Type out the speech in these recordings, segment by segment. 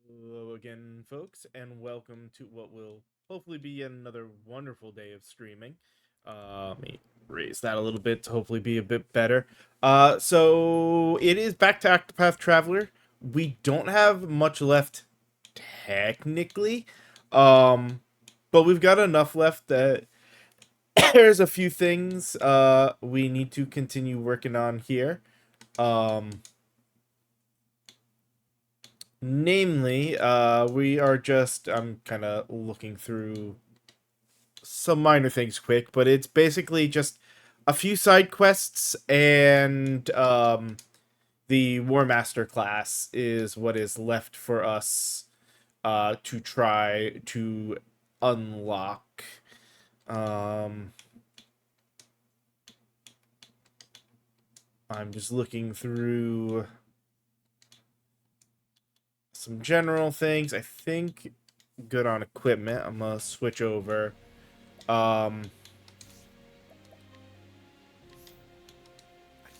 Hello again, folks, and welcome to what will hopefully be yet another wonderful day of streaming. Let me raise that a little bit to hopefully be a bit better. So it is back to Octopath Traveler. We don't have much left technically, um, but we've got enough left that there's a few things we need to continue working on here. Um, Namely, we are just, I'm kind of looking through some minor things quick, but it's basically just a few side quests and the War Master class is what is left for us to try to unlock. Um, I'm just looking through some general things. I think good on equipment. I'm gonna switch over.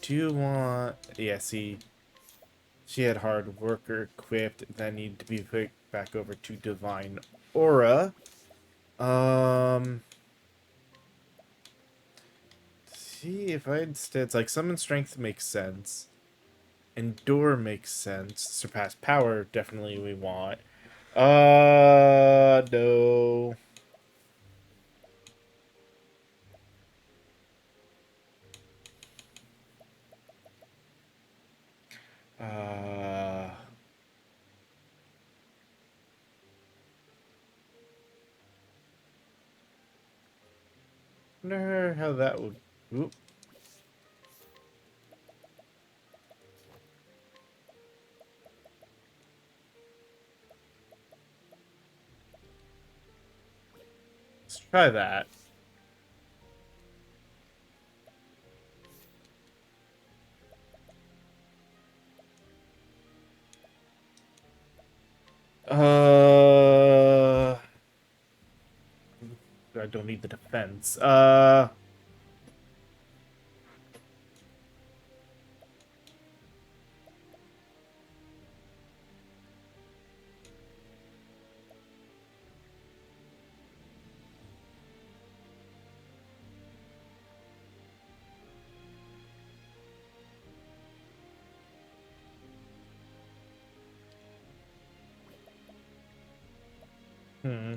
Do want, yeah, see, she had hard worker equipped, that needed to be put back over to divine aura. um See if I instead, like, summon strength makes sense, endure makes sense, surpass power definitely we want. No. uh Wonder how that would. Oop. Let's try that. uh I don't need the defense. Hmm.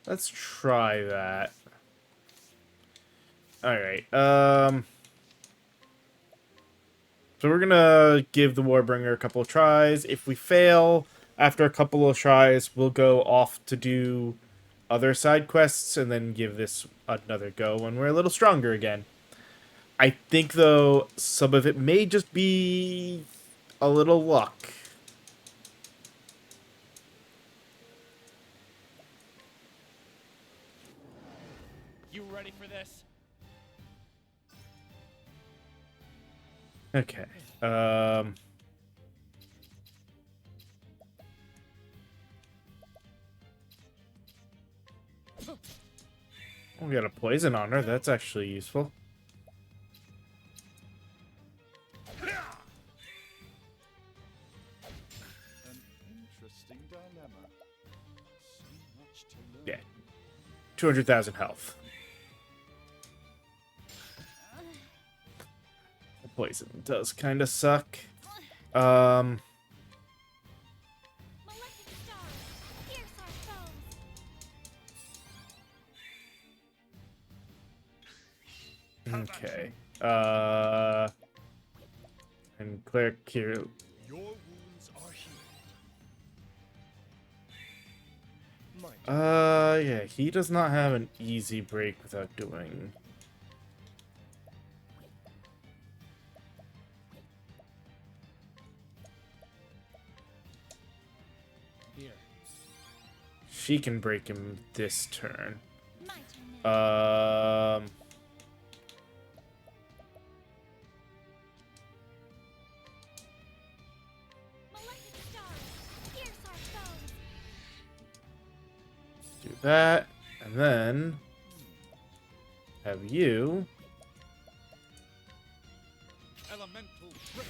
Let's try that. All right. So we're gonna give the Warbringer a couple of tries. If we fail after a couple of tries, we'll go off to do other side quests and then give this another go when we're a little stronger again. I think, though, some of it may just be a little luck. You ready for this? Okay. Um. We got a poison on her. That's actually useful. An interesting dilemma. So much to learn. Yeah. 200,000 health. The poison does kind of suck. Um. Okay. And cleric here. Your wounds are healed. Yeah, he does not have an easy break without doing. Here. She can break him this turn. My turn now. Malefic stars, pierce our foes. that, and then have you. Elemental trick.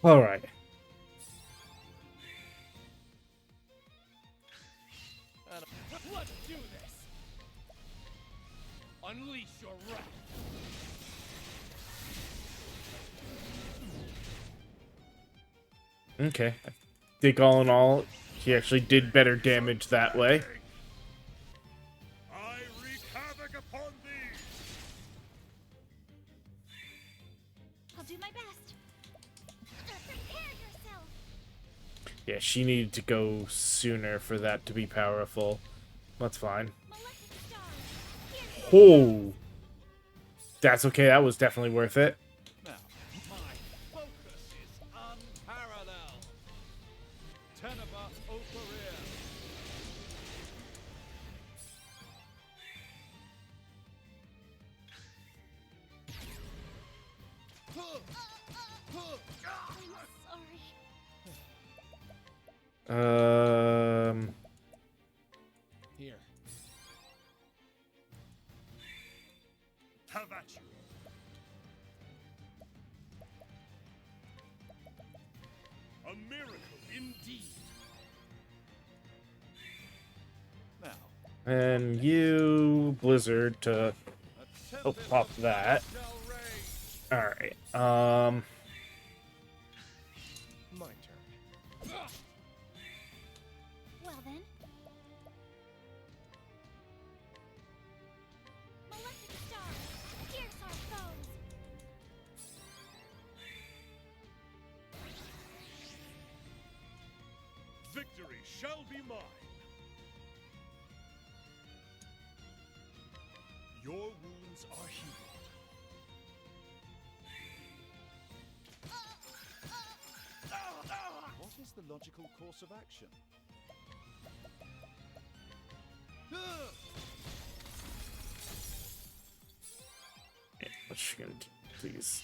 All right. Let's do this. Unleash your wrath. Okay. I think all in all, he actually did better damage that way. I wreak havoc upon thee. I'll do my best. Prepare yourself. Yeah, she needed to go sooner for that to be powerful. That's fine. Malefic stars. Here's Oh, that's okay. That was definitely worth it. Now, my focus is unparalleled. Teneba Operir. I'm sorry. Here. Have at you. A miracle indeed. Now, And you, Blizzard, to a pop that. shall rage. All right. My turn. Well then. Malefic stars. Pierce our foes. Victory shall be mine. Your wounds are healed. What is the logical course of action? What's she gonna do, please?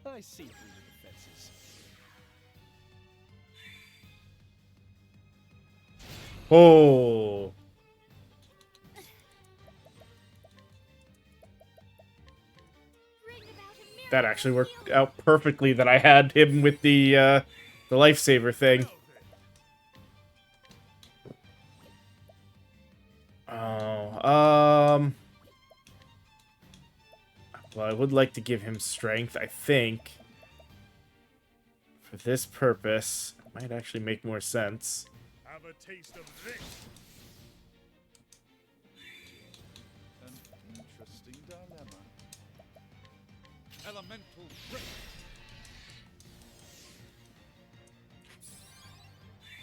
I see through the defenses. Oh, Bring about a miracle. that actually worked out perfectly. That I had him with the lifesaver thing. Oh, well, I would like to give him strength. I think for this purpose, it might actually make more sense. Have a taste of this. An interesting dilemma. Elemental trick.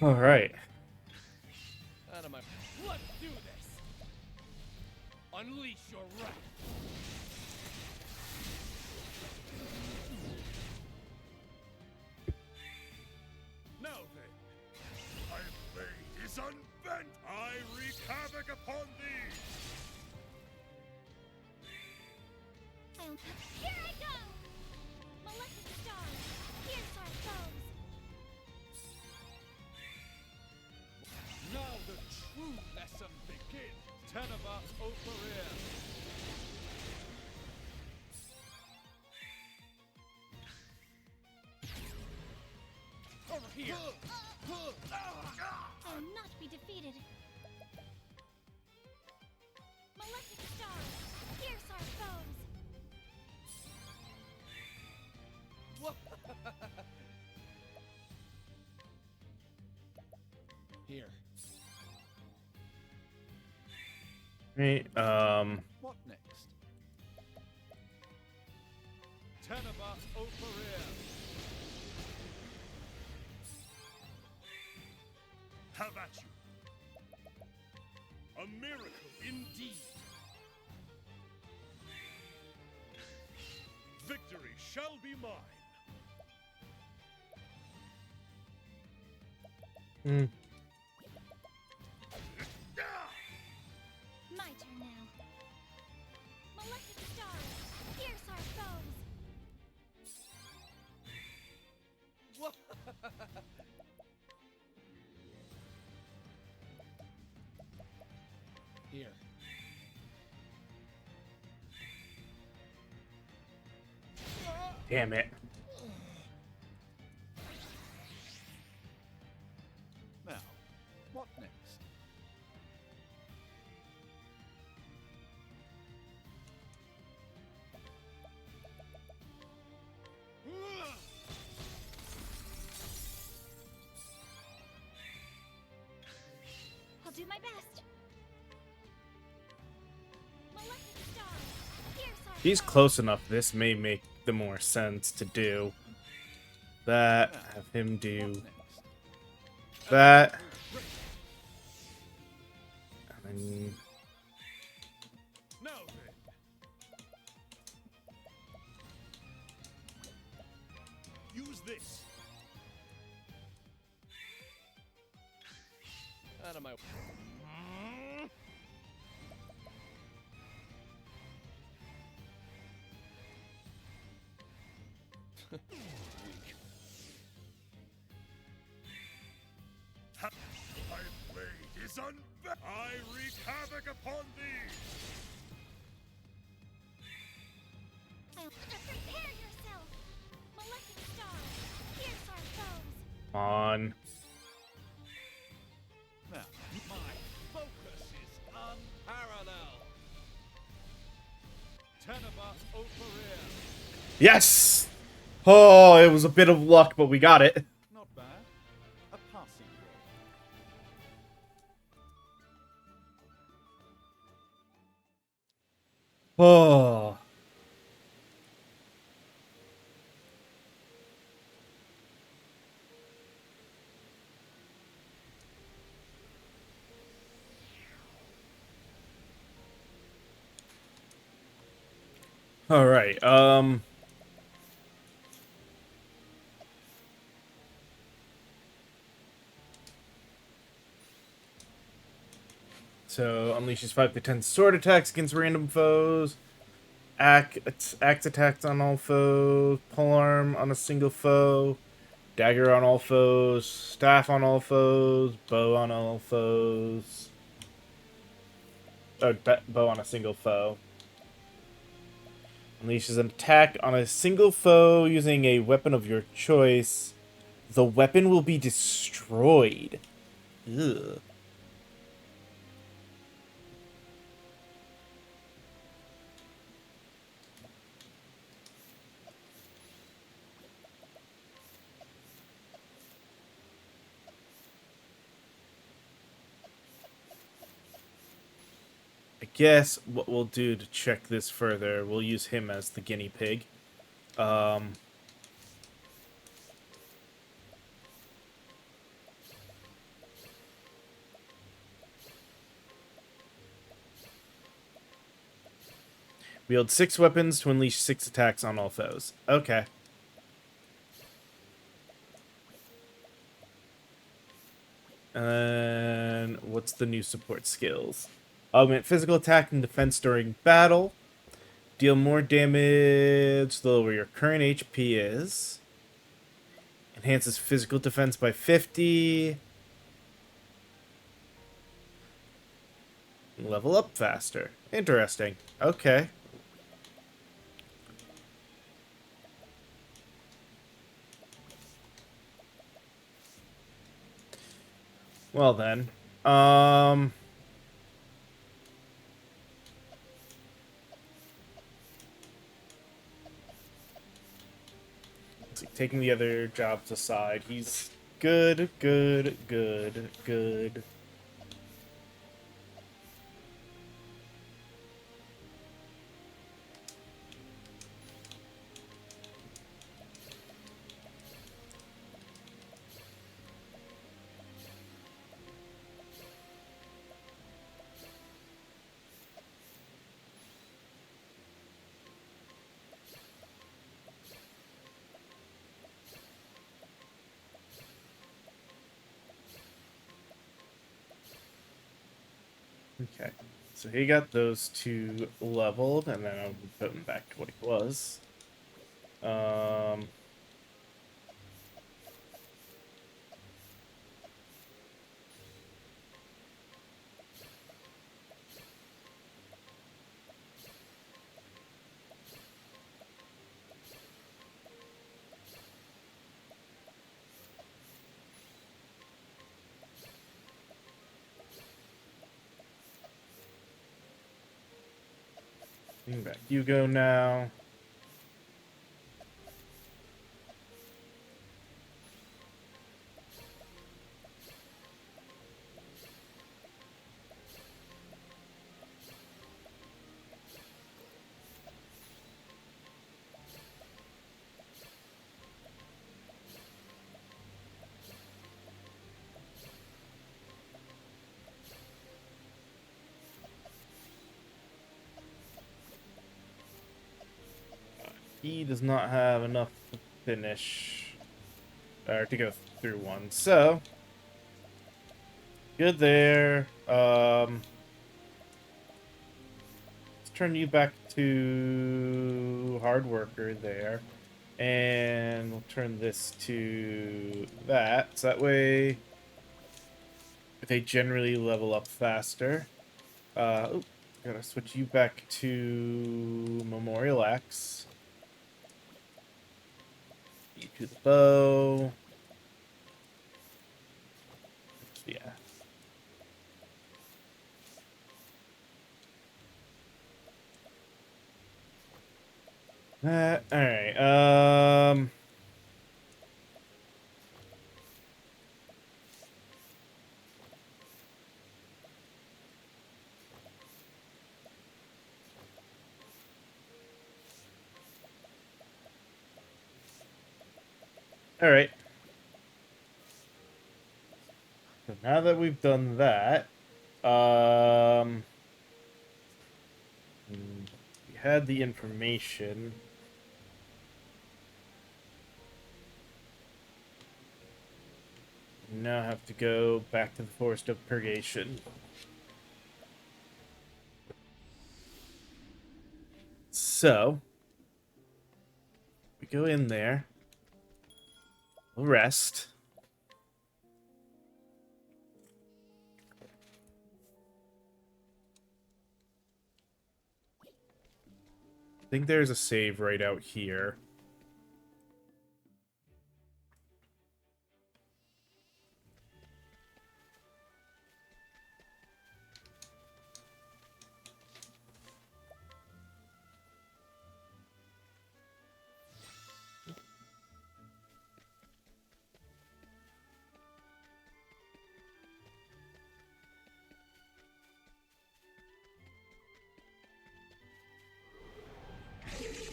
All right. Out of my. Let's do this. Unleash your wrath. Now then, my blade is unbent. I wreak havoc upon thee. Here I go. Malefic stars. Pierce our foes. Now the true lesson begins. Teneba Operir. Over here. I will not be defeated. Malefic stars. Pierce our foes. Here. Right. What next? Teneba Operir. Have at you. A miracle indeed. Victory shall be mine. Here. Damn it. Now, what next? I'll do my best. Malefic star. Pierce our He's foes. close enough. This may make the more sense to do. That, have him What do next? that. And then Now then. Use this. Out of my. My blade is unbent. I wreak havoc upon thee. Prepare yourself. Malefic star. Pierce our foes. come on. Now, My focus is unparalleled. Teneba Operia. Yes! Oh, it was a bit of luck, but we got it. not bad. A passing roll. Oh. All right. So unleashes 5 to 10 sword attacks against random foes. Axe attacks on all foes. Polearm on a single foe. Dagger on all foes. Staff on all foes. Bow on all foes. Oh, bow on a single foe. Unleashes an attack on a single foe using a weapon of your choice. The weapon will be destroyed. Ugh. I guess what we'll do to check this further, we'll use him as the guinea pig. Wield 6 weapons to unleash 6 attacks on all foes. Okay. And what's the new support skills? Augment physical attack and defense during battle. Deal more damage the lower your current HP is. Enhances physical defense by 50. Level up faster. Interesting. Okay. Well then. Let's see, taking the other jobs aside, he's good, good, good, good. Okay, so he got those two leveled, and then I'll put him back to what he was. Back you go now. He does not have enough to finish, or to go through one. So, good there. Let's turn you back to hard worker there. And we'll turn this to that. So that way they generally level up faster. Oh, gotta switch you back to Memorial Axe. You to the bow. Yeah. Alright, alright. So now that we've done that, we had the information. We now have to go back to the Forest of Purgation. So, we go in there. We'll rest. I think there's a save right out here.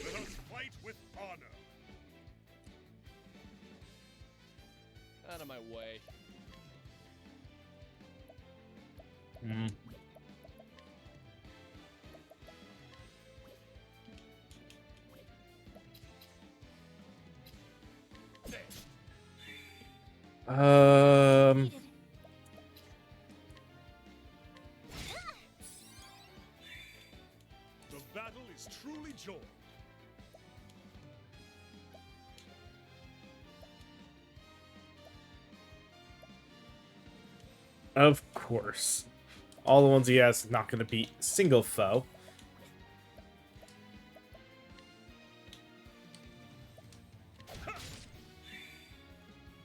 Let us fight with honor. Out of my way. Hmm. Um, Defeated. The battle is truly joined. of course. All the ones he has is not going to beat single foe.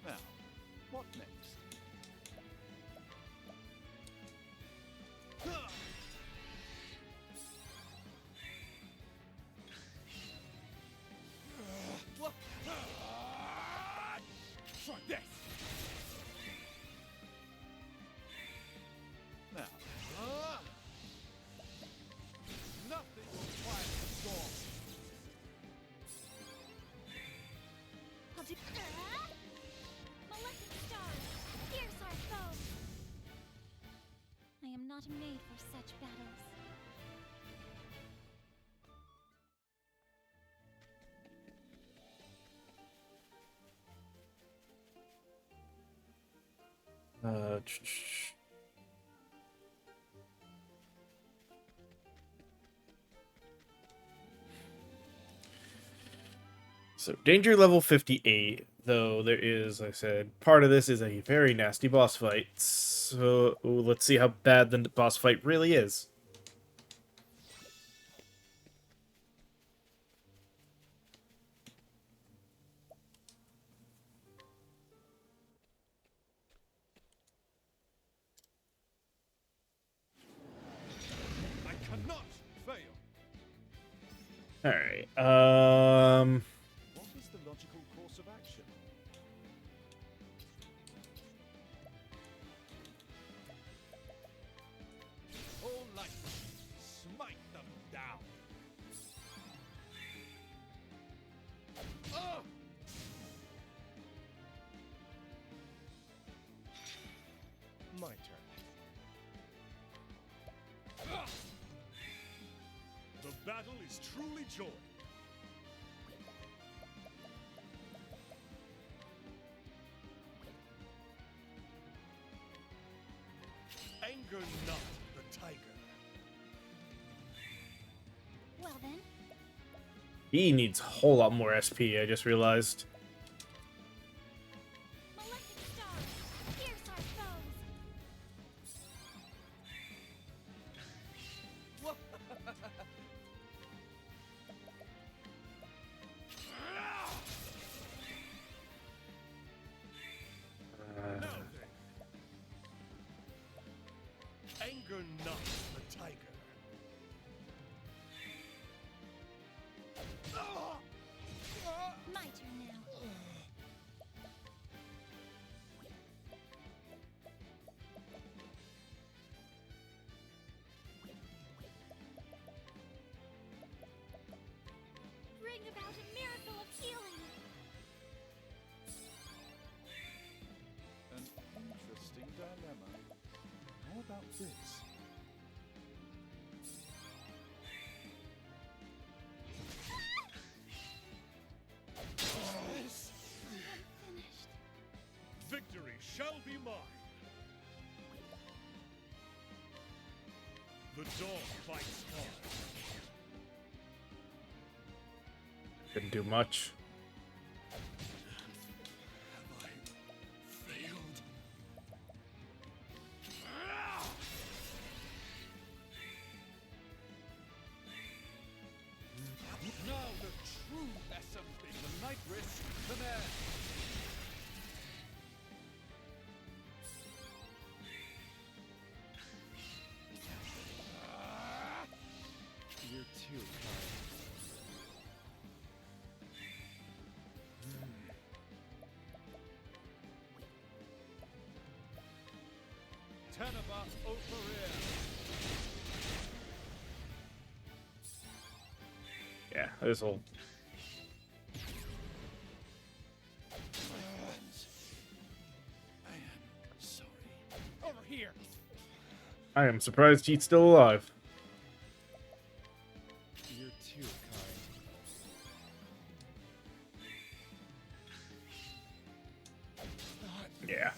Now, what next? What? Try this. Now, nothing will quiet the storm. I'll do. Maleficent stars, pierce our foe. I am not made for such battles. Uh, So, danger level 58, though there is, like I said, part of this is a very nasty boss fight. So, let's see how bad the boss fight really is. I cannot fail. All right. What is the logical course of action? All light, smite them down. Ugh! My turn. The battle is truly joy. Anger not the tiger. Well then, he needs a whole lot more SP. I just realized. malefic stars, pierce our foes. Now then. Anger not the tiger. My turn now. Bring about a miracle of healing. An interesting dilemma. How about this? Finished. Victory shall be mine. The dog bites hard. Didn't do much. Have I failed? Now the true assembly. The night risk command. You're too kind. Teneba Operia. Yeah, this whole. I am sorry. Over here. I am surprised he's still alive. You're too kind. Yeah.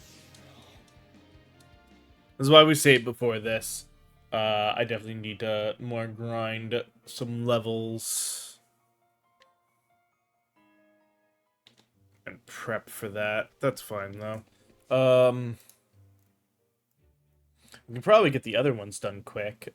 This is why we saved before this. I definitely need to more grind some levels. And prep for that. That's fine, though. We can probably get the other ones done quick.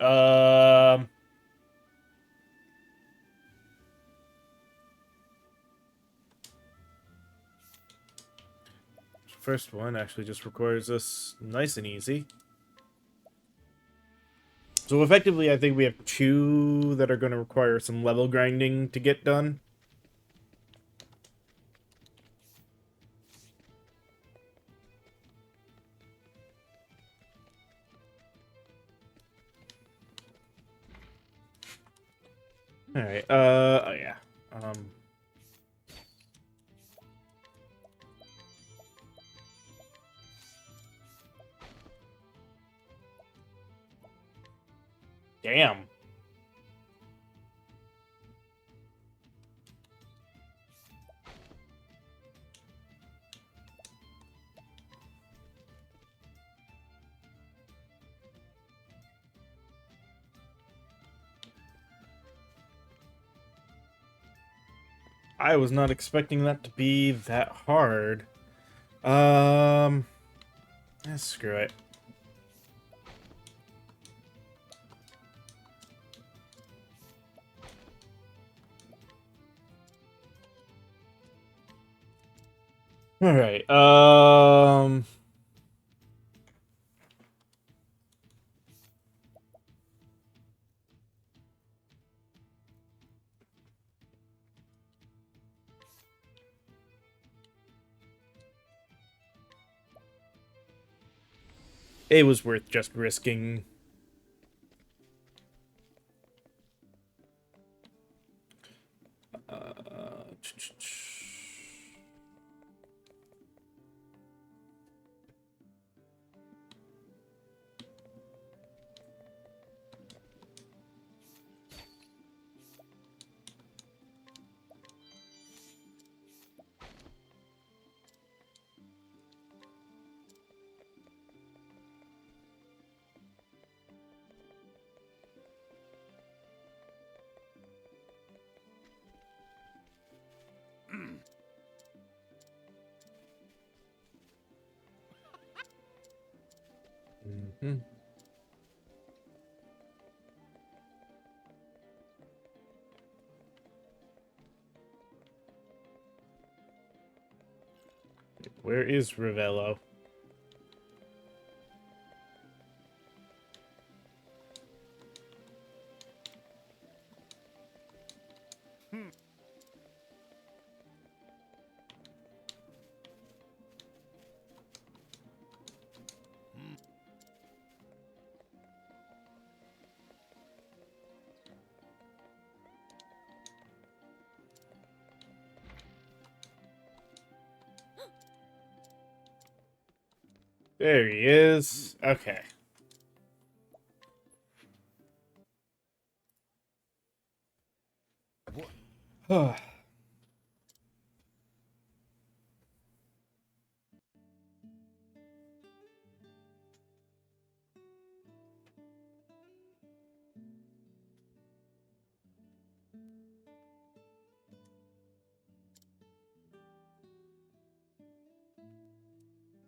First one actually just requires us nice and easy. So effectively, I think we have two that are going to require some level grinding to get done. Alright, oh yeah. Damn. I was not expecting that to be that hard. Screw it. All right. It was worth just risking. Uh, mhm. Where is Ravello? There he is. Okay.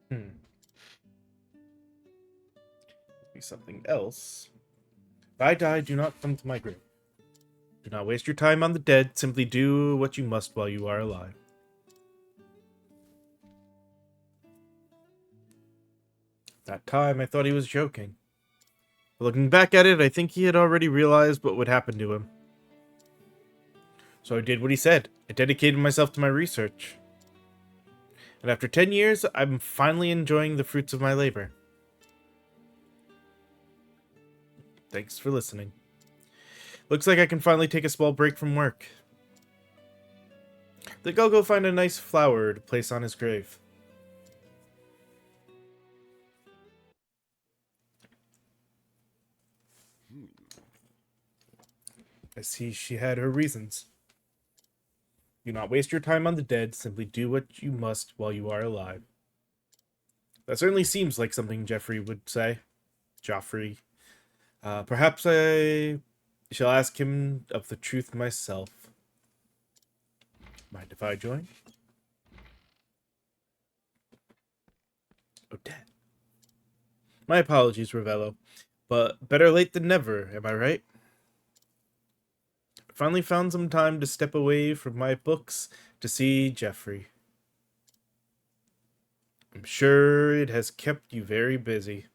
Hmm. Be something else. If I die, do not come to my grave. Do not waste your time on the dead. Simply do what you must while you are alive. That time, I thought he was joking. But looking back at it, I think he had already realized what would happen to him. So I did what he said. I dedicated myself to my research. And after 10 years, I'm finally enjoying the fruits of my labor. Thanks for listening. Looks like I can finally take a small break from work. Think I'll go find a nice flower to place on his grave. I see she had her reasons. Do not waste your time on the dead, simply do what you must while you are alive. That certainly seems like something Jeffrey would say. Joffrey. Perhaps I shall ask him of the truth myself. Mind if I join? Odette. My apologies, Ravello. But better late than never, am I right? I finally found some time to step away from my books to see Jeffrey. I'm sure it has kept you very busy.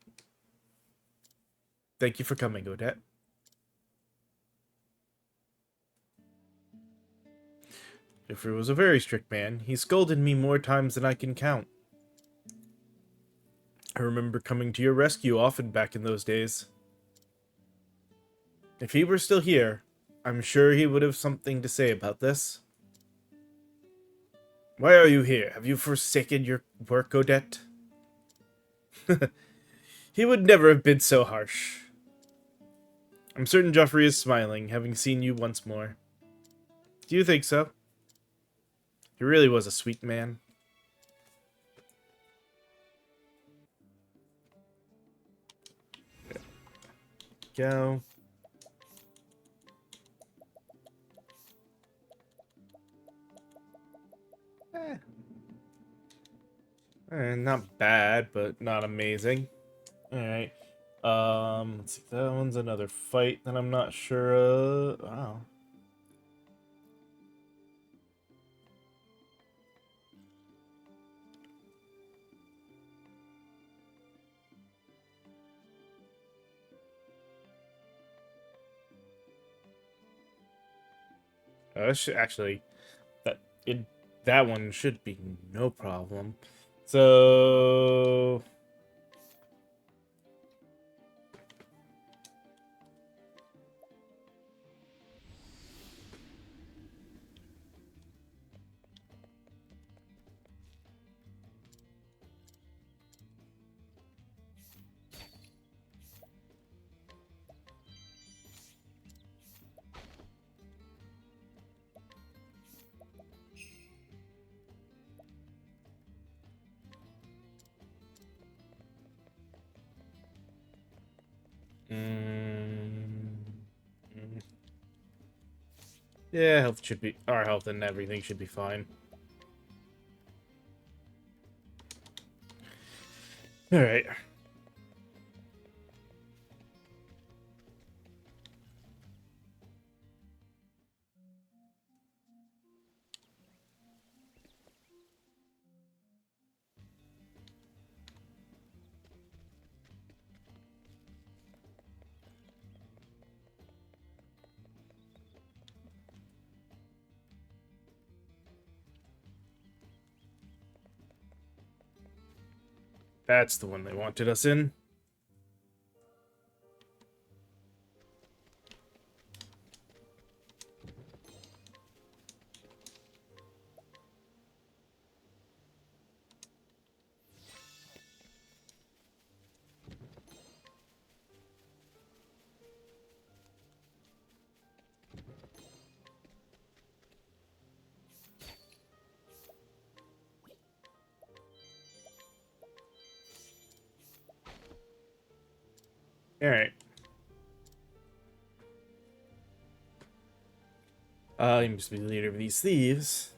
Thank you for coming, Odette. Jeffrey was a very strict man. He scolded me more times than I can count. I remember coming to your rescue often back in those days. If he were still here, I'm sure he would have something to say about this. Why are you here? Have you forsaken your work, Odette? He would never have been so harsh. I'm certain Joffrey is smiling, having seen you once more. Do you think so? He really was a sweet man. Go. Not bad, but not amazing. Alright. Let's see. That one's another fight that I'm not sure of. Wow. Actually, that it that one should be no problem. So Mm, mm. Yeah, health should be... Our health and everything should be fine. Alright. That's the one they wanted us in. Alright. You must be the leader of these thieves.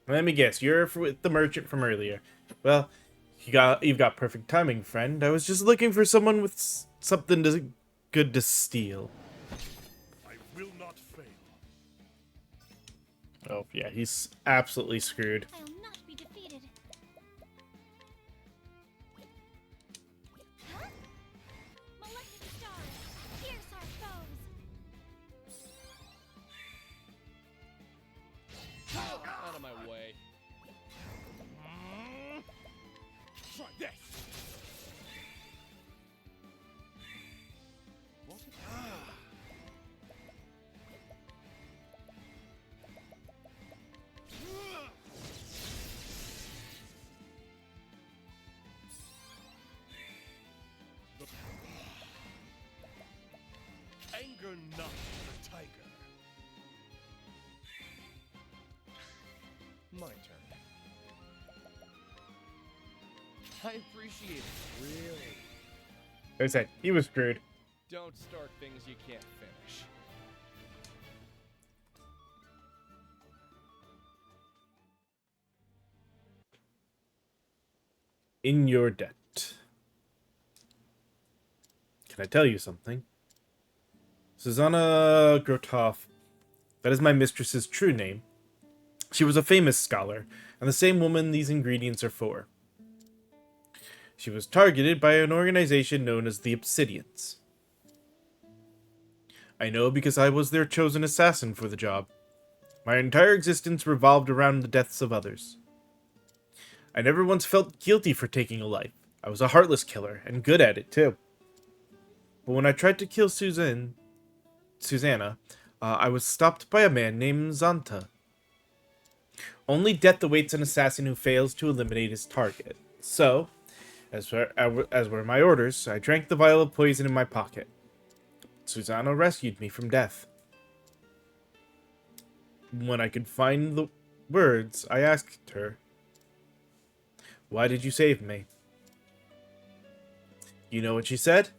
Let me guess, you're with the merchant from earlier. Well, you've got perfect timing, friend. I was just looking for someone with something good to steal. I will not fail. Oh, yeah, he's absolutely screwed. I'll not be defeated. Huh? Maleficent stars, pierce our foes. Out of my way. Try this. What? Anger not the tiger. My turn. I appreciate it. Really? Like I said, he was screwed. Don't start things you can't finish. In your debt. Can I tell you something? Susanna Grotov, that is my mistress's true name. She was a famous scholar, and the same woman these ingredients are for. She was targeted by an organization known as the Obsidians. I know because I was their chosen assassin for the job. My entire existence revolved around the deaths of others. I never once felt guilty for taking a life. I was a heartless killer, and good at it, too. But when I tried to kill Susanna, I was stopped by a man named Zanta. Only death awaits an assassin who fails to eliminate his target. So, as were my orders, I drank the vial of poison in my pocket. Susanna rescued me from death. When I could find the words, I asked her, "Why did you save me?" You know what she said?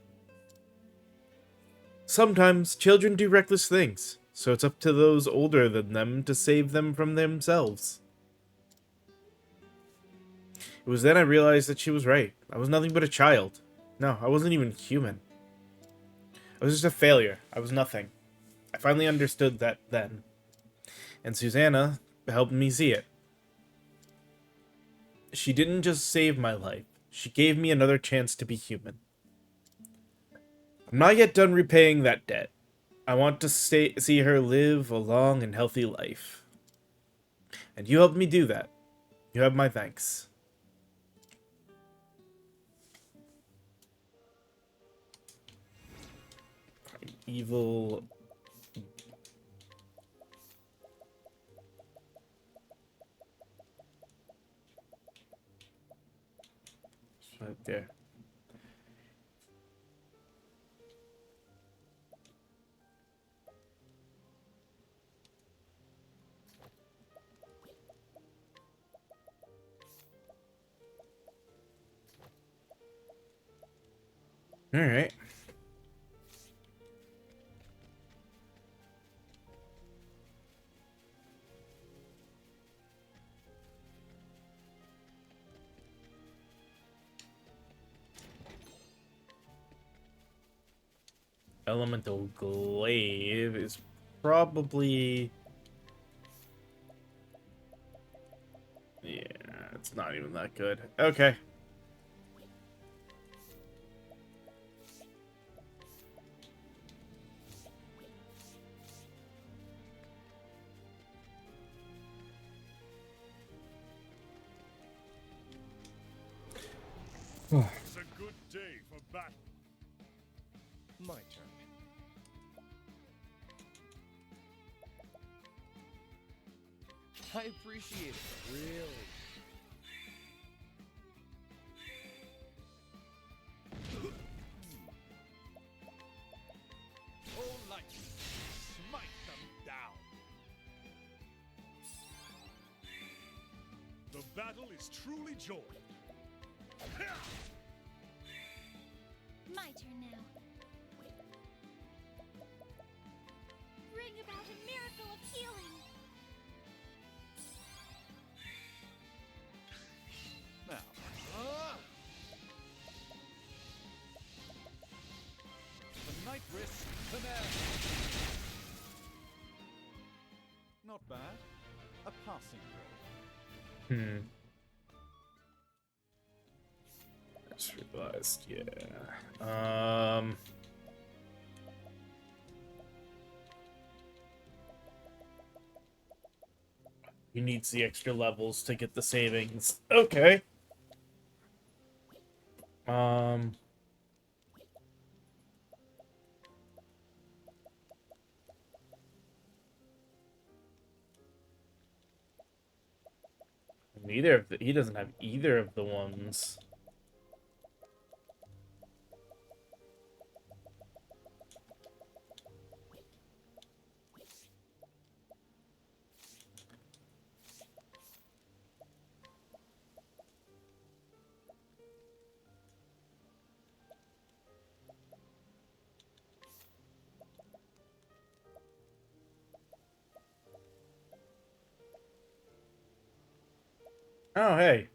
Sometimes children do reckless things, so it's up to those older than them to save them from themselves. It was then I realized that she was right. I was nothing but a child. No, I wasn't even human. I was just a failure. I was nothing. I finally understood that then. And Susanna helped me see it. She didn't just save my life. She gave me another chance to be human. I'm not yet done repaying that debt. I want to see her live a long and healthy life. And you helped me do that. You have my thanks. Evil... It's right there. Alright. Elemental Glaive is probably... Yeah, it's not even that good. Okay. It's a good day for battle. My turn. I appreciate it, really. Oh, light, smite them down. The battle is truly joined. My turn now. Bring about a miracle of healing. Now, the night risk command. Not bad. A passing grade. Just realized, yeah. He needs the extra levels to get the savings. Okay. Neither of the, he doesn't have either of the ones. Oh, hey.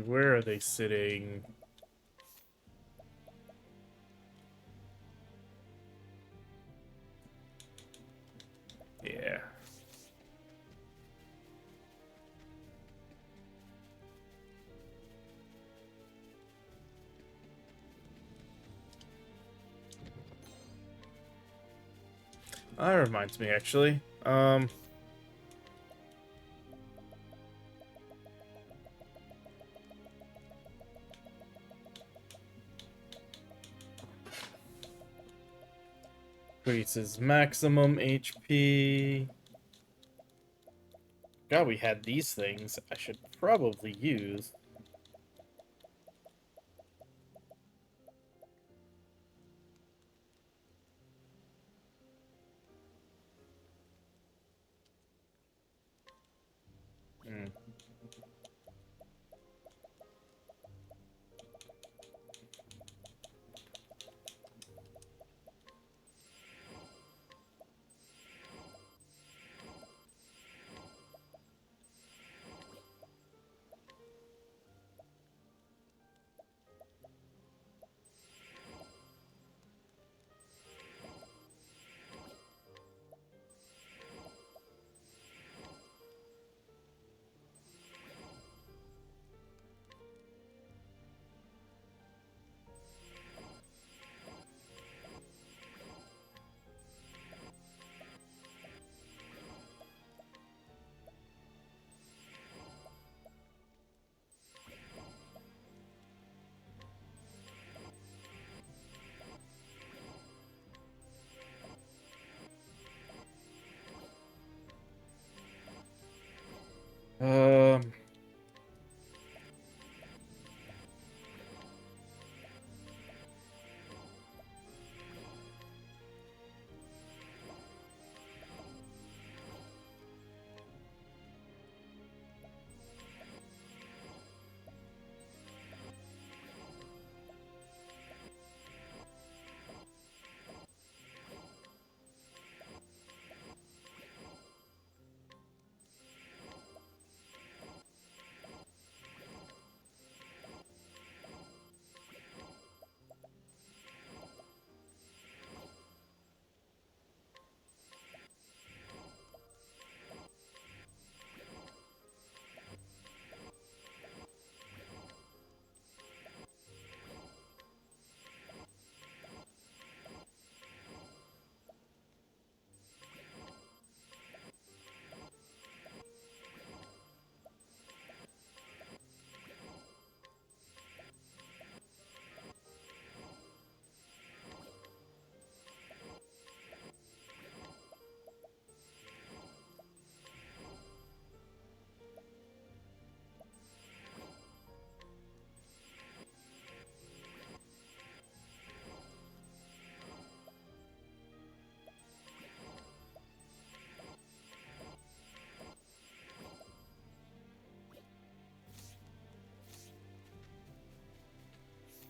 Where are they sitting? Yeah. That reminds me, actually. Increases maximum HP. God, we had these things. I should probably use. Hmm.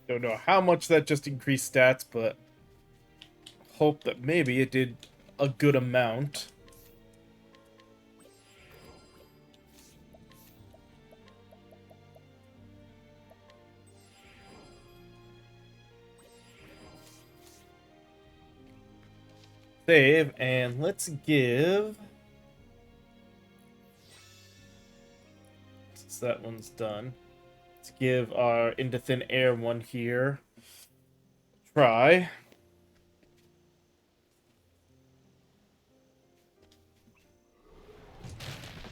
Don't know how much that just increased stats, but hope that maybe it did a good amount. Save, and let's give... Since that one's done, let's give our Into Thin Air one here a try.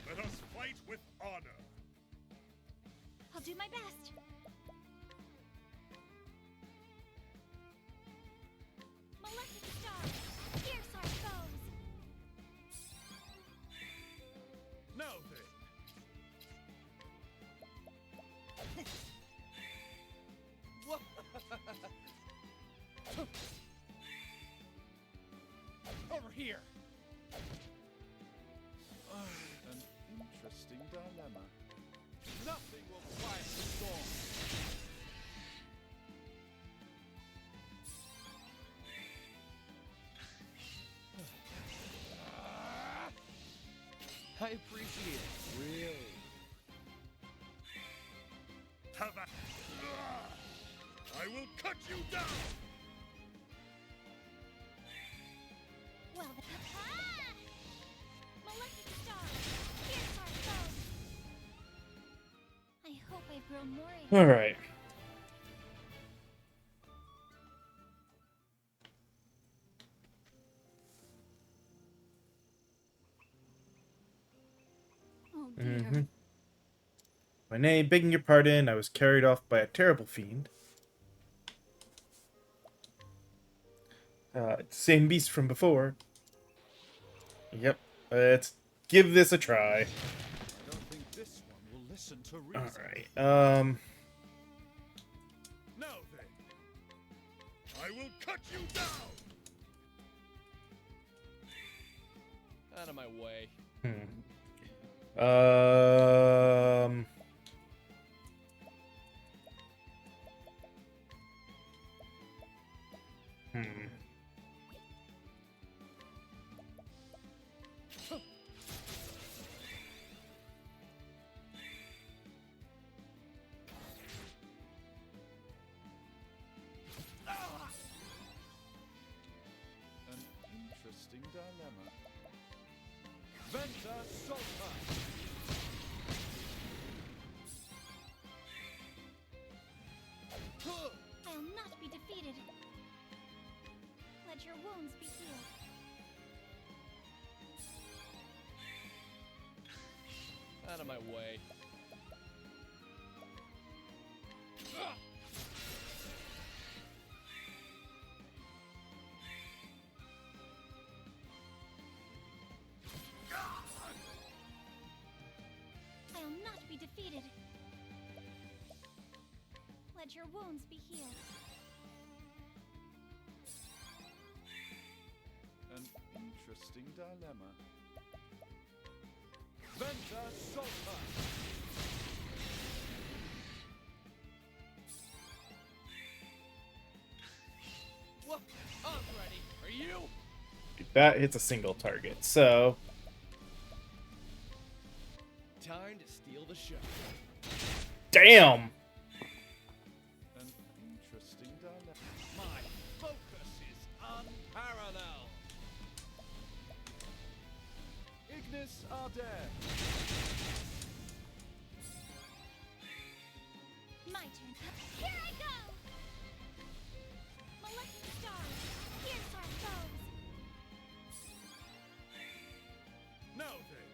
Let us fight with honor. I'll do my best. Malefic stars, pierce our foes. Now then. Over here. An interesting dilemma. Nothing will quiet the storm. I appreciate it. Really. Have a... I will cut you down. Well, Malefic stars, pierce our foes. I hope I've grown more able. All right. Oh dear. My name, begging your pardon, I was carried off by a terrible fiend. Same beast from before. Yep, let's give this a try. I don't think this one will listen to reason. Alright, Now then. I will cut you down. Out of my way. Um... An interesting dilemma. Venta Solta! I'll not be defeated. Let your wounds be healed. Out of my way. I'll not be defeated. Let your wounds be healed. An interesting dilemma. Venta Solta! What? I'm ready. Are you? That hits a single target, so... Time to steal the show. Damn! An interesting dilemma. My focus is unparalleled. Ignis Arder. My turn. Here I go! Malefic stars, pierce our foes. Now then.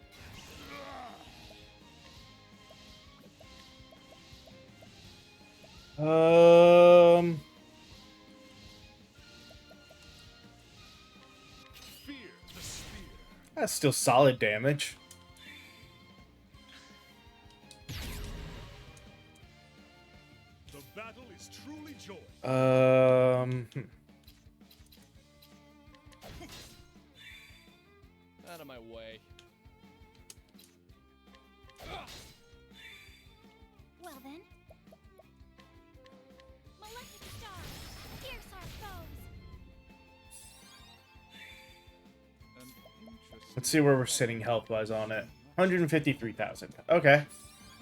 Fear the spear. That's still solid damage. The battle is truly joy. Out of my way. Well then. Malefic Let's see where we're sitting health-wise on it. 153,000. Okay.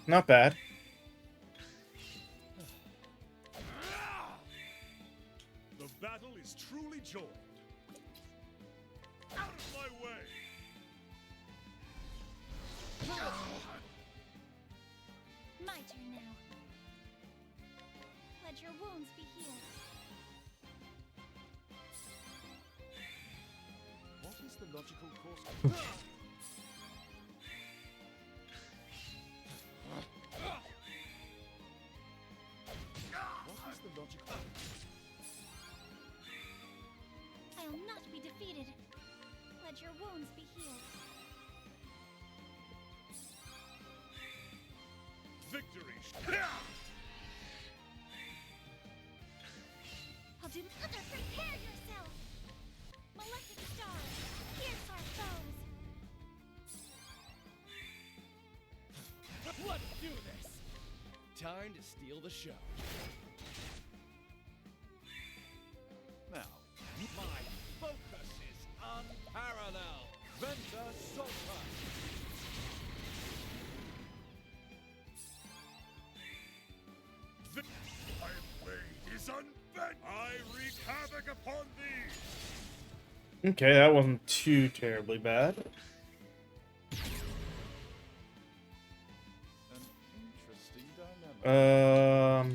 Not bad. The battle is truly joined. Out of my way! My turn now. Let your wounds be healed. What is the logical course? What is the logical? I'll not be defeated. Let your wounds be healed. Victory! I'll do other. Prepare yourself. Malefic star, pierce our foes. Let's do this. Time to steal the show. Now, my focus is unparalleled. Venta Solta. My blade is unbent! I wreak havoc upon thee! Okay, that wasn't too terribly bad. An interesting dilemma. So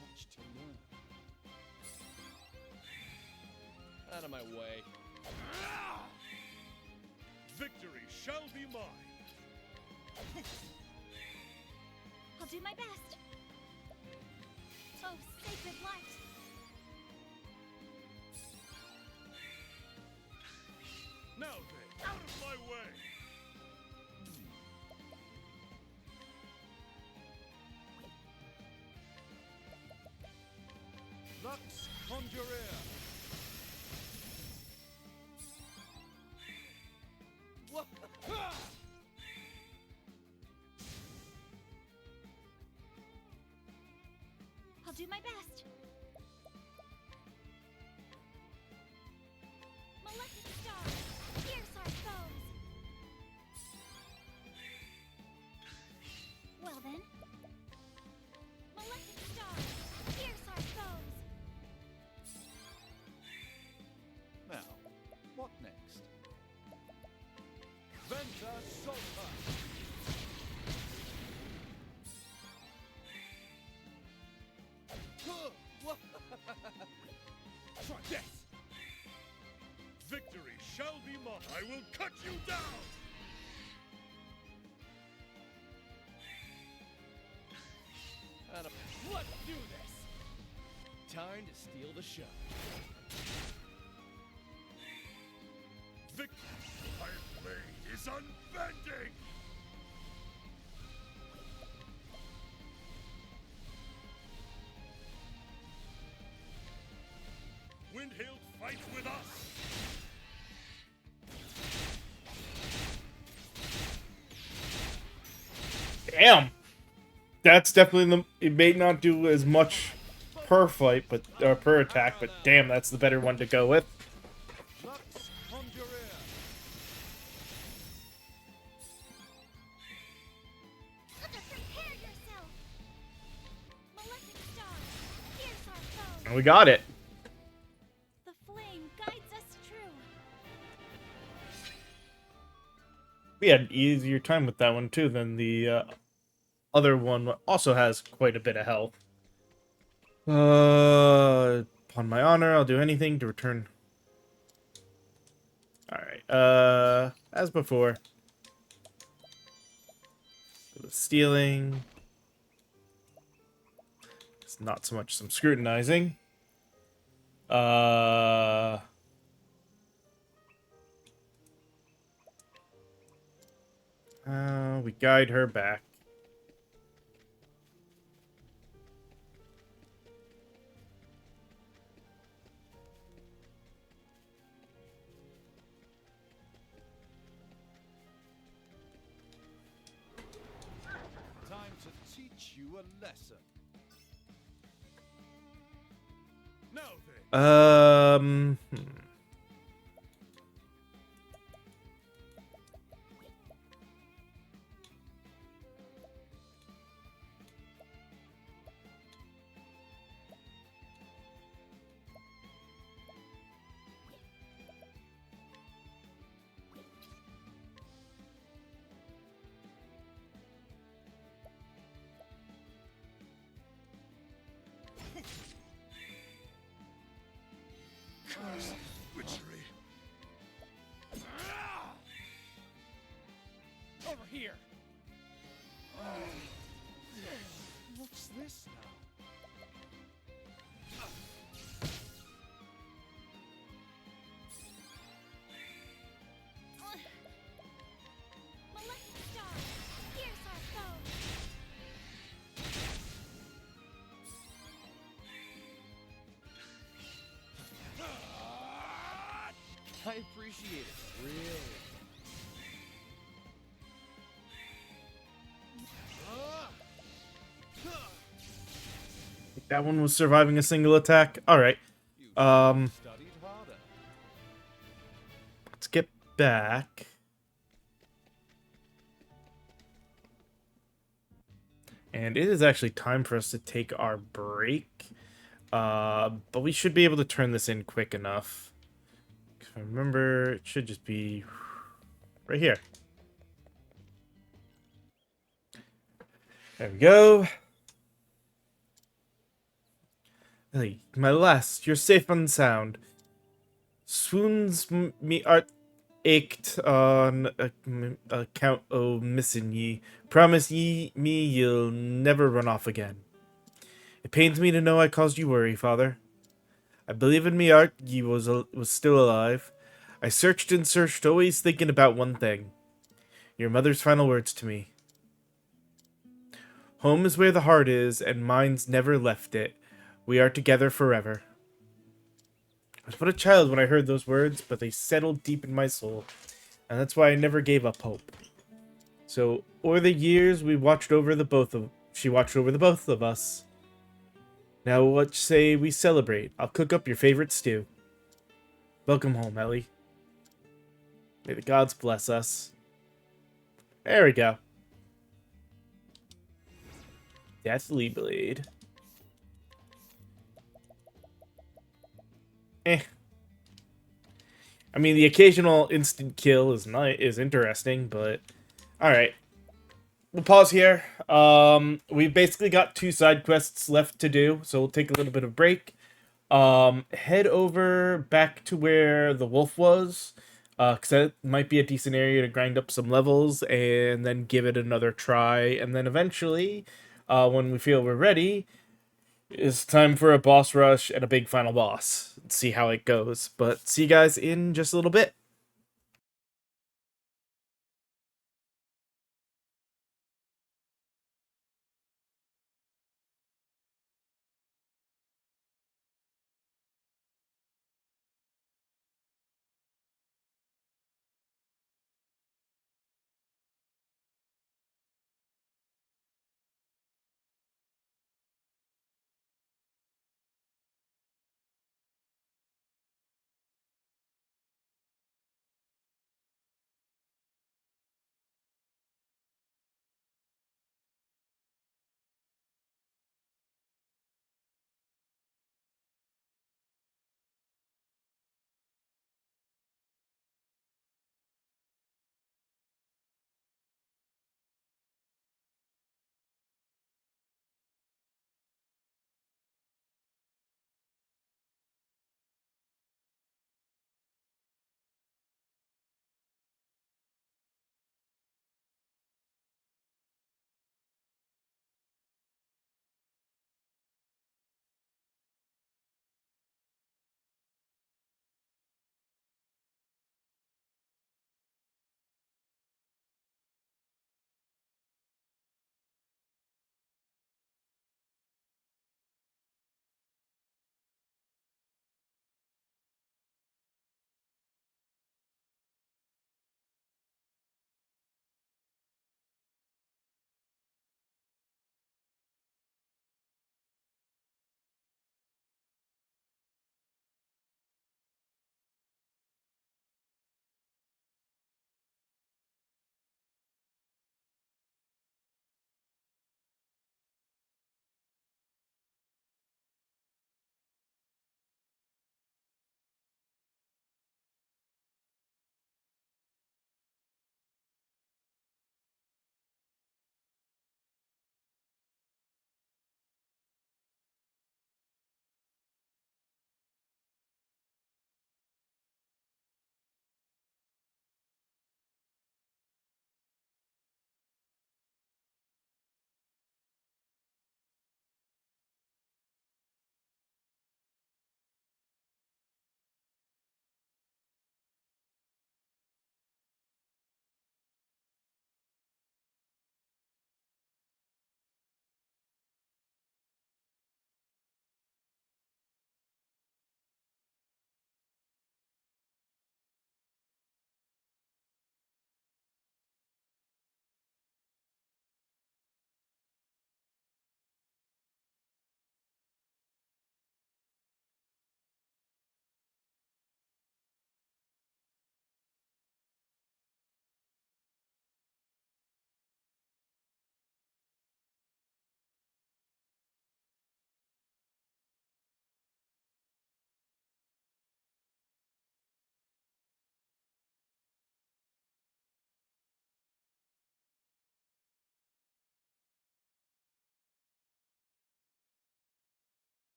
much to learn. Out of my way. Victory shall be mine! I'll do my best. Oh, sacred light. Now then, out of my way! Lux Conjurer. What? I'll do my best. Malefic star, pierce our foes. Well then. Malefic star, pierce our foes. Now, what next? Venta Solta. Try this! Victory shall be mine! I will cut you down! Let's do this. Time to steal the show. My blade is unbending! Windhild fights with us! Damn. That's definitely the. It may not do as much per fight, but or per attack, but damn, that's the better one to go with. Lux Conjurer. Other, prepare yourself. Malefic star, pierce our foes. And we got it. The flame guides us true. We had an easier time with that one too than the other one. Also has quite a bit of health. Upon my honor, I'll do anything to return. Alright, as before. The stealing. It's not so much some scrutinizing. We guide her back. Time to teach you a lesson. Now then, curse witchery. Over here. What's this now? Malefic star, pierce our foe. I appreciate it, really. that one was surviving a single attack. All right. You Um, studied harder. let's get back. And it is actually time for us to take our break. But we should be able to turn this in quick enough. If I remember, it should just be right here. There we go. Hey, my last, you're safe and sound. Swoons me art ached on account o' missing ye. Promise ye me you'll never run off again. It pains me to know I caused you worry, father. I believe in me art ye was still alive. I searched and searched, always thinking about one thing. Your mother's final words to me. Home is where the heart is, and mine's never left it. We are together forever. I was but a child when I heard those words, but they settled deep in my soul, and that's why I never gave up hope. So, o'er the years, she watched over the both of us. Now, what say we celebrate? I'll cook up your favorite stew. Welcome home, Ellie. May the gods bless us. There we go. Deathly Blade. Eh. I mean, the occasional instant kill is interesting, but all right. We'll pause here. We've basically got 2 side quests left to do, so we'll take a little bit of break. Head over back to where the wolf was, because that might be a decent area to grind up some levels, and then give it another try, and then eventually, when we feel we're ready, it's time for a boss rush and a big final boss. Let's see how it goes. But see you guys in just a little bit.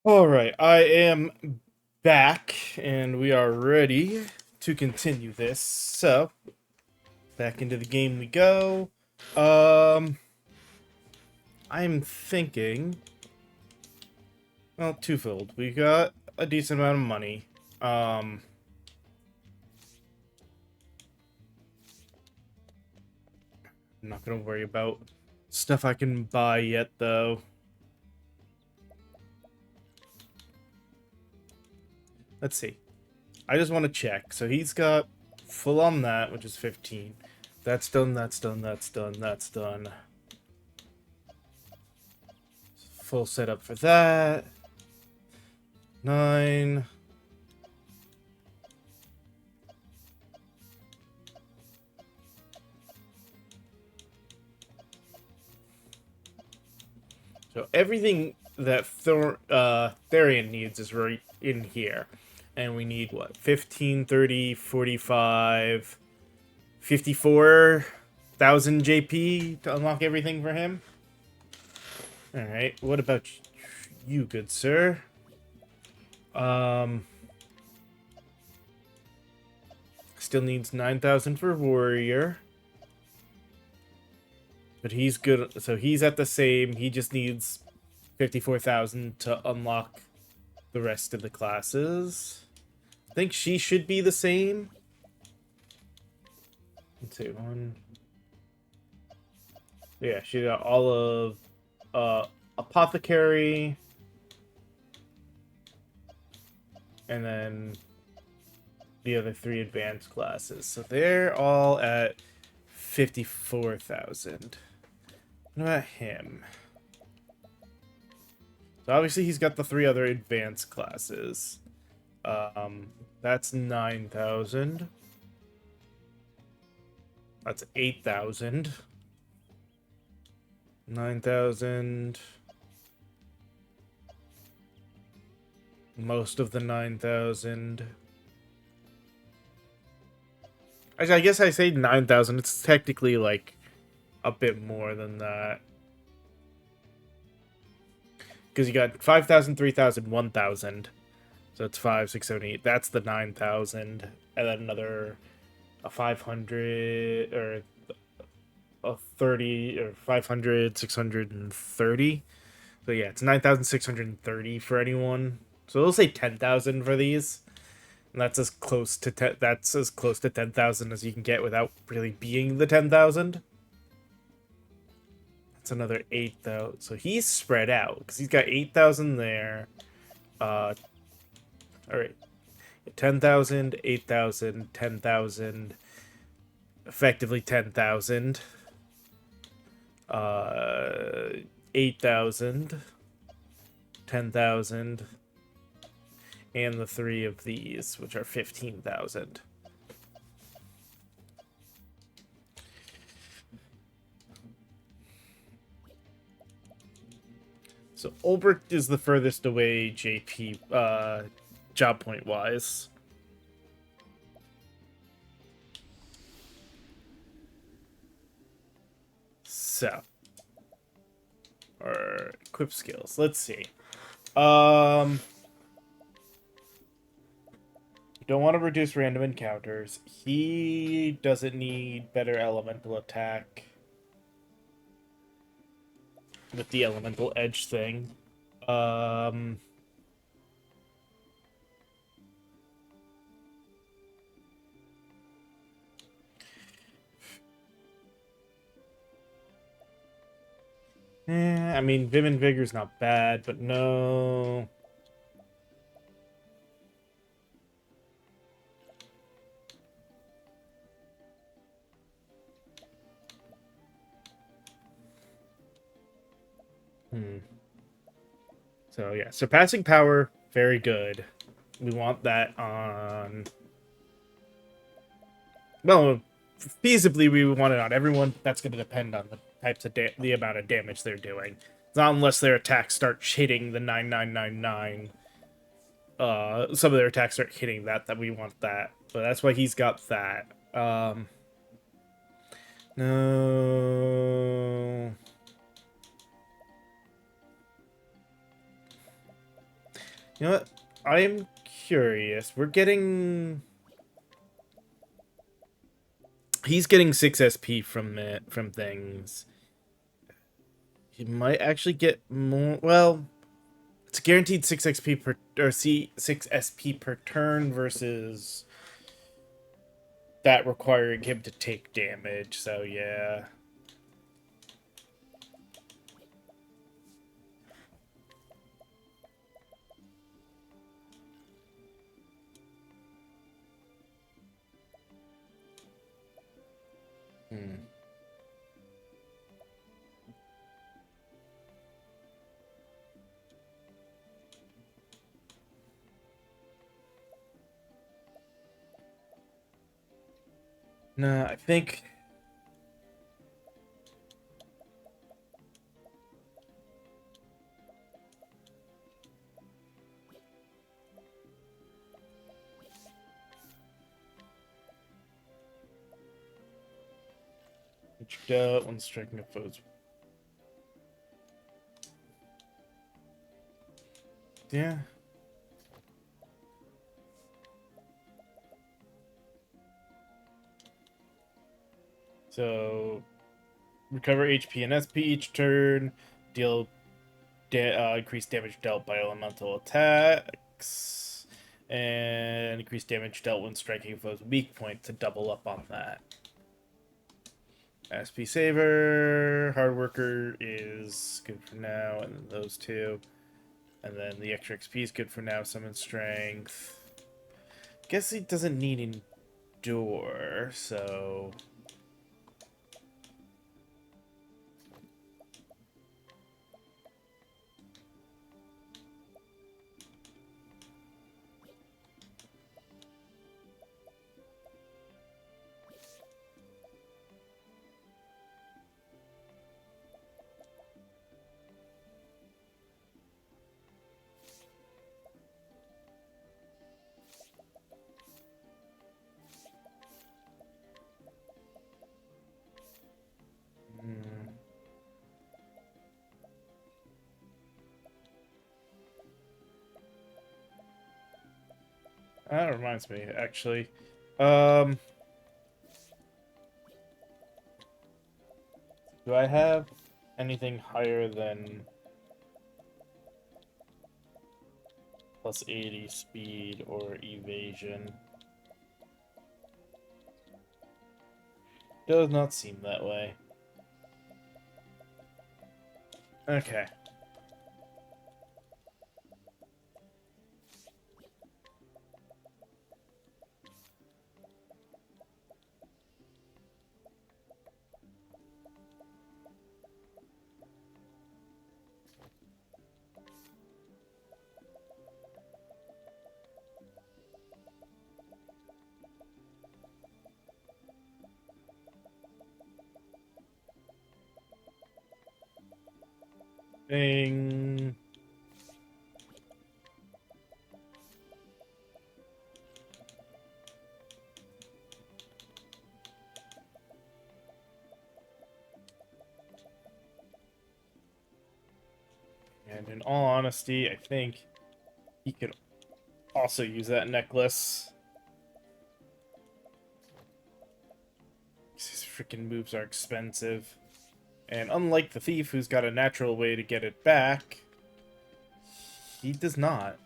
Alright, I am back, and we are ready to continue this. So, back into the game we go. I'm thinking... Well, twofold. We got a decent amount of money. I'm not gonna worry about stuff I can buy yet, though. Let's see. I just want to check. So he's got full on that, which is 15. That's done, that's done, that's done, that's done. Full setup for that. 9. So everything that Therian needs is right in here. And we need what? 15, 30, 45, 54,000 JP to unlock everything for him. Alright, what about you, good sir? Still needs 9,000 for warrior. But he's good, so he's at the same. He just needs 54,000 to unlock the rest of the classes. I think she should be the same. Let's see, one. Yeah, she got all of apothecary, and then the other 3 advanced classes. So they're all at 54,000. What about him? So obviously he's got the 3 other advanced classes. That's 9,000. That's 8,000. 9,000. Most of the 9,000. I guess I say 9,000. It's technically like a bit more than that. Because you got 5,000, 3,000, 1,000. So it's 5, 6, 7, 8. That's the 9,000. And then another a 500 or a 30 or 500, 630. So yeah, it's 9,630 for anyone. So we'll say 10,000 for these. And that's as close to 10,000 as you can get without really being the 10,000. That's another 8,000. So he's spread out because he's got 8,000 there. All right, 10,000, 8,000, 10,000. Effectively 10,000. 8,000. 10,000. And the 3 of these, which are 15,000. So Ulbrich is the furthest away JP job point wise. So or equip skills. Let's see. You don't want to reduce random encounters. He doesn't need better elemental attack with the elemental edge thing. I mean, Vim and Vigor's not bad, but no. So yeah, surpassing power, very good. We want that on. Well, feasibly, we want it on everyone. That's going to depend on the types of the amount of damage they're doing. It's not unless their attacks start hitting the 9999. Some of their attacks start hitting that we want that. But that's why he's got that. No. You know what? I'm curious. We're getting... He's getting 6 SP from it, from things. He might actually get more... Well, it's a guaranteed 6 XP per... Or 6 SP per turn versus... that requiring him to take damage, so yeah. Hmm. Nah, I think... when striking a foe's... Yeah. So... recover HP and SP each turn. Deal increased damage dealt by elemental attacks. And increase damage dealt when striking a foe's weak point to double up on that. SP Saver, Hard Worker is good for now, and then those two. And then the extra XP is good for now, Summon Strength. Guess he doesn't need Endure, so... That reminds me, actually. Um, do I have anything higher than plus 80 speed or evasion? Does not seem that way. Okay. Bing. And in all honesty, I think he could also use that necklace. His freaking moves are expensive. And unlike the thief, who's got a natural way to get it back, he does not.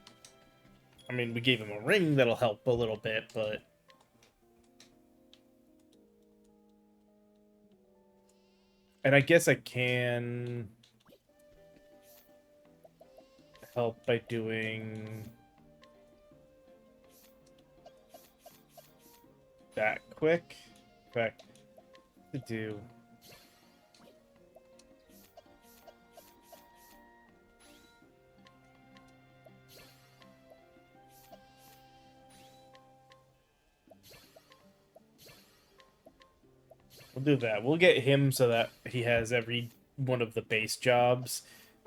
I mean, we gave him a ring that'll help a little bit, but... And I guess I can help by doing that quick. In fact, to do... We'll do that. We'll get him so that he has every one of the base jobs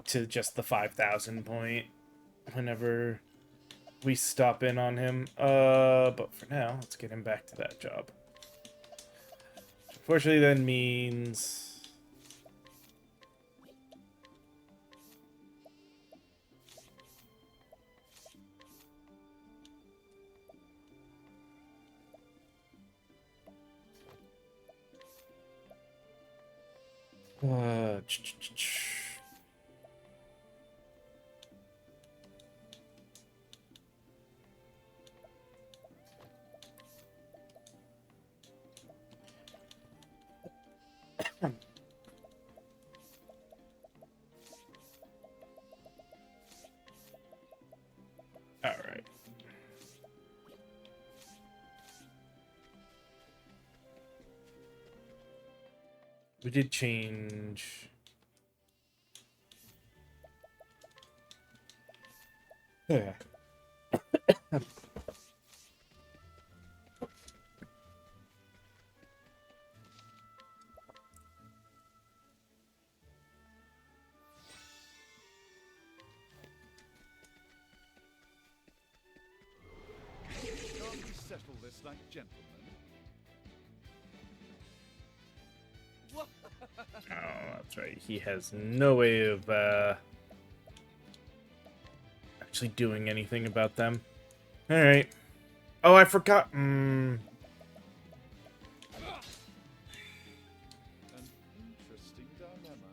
to just the 5,000 point whenever we stop in on him. But for now, let's get him back to that job. Unfortunately, that means... Uh, ch- ch- ch- ch- All right. We did change. Yeah. Can't we settle this like gentlemen? What? Oh, that's right. He has no way of actually doing anything about them. All right. Oh, I forgot. An interesting dilemma.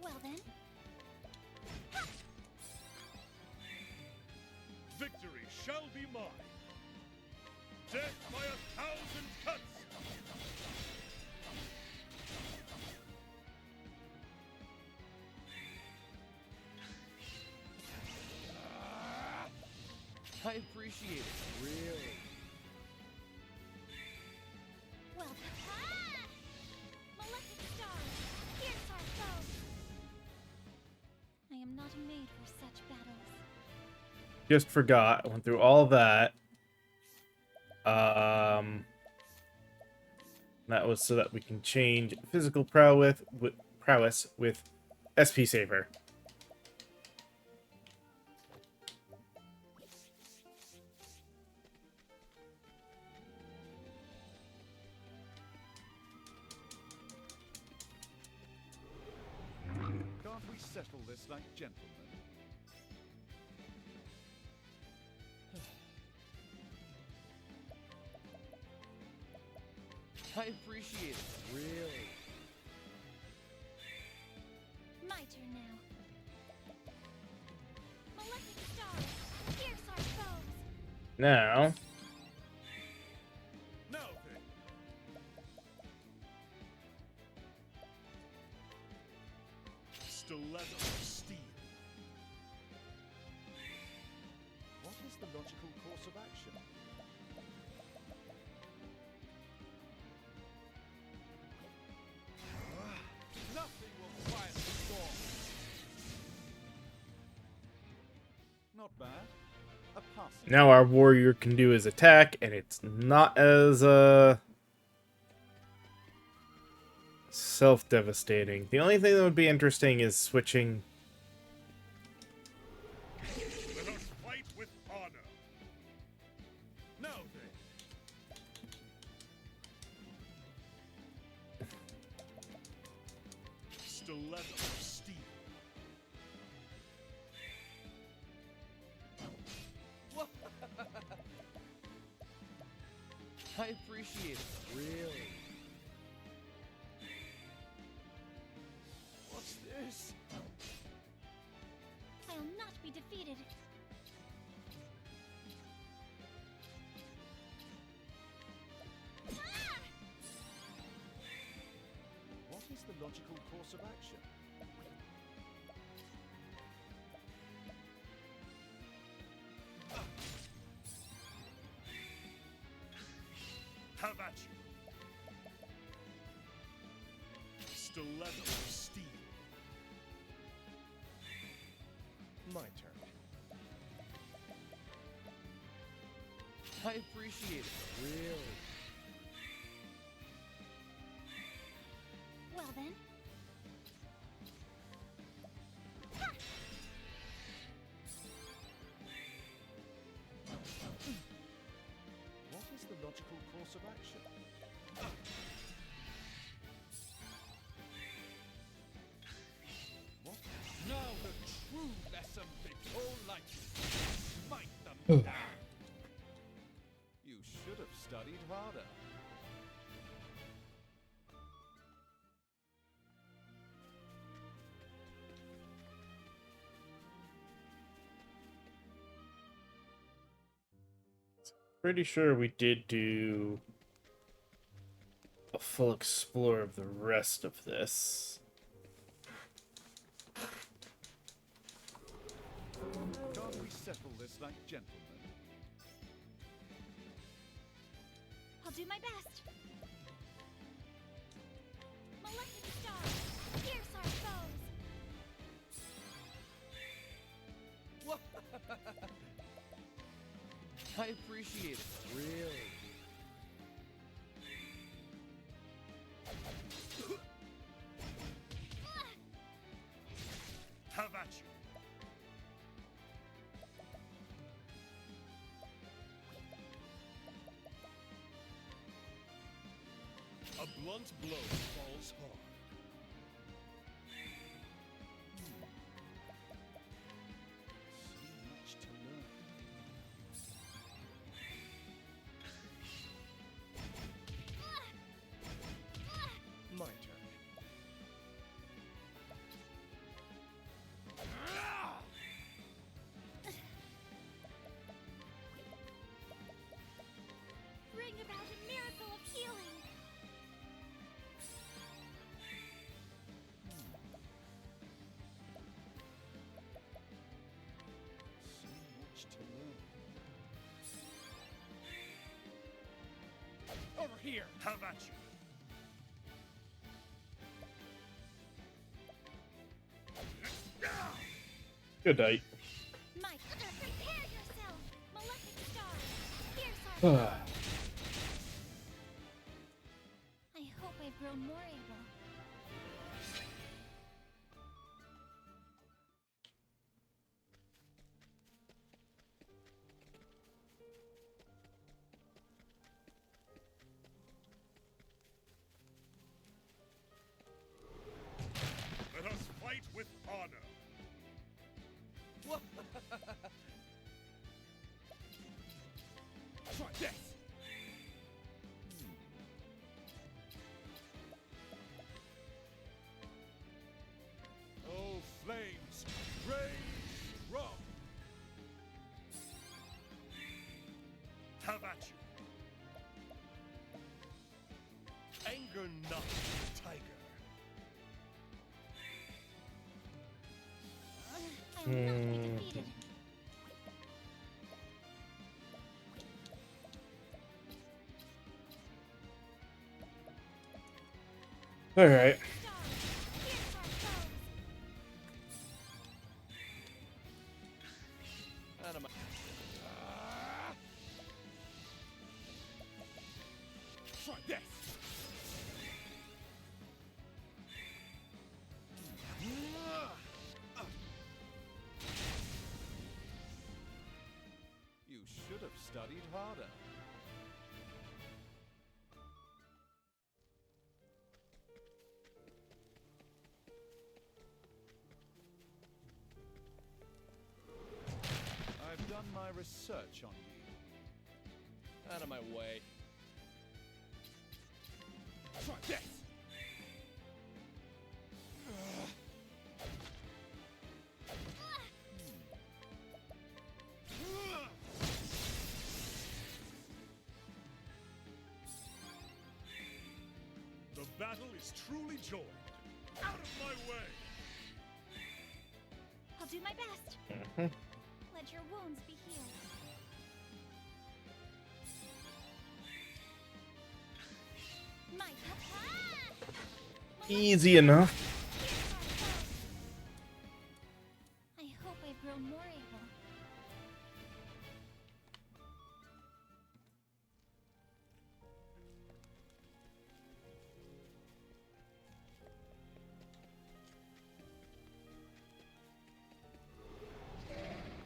Well then, Victory shall be mine. Death by 1,000 cuts. I appreciate it, really. well then. Ah! Malefic stars, pierce our foes. I am not made for such battles. Just forgot. I went through all that. That was so that we can change physical prowess with SP Saver. Can't we settle this like gentlemen? I appreciate it, really. My turn now. Malefic stars, pierce our foes. Now, Now then. Stiletto of steel. What is the logical course of action? Nothing will quiet the storm. Not bad. A passing. now our warrior can do his attack, and it's not as self-devastating. The only thing that would be interesting is switching. Let us fight with honor. Now then. Stiletto of steel. I appreciate it, really. What's this? I'll not be defeated. Ah! What is the logical course of action? Have at you. Stiletto of steel. My turn. I appreciate it, really. Well then. What is the logical course of action? What? Now the true lesson before light. Smite them down. You should have studied harder. Pretty sure we did do a full explore of the rest of this. Can't we settle this like gentlemen? I'll do my best. Maleficent stars, pierce our foes. I appreciate it. Really? Have at you. A blunt blow falls hard. So much to learn. My turn. Bring about a miracle of healing. So much to learn. Over here. Have at you. Good night. Mike, prepare yourself. Maleficent stars, pierce our foes. I hope I've grown more able. Let us fight with honor. Try this! Oh, flames, rage strong. Have at you. Anger not the tiger. I will not be defeated. All right. Stars, pierce our foes. Out of my... Try this. You should have studied harder. I've done my research on you. Out of my way. Try this. The battle is truly joined. Out of my way. I'll do my best. Mhm. Let your wounds be healed. Mike, Easy enough. pierce our foes. I hope I've grown more able.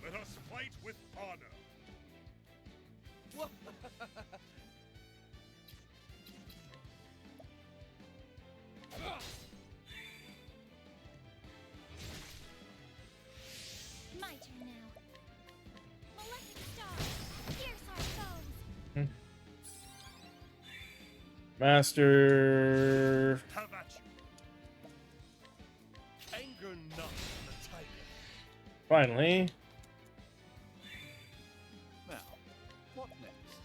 Let us fight with honor. My turn now. Maleficent stars, pierce our foes. Master. Have at you. Anger not the tiger. Finally. Now, what next?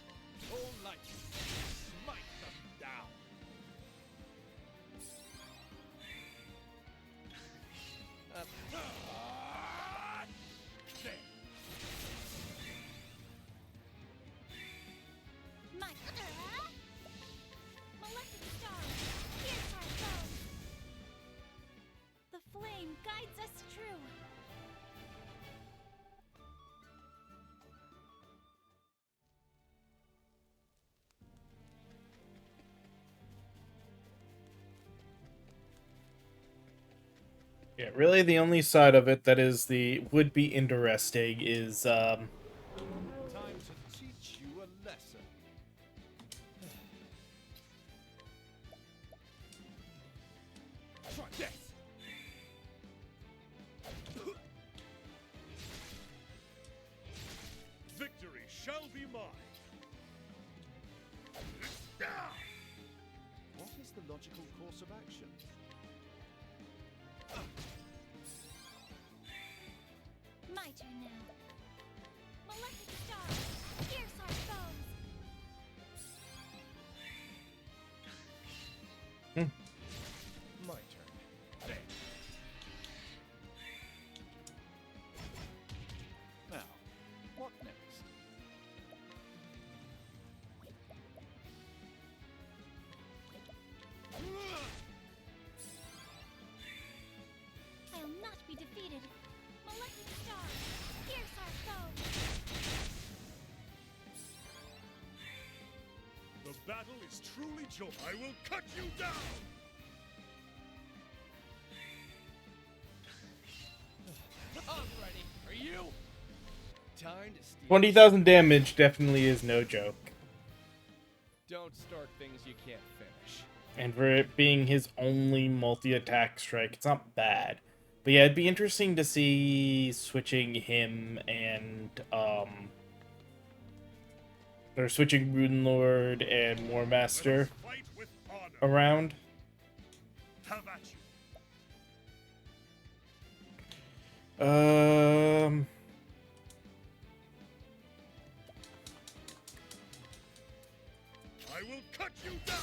guides us true. Yeah, really the only side of it that would be interesting is Time to teach you a lesson. Try this. Victory shall be mine. What is the logical course of action? My turn now. Malefic stars, pierce our foes. My turn. There. Now, what next? I'll not be defeated. Malefic stars, pierce our foes. The battle is truly joy. I will cut you down. I'm ready. Are you? Time to steal. 20,000 damage definitely is no joke. Don't start things you can't finish. And for it being his only multi-attack strike, it's not bad. But yeah, it'd be interesting to see switching him and or switching Rune Lord and War Let Master us fight with honor. around. Have at you. I will cut you down.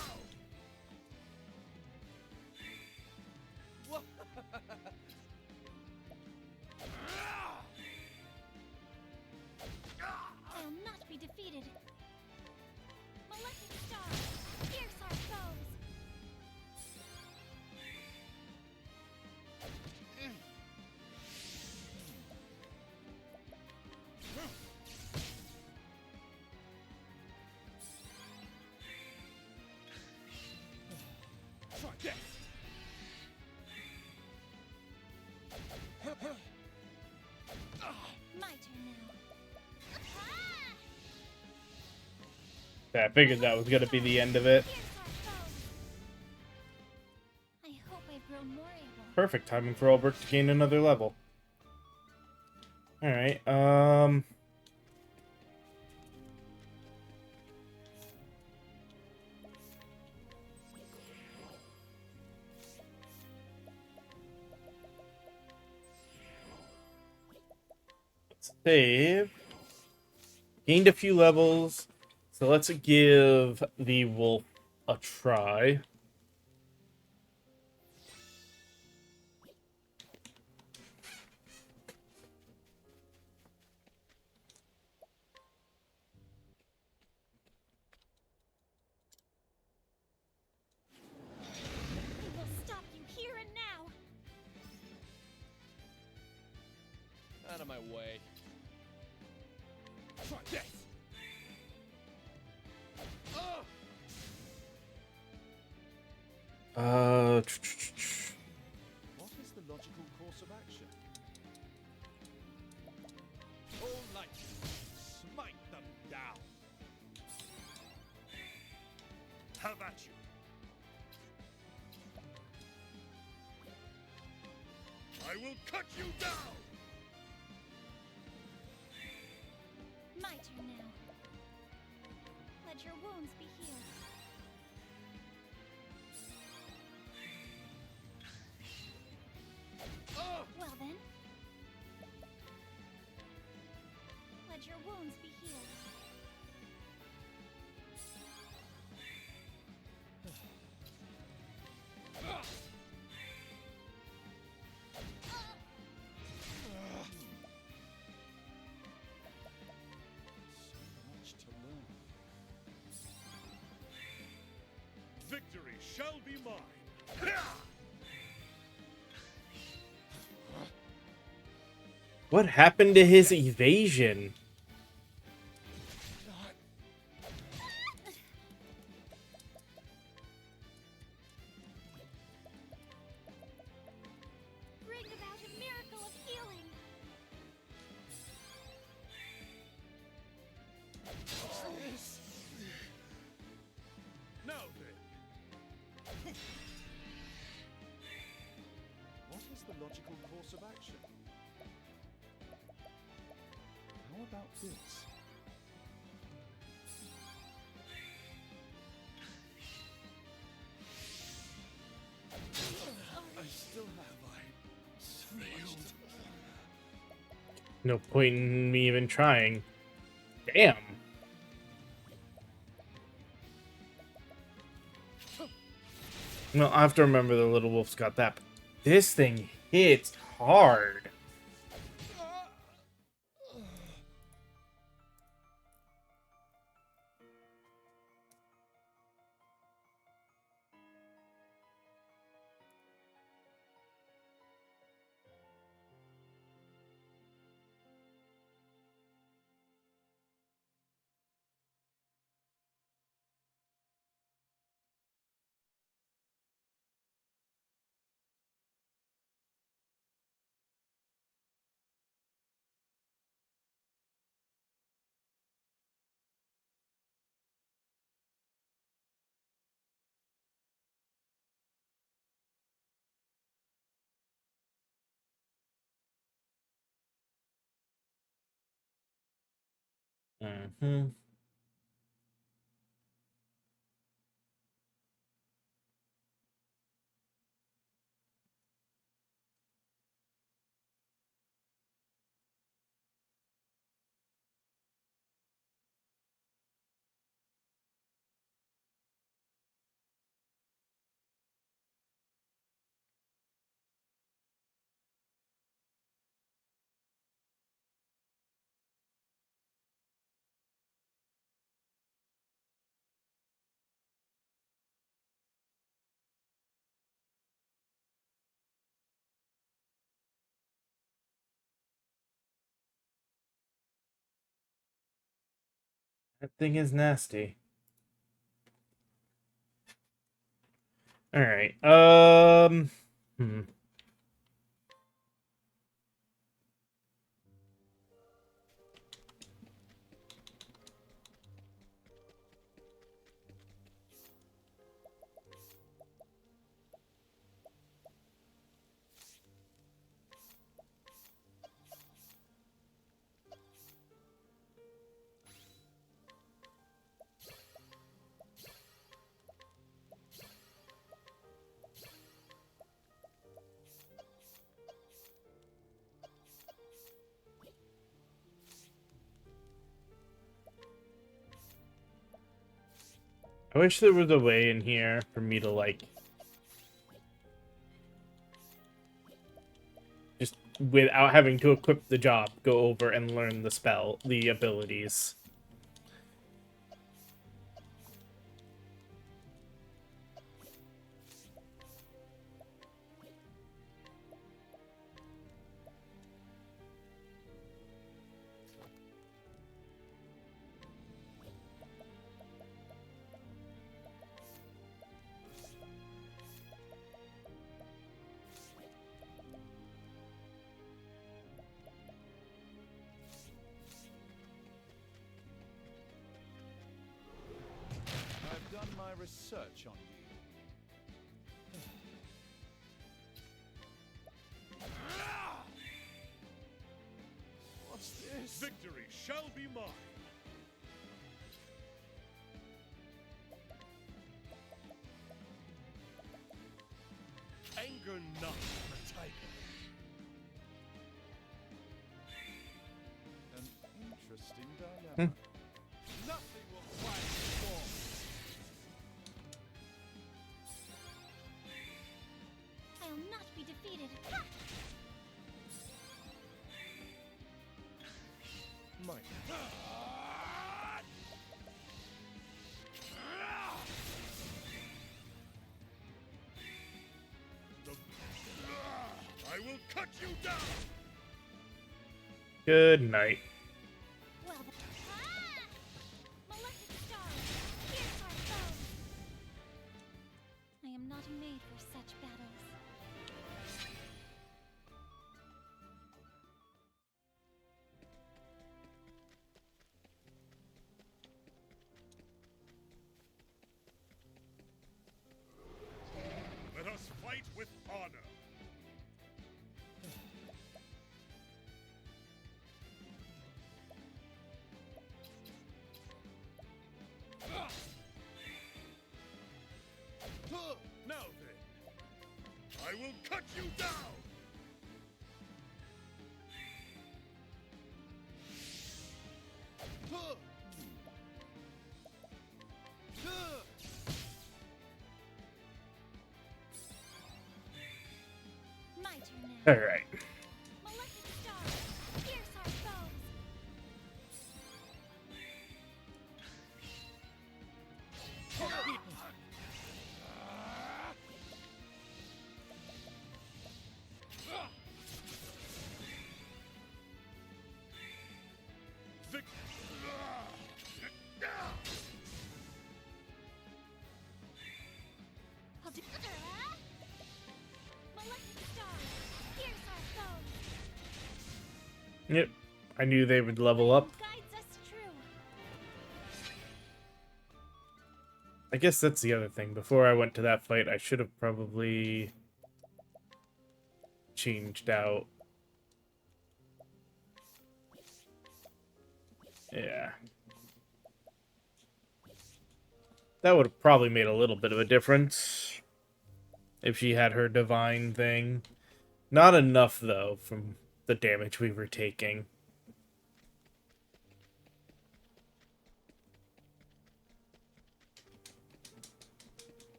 I'll not be defeated. Malefic stars, pierce our foes. Try this. My turn now. Yeah, I figured that was gonna be the end of it. Pierce our foes. I hope I've grown more able. Perfect timing for Albert to gain another level. Alright, let's save. Gained a few levels, so let's give the wolf a try. We will stop you here and now. Out of my way. Try this. What is the logical course of action? All night, smite them down. Have at you. I will cut you down. My turn now. Let your wounds be healed. Well then. Let your wounds be healed. So much to learn. Victory shall be mine. What happened to his evasion? Not Bring about a miracle of healing. this. Now then. What is the logical course of action? How about this? I still have so much to No point in me even trying. Damn. Well, I have to remember the little wolf's got that. But this thing hits hard. Mm-hmm. That thing is nasty. All right. Hmm. I wish there was a way in here for me to like just without having to equip the job, go over and learn the abilities. I've done my research on you. What's this? Victory shall be mine. Anger not the tiger. An interesting dilemma. Nothing will quiet the storm. I'll not be defeated. Ha! Mine. I will cut you down. Good night. Well, Malefic stars, pierce our foes. I am not made for such battles. Let us fight with honor. Now then, I will cut you down! My turn now. All right. Malefic stars, pierce our foes. Vic- I'll do. Malefic stars, pierce our foes. Yep. I knew they would level up. Guides us true. I guess that's the other thing. Before I went to that fight, I should have probably changed out. Yeah. That would have probably made a little bit of a difference if she had her divine thing. Not enough, though, from the damage we were taking.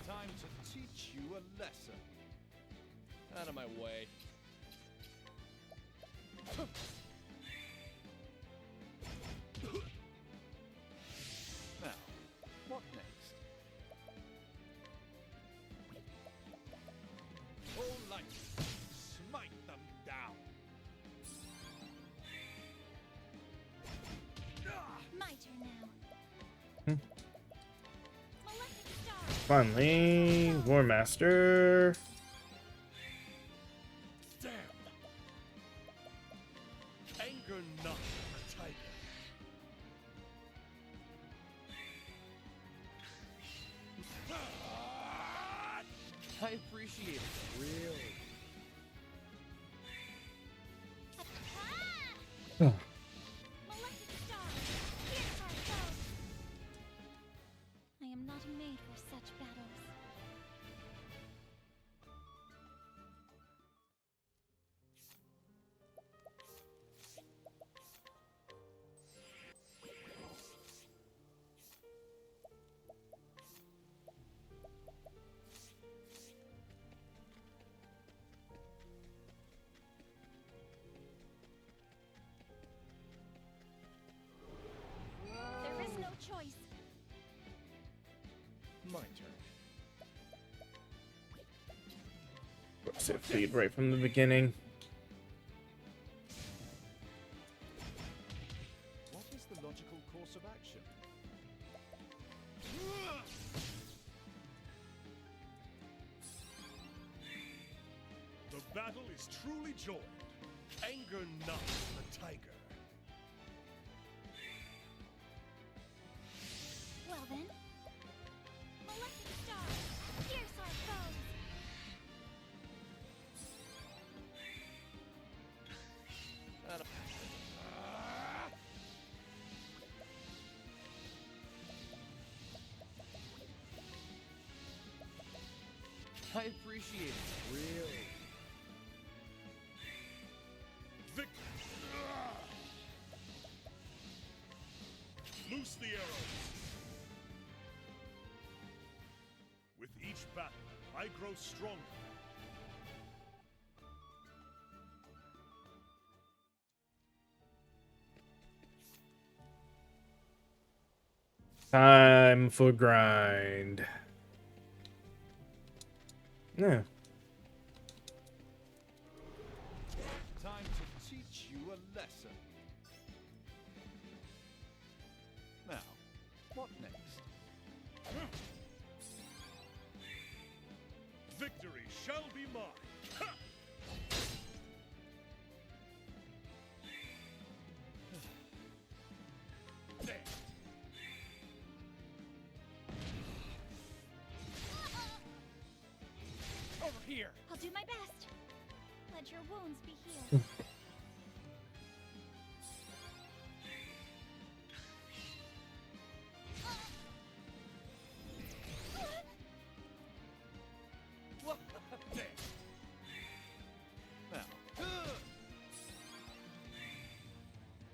Time to teach you a lesson. Out of my way. Now, what next? All light, smite them down. My turn now. Hmm. Malefic stars. Finally, War Master. Damn! Anger not the tiger. I appreciate it, really. Malefic stars, pierce our foes. I am not made for such battles. There is no choice. My turn. Whoops, it feed right from the beginning. What is the logical course of action? The battle is truly joined. Anger not the tiger. Well then. Malefic stars, pierce our foes. I appreciate it, really. Vic- Loose the arrows. With each battle, I grow stronger. Time for grind. Yeah. lesson. Now, what next? Victory shall be mine. Ha! There. Over here! I'll do my best. Let your wounds be healed. There. Now.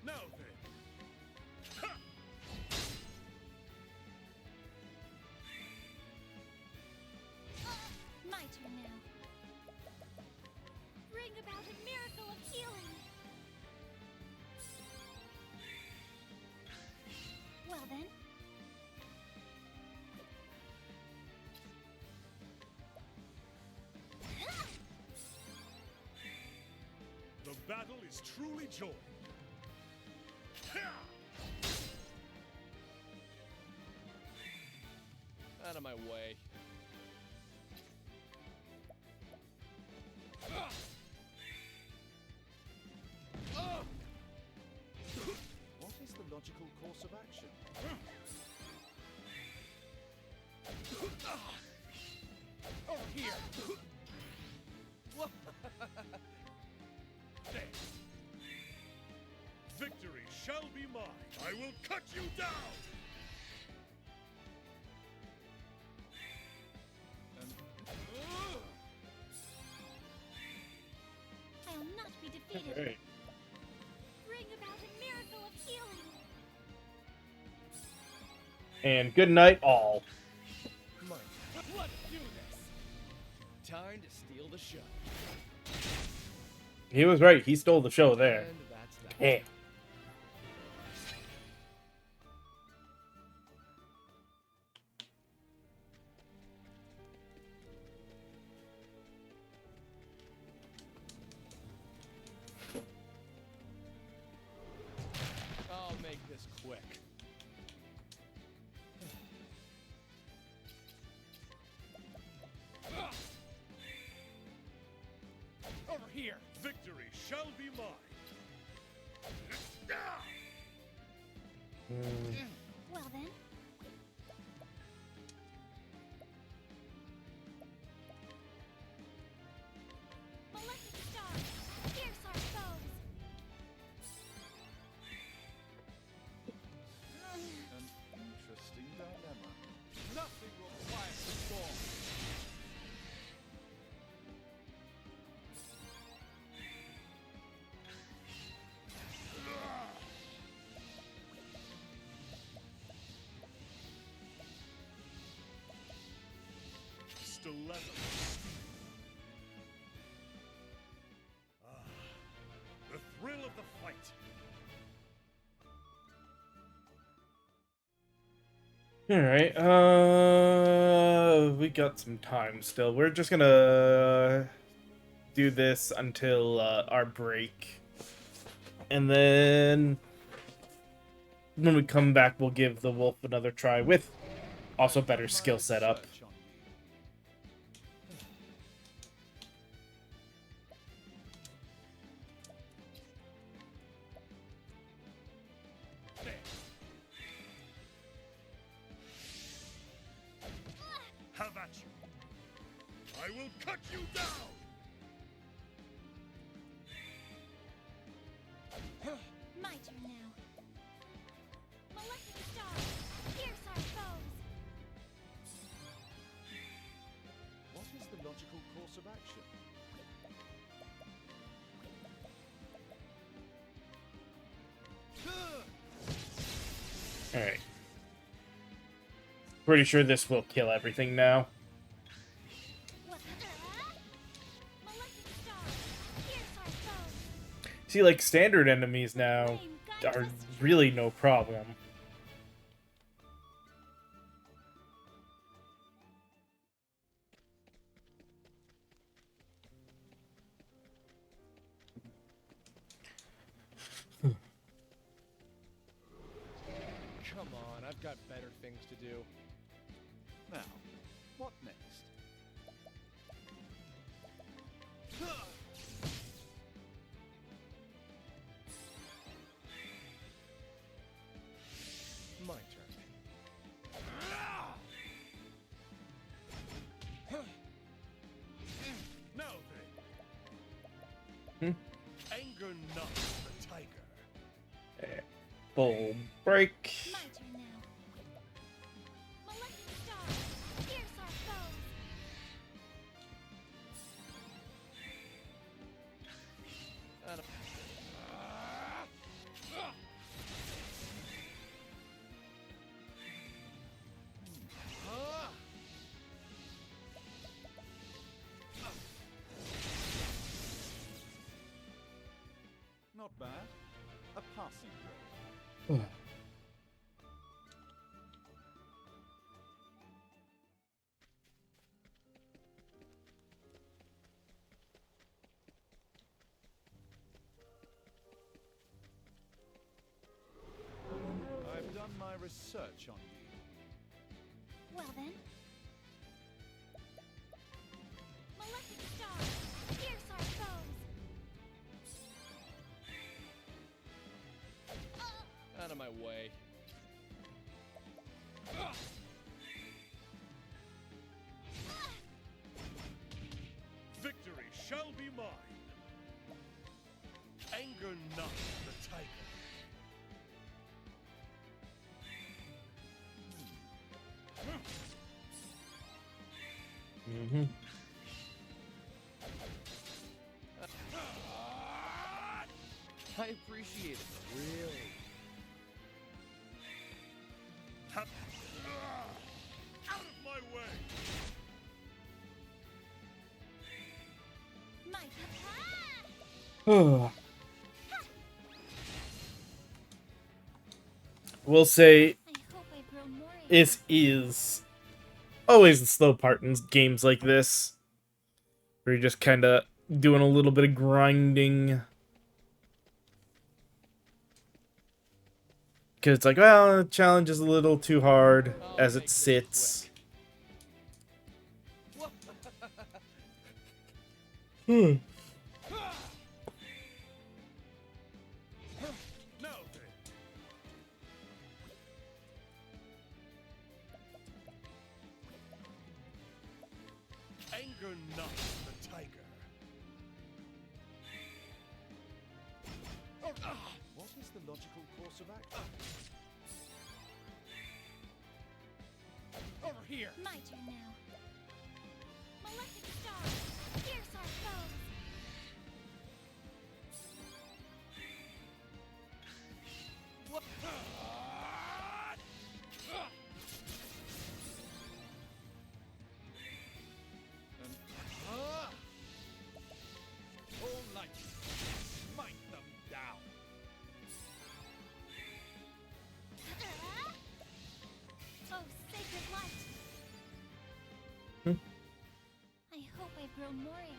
Now then. Ha! My turn now. Bring about a miracle of healing. Well then. The battle is truly joined. Ha! Out of my way. What is the logical course of action? Over here! There. Victory shall be mine. I will cut you down. I'll not be defeated. Alright. Bring about a miracle of healing. And good night, all. Let's do this! Time to steal the show. He was right. He stole the show there. And that's that. Hey. I'll make this quick. Over here! Victory shall be mine. Well then. Malefic stars, pierce our foes. An interesting dilemma. Nothing will quiet the storm. Stiletto. The thrill of the fight. Alright, we got some time still. We're just gonna do this until our break. And then when we come back, we'll give the wolf another try with also better skill setup. Search on you. There. Have at you. I will cut you down. My turn now. Malefic stars, pierce our foes. What is the logical course of action? Alright. Pretty sure this will kill everything now. Malefic stars, pierce our foes. See, like, standard enemies now are really no problem. got better things to do. Now, what next? My turn. Now then. Hmm? Anger not the tiger. Full break. My turn now. Maleficent stars, pierce our foes. Not bad. A passing blow. I've done my research on you. Well then. Maleficent stars, pierce our foes. Out of my way. Victory shall be mine. Anger not the tiger. Mm-hmm. I appreciate it. Really. Out of my way! My We'll say I hope I grow more. it is always the slow part in games like this, where you're just kind of doing a little bit of grinding. Because it's like, well, the challenge is a little too hard as it sits. Hmm. Now then. Anger not the tiger. What is the logical course of action? Over here. My turn now. Maleficent stars, pierce our foes. All light, smite them down. Oh, sacred light. Hmm. I hope I grow more able.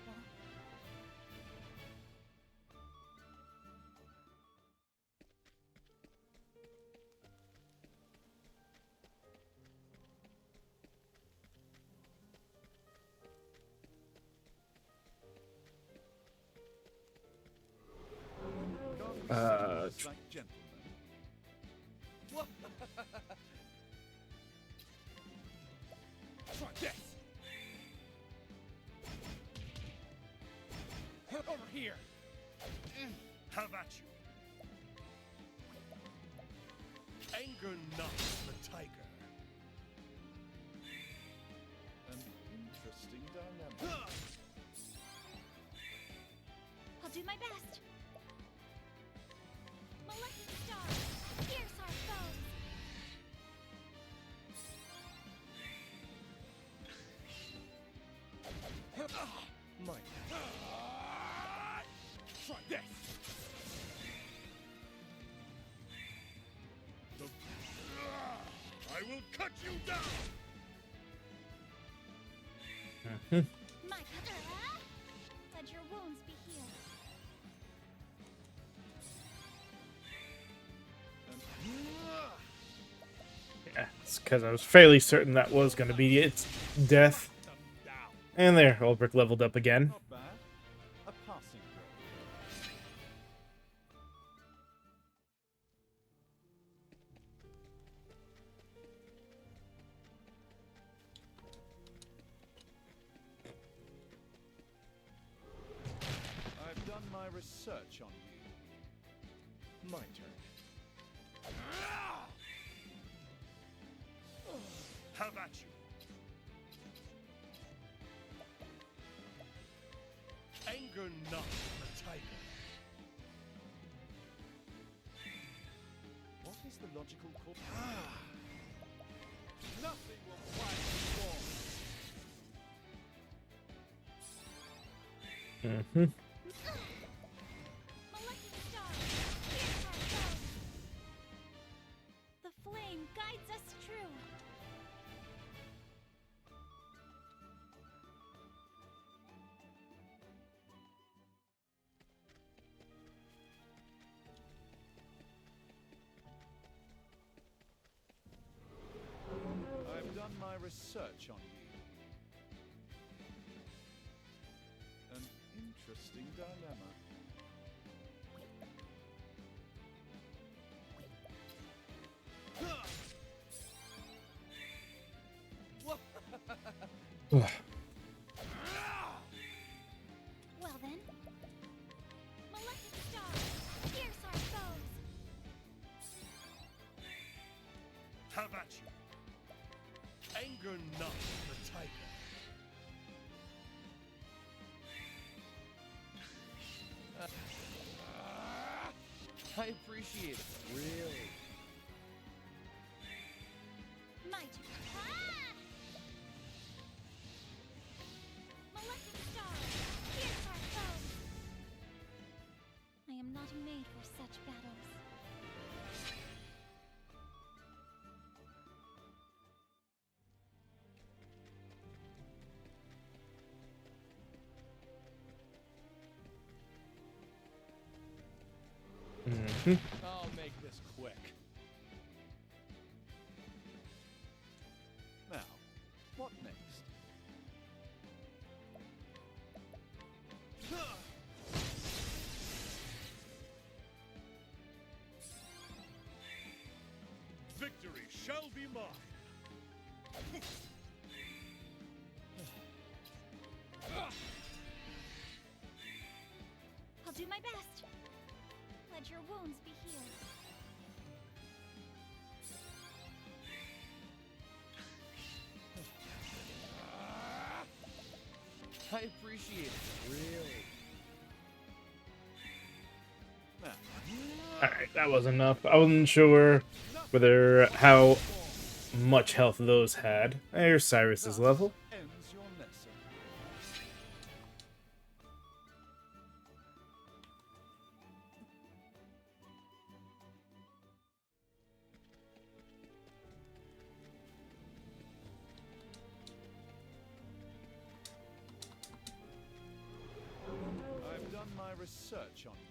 Like gentlemen. Try this. Over here. Have at you. Anger not the tiger. An interesting dynamic. I'll do my best. Maleficent stars, pierce our foes. My. Try this. I will cut you down. My let your wounds be healed. because I was fairly certain that was going to be its death. Them down. And there, Ulbrich leveled up again. Not bad. A passing grade. I've done my research on you. My turn. Have at you. Anger not the tiger. What is the logical course? Nothing will quiet the war. Mm-hmm. Molecular star, pierce our foes. The flame guides us true. I've done my research on you. An interesting dilemma. Well then, molecular star, pierce our foes. Have at you. Anger not the tiger. I appreciate it. Really? My turn. Ah! Molecular star, pierce our foes. I am not made for such battles. Mm-hmm. I'll make this quick. Now, what next? Victory shall be mine. I'll do my best. Let your wounds be healed. I appreciate it. Really? Now, Alright, that was enough. I wasn't sure whether how much health those had. There's Cyrus's level. ends your lesson. I've done my research on you.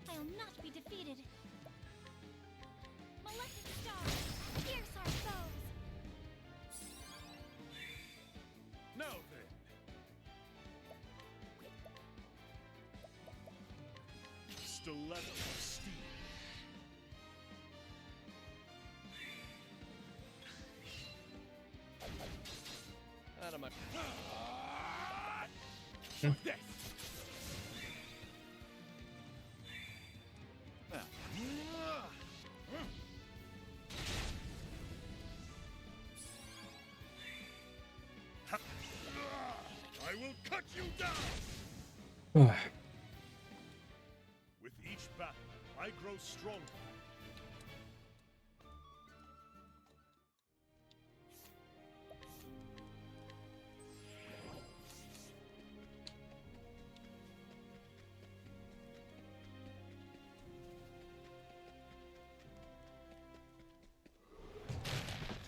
I'll not be defeated. Molecular star, pierce our foes. Now then. Stiletto of steel. Out of my. Death. Now. I will cut you down. Ugh. With each battle, I grow stronger.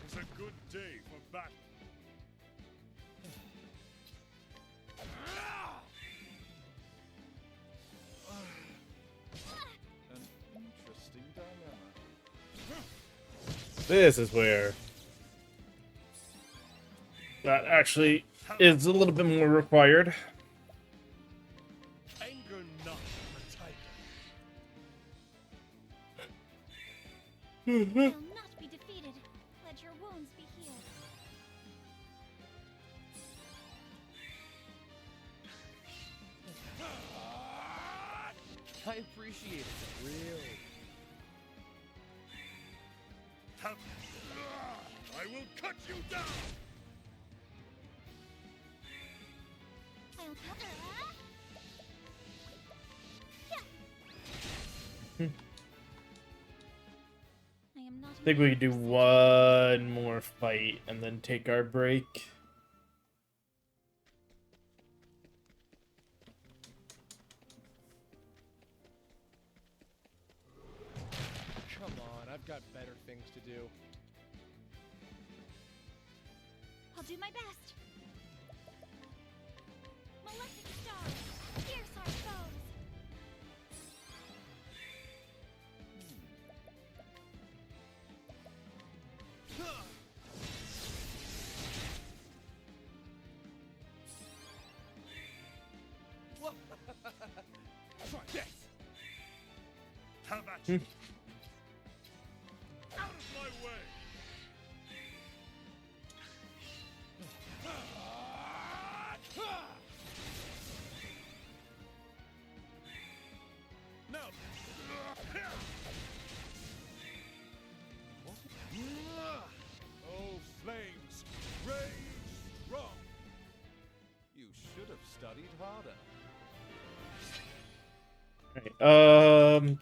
Tis a good This is where that actually is a little bit more required. Anger not the tiger. You'll not be defeated. Let your wounds be healed. I appreciate it. Really. I will cut you down. I'll cover. I am not. I think we could do one more fight and then take our break. Come on, I've got better things to do. I'll do my best. Malefic stars, pierce our foes. Try this. Have at you. Out of my way. No. Oh, flames, rage strong. You should have studied harder. Alright,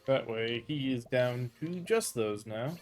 that way he is down to just those now.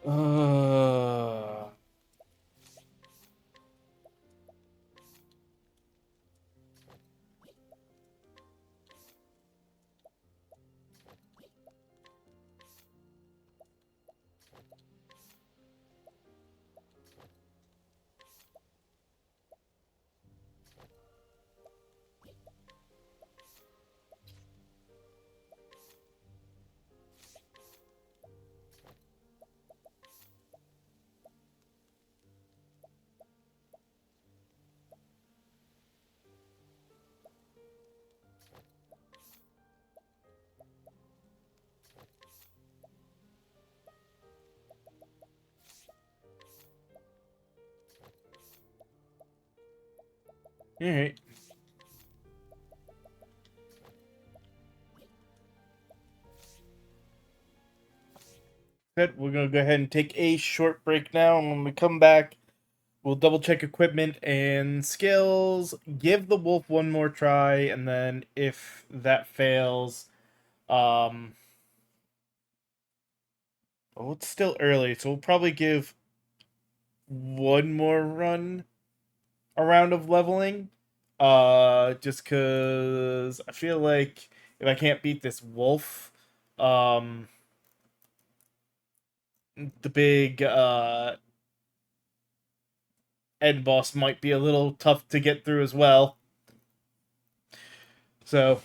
Uh, Alright. Good. We're gonna go ahead and take a short break now, and when we come back, we'll double check equipment and skills, give the wolf one more try, and then if that fails, well, it's still early, so we'll probably give one more run around of leveling. Just cause I feel like if I can't beat this wolf, the big end boss might be a little tough to get through as well. So,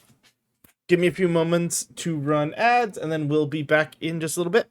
give me a few moments to run ads, and then we'll be back in just a little bit.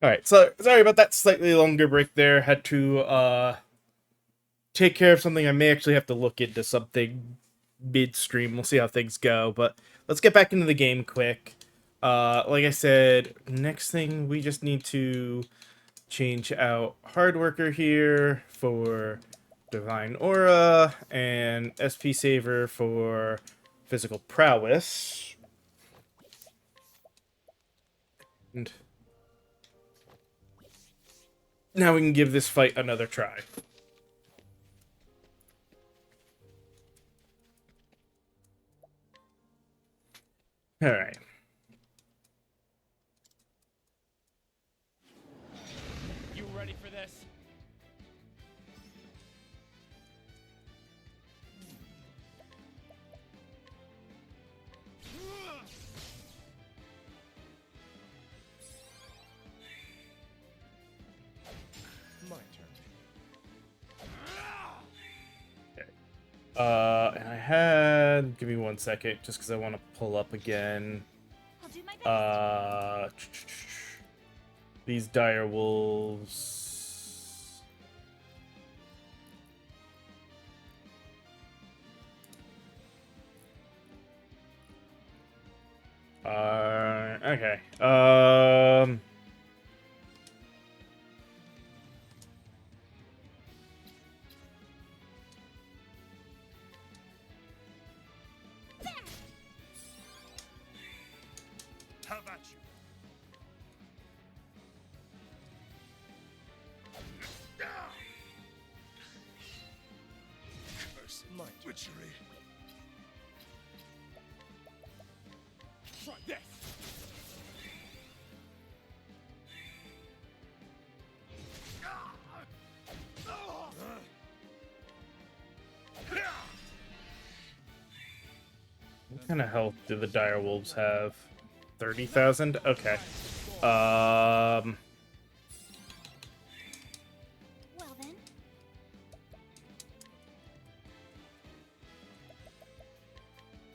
All right, so sorry about that slightly longer break there. Had to take care of something. I may actually have to look into something midstream. We'll see how things go, but let's get back into the game quick. Like I said, next thing we just need to change out Hard Worker here for Divine Aura and SP Saver for Physical Prowess. And now we can give this fight another try. Alright. You ready for this? My turn. And I had... Give me 1 second, just because I want to pull up again. I'll do my best. These dire wolves. Okay. Have at you. Cursed My turn. witchery. Try this. What kind of health do the dire wolves have? 30,000? Okay. Well then.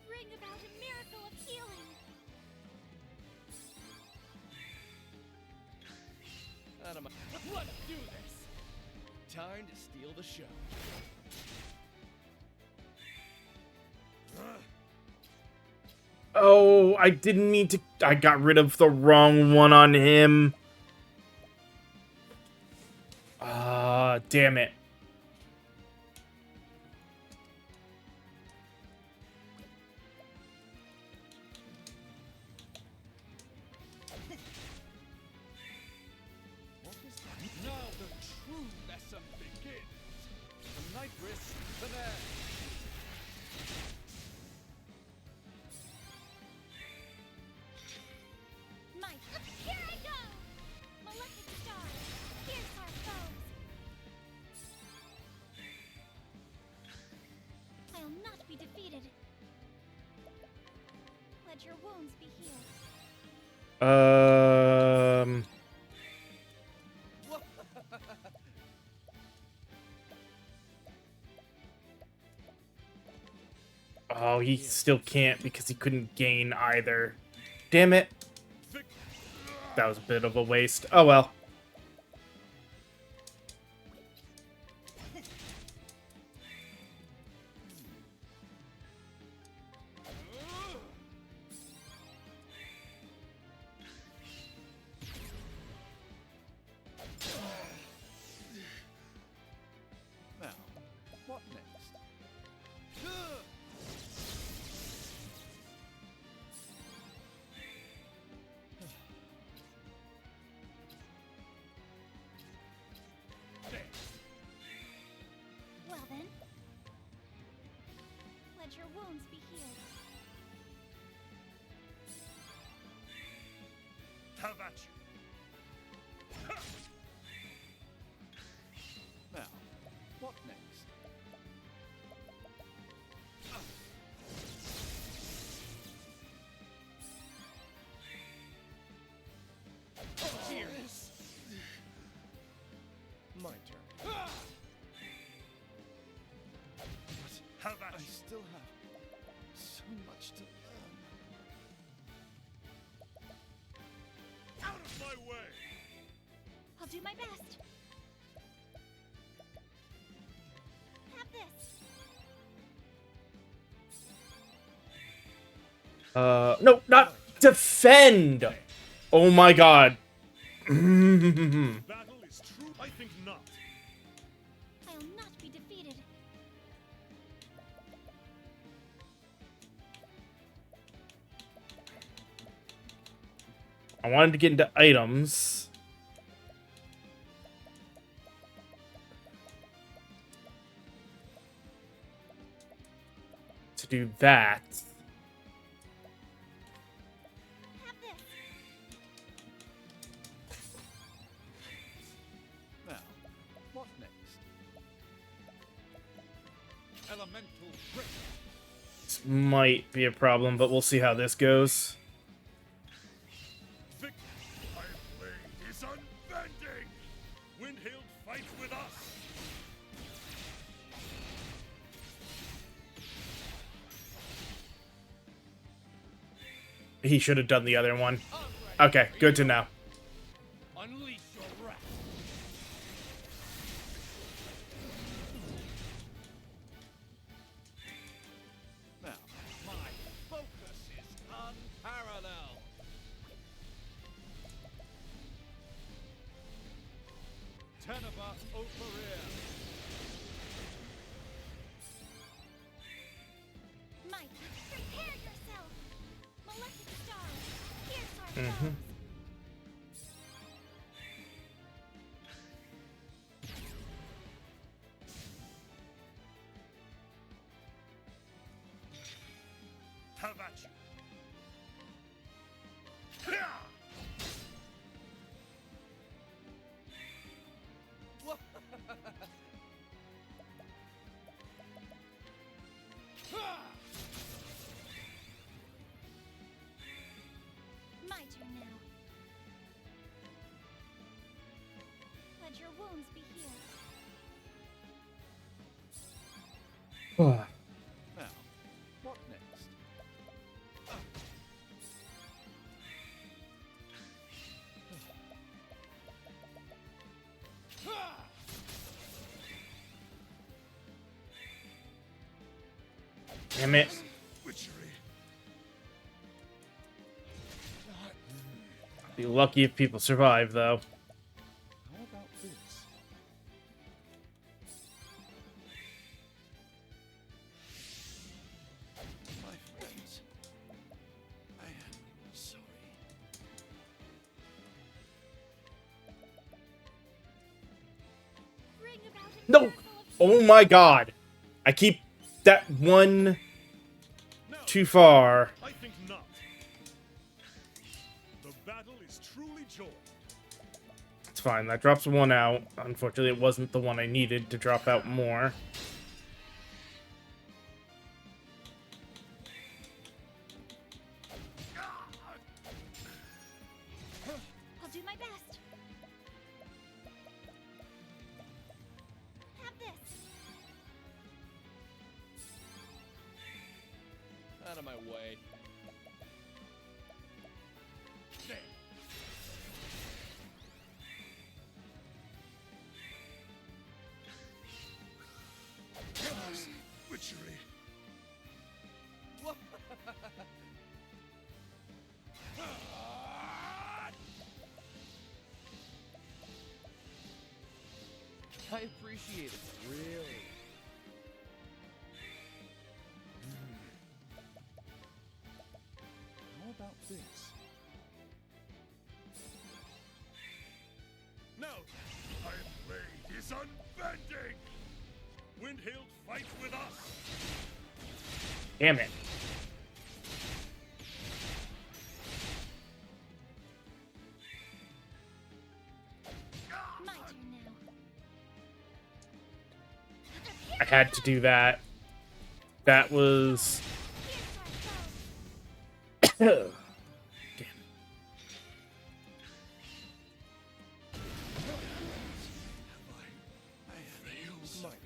Bring about a miracle of healing. Out of my... Let's do this. Time to steal the show. Oh, I didn't mean to... I got rid of the wrong one on him. Ah, damn it. What is that? Now the true lesson begins. The night risk the man. Might. Here I go! Malefic star, pierce our foes. I'll not be defeated. Let your wounds be healed. Oh, he still can't because he couldn't gain either. Damn it. That was a bit of a waste. Oh well. Now, what next? Well then. Let your wounds be healed. Have at you. Now, what next? Cheers. My turn. Have at I you. still have so much to learn. Out of my way. do my best. Have this. No, not defend. Oh my god. Battle is true. I think not. I'll not be defeated. I wanted to get into items. To do that. Have this. Now, what next? Elemental grip. This might be a problem, but we'll see how this goes. My blade is unbending. Windhild fights with us. He should have done the other one. Okay, good to know. Unleash your wrath. Now, my focus is unparalleled. Teneba Oparir. Might, prepare yourself. Malefic stars, pierce our foes. Have at you. Hyah! My turn now. Let your wounds be healed. Now, what next? Damn it. Witchery. Be lucky if people survive, though. How about this? My friends, I am sorry. Bring about a No! miracle of Oh my god. I keep that one No, too far. I think not. The battle is truly joy. It's fine. That drops one out. Unfortunately, it wasn't the one I needed to drop out more. I'll do my best. Have this. Out of my way. There. Witchery. I appreciate it. Really. How about this? No, my blade is unbending. Windhild fights with us. Damn it. My turn now. I had to do that. That was... Pierce our foes. Damn. My turn.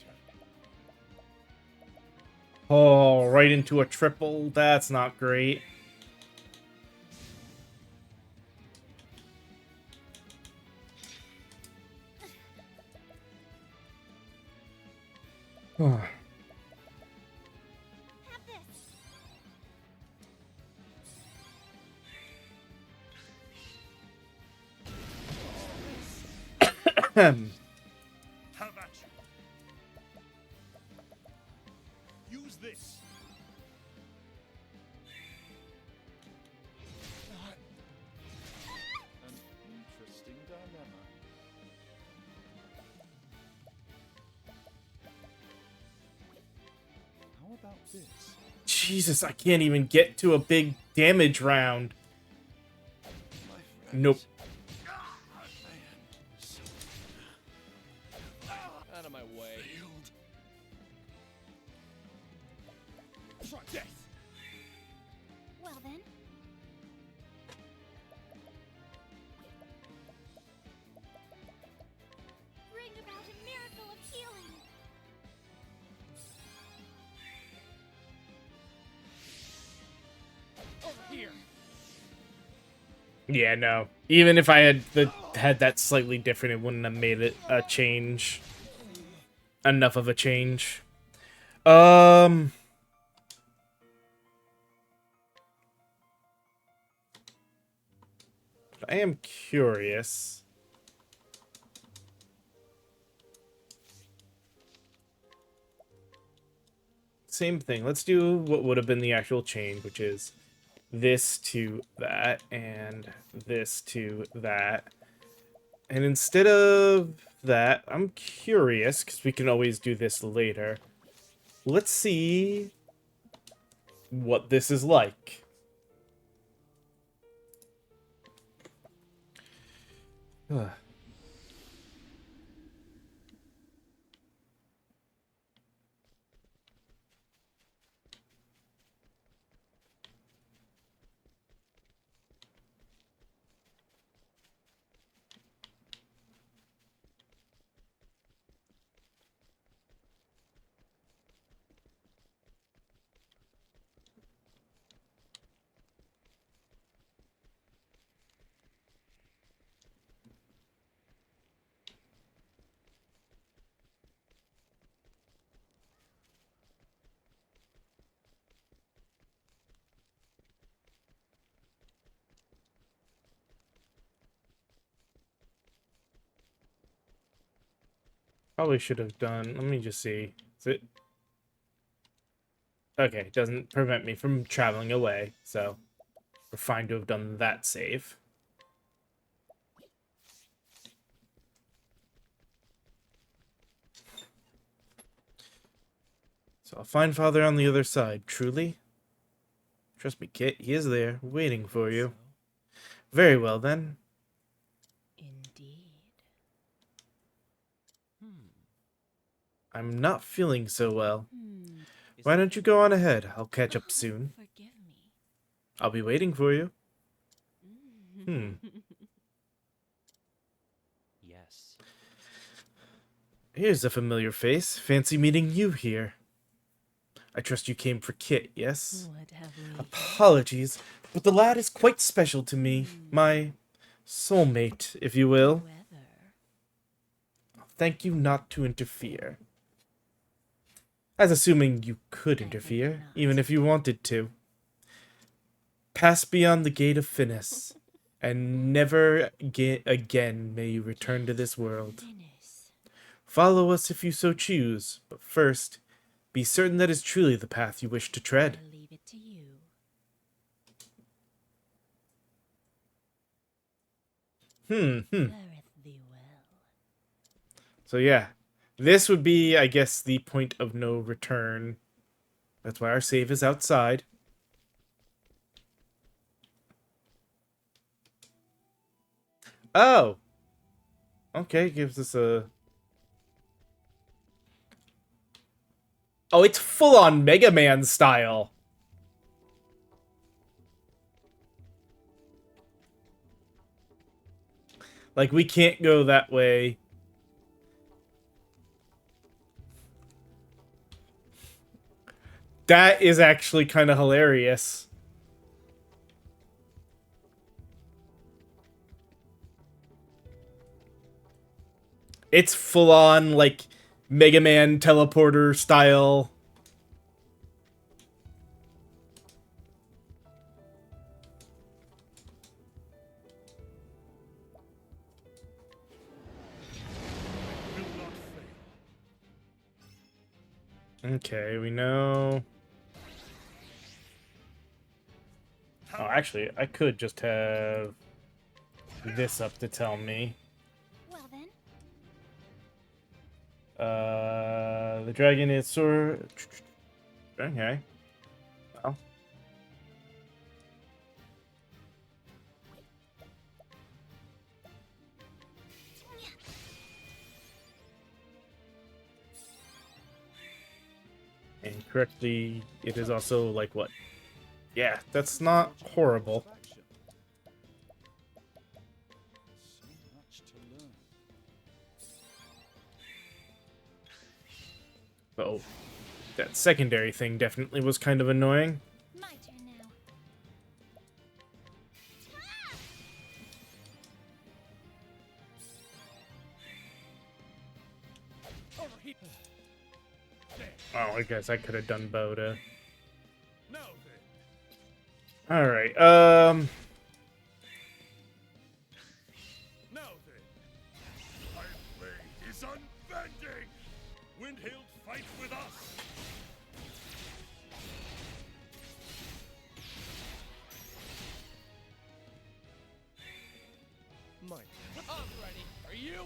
Oh, right into a triple. That's not great. Have this. Ahem. Have at you. Use this. An interesting dilemma. How about this? Jesus, I can't even get to a big damage round. My Nope. Out of my way. Try death. Well then. Bring about a miracle of healing. Over here. Yeah, no. Even if I had that slightly different, it wouldn't have made it a change. Enough of a change. I am curious. Same thing. Let's do what would have been the actual change, which is this to that, and this to that. And instead of that, I'm curious, because we can always do this later. Let's see what this is like. Ugh. Probably should have done. Let me just see. Is it? Okay, it doesn't prevent me from traveling away, so we're fine to have done that save. So I'll find Father on the other side, truly? Trust me, Kit, he is there, waiting for you. Very well, then. Indeed. I'm not feeling so well. Is Why there don't you go on ahead? I'll catch anything- up soon. Forgive me. I'll be waiting for you. Yes. Here's a familiar face. Fancy meeting you here. I trust you came for Kit, yes? What have we? Apologies, but the lad is quite special to me. My soulmate, if you will. Weather. Thank you not to interfere. As assuming you could I think interfere, not. even if you wanted to. Pass beyond the gate of Finis, and never again may you return to this world. Finis. Follow us if you so choose, but first, be certain that is truly the path you wish to tread. I'll leave it to you. Fareth thee well. So yeah, this would be, I guess, the point of no return. That's why our save is outside. Oh! Okay, gives us a... Oh, it's full-on Mega Man style! Like, we can't go that way. That is actually kind of hilarious. It's full on, like, Mega Man teleporter style. Will not fail. Okay, we know. Oh, actually, I could just have this up to tell me. Well then, The dragon is sore. Okay. Well. And correctly, it is also like what? Yeah, that's not horrible. So much to learn. Oh, that secondary thing definitely was kind of annoying. my turn now. Overheat. Oh, I guess I could have done Boda. Now then. Alright, Now then. My blade is unbending. Windhill fight with us. Mike. I'm ready. Are you?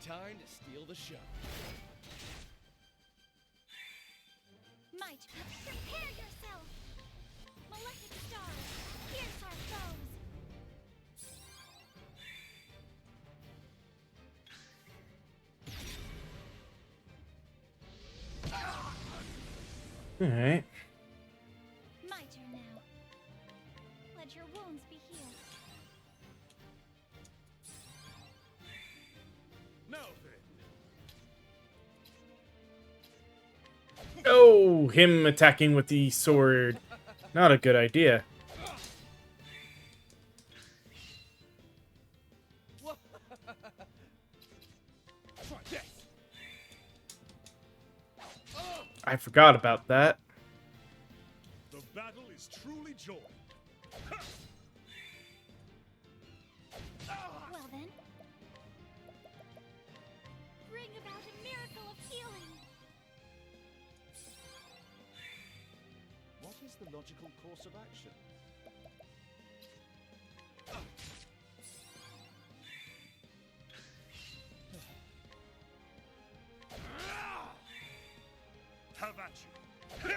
Time to steal the show. My turn. Prepare yourself. Malefic stars, pierce our foes. alright. My turn now. Let your wounds be healed. Now then. Oh, him attacking with the sword. Not a good idea. Try this. I forgot about that. The battle is truly joined. Well then. Bring about a miracle of healing. What is the logical course of action? Have at you.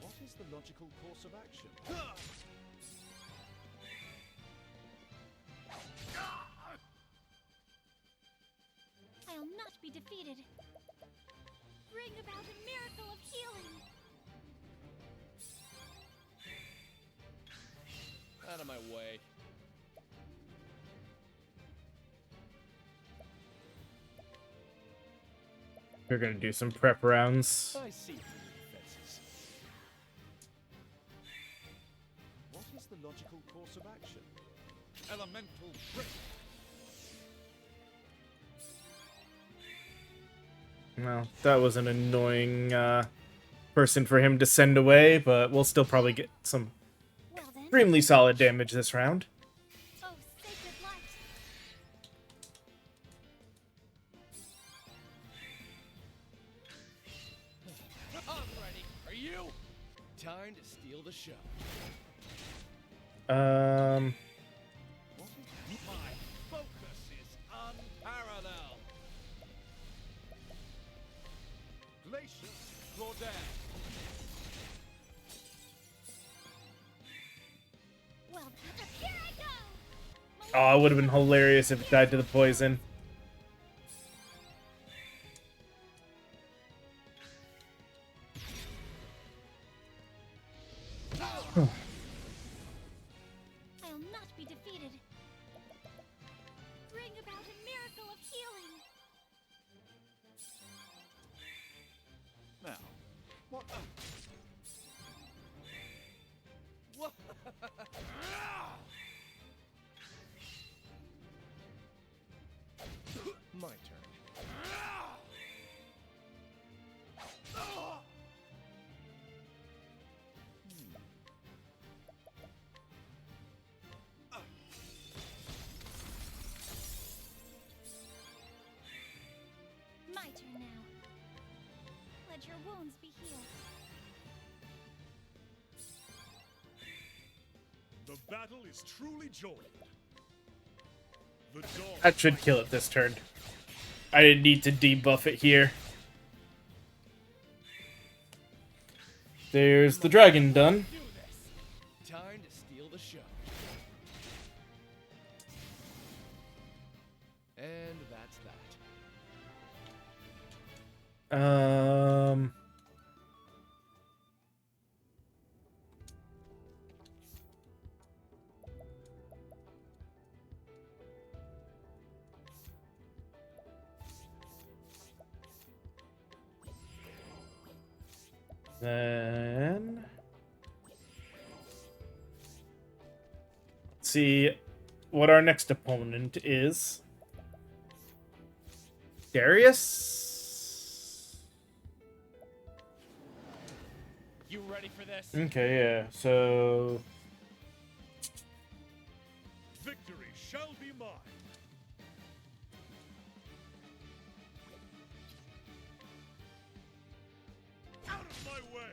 What is the logical course of action? I'll not be defeated. Bring about a miracle of healing. Out of my way. We're gonna do some prep rounds. I see through faces. What is the logical course of action? Elemental grip. Well, that was an annoying person for him to send away, but we'll still probably get some Well then. extremely solid damage this round. Oh, sacred light. I'm ready. Are you? Time to steal the show. What is my focus is unparalleled. Glacius Jordan. Well, here I go. Oh, it would have been hilarious if it died to the poison. I'll not be defeated. Bring about a miracle of healing. Now, what? What? wounds be healed. The battle is truly joined. The dawn That should kill it this turn. I didn't need to debuff it here. There's the dragon done. Do this. Time to steal the show. And that's that. Then let's see what our next opponent is. Darius? You ready for this? Okay, yeah. So victory shall be mine. Out of my way.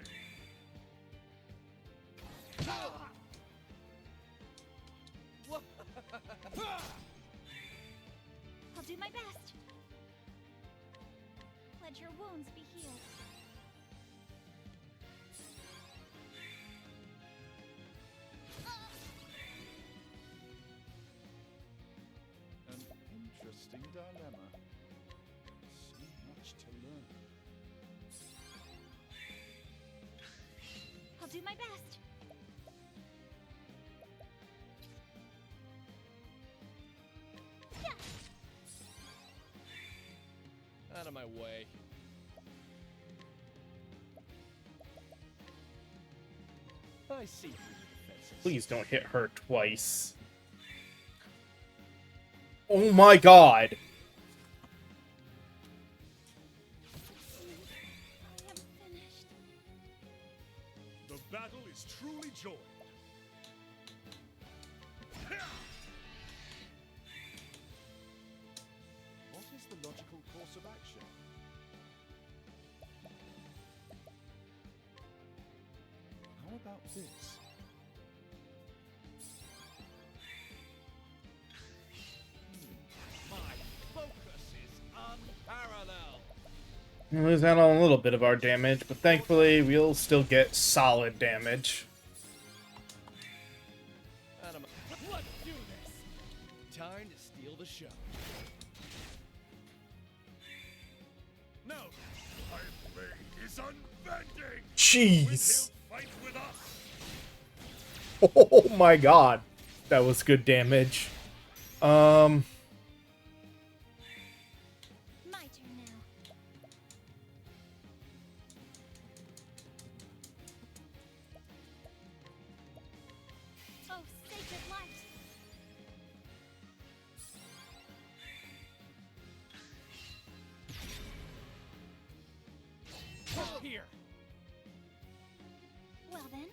I'll do my best. Let your wounds be healed. An interesting dilemma. So much to learn. I'll do my best. Out of my way. I see through the defenses. please don't hit her twice. Oh my god. I am finished. The battle is truly joined. What is the logical course of action? How about this? My focus is unparalleled. We lose out on a little bit of our damage, but thankfully we'll still get solid damage. Let's do this. Time to steal the show. No, my blade is unbending. Jeez. He'll fight with us. Oh my god. That was good damage. My turn now. Oh, sacred light. Here. Well then.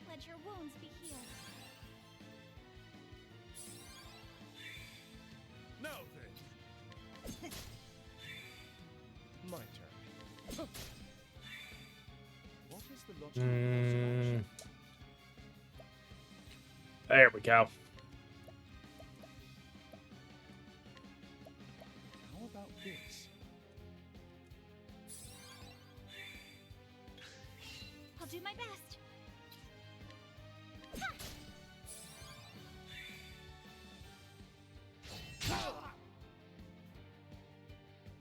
Let your wounds be healed. Now then, My turn. What is the logical course of action? There we go. How about this? I'll do my best.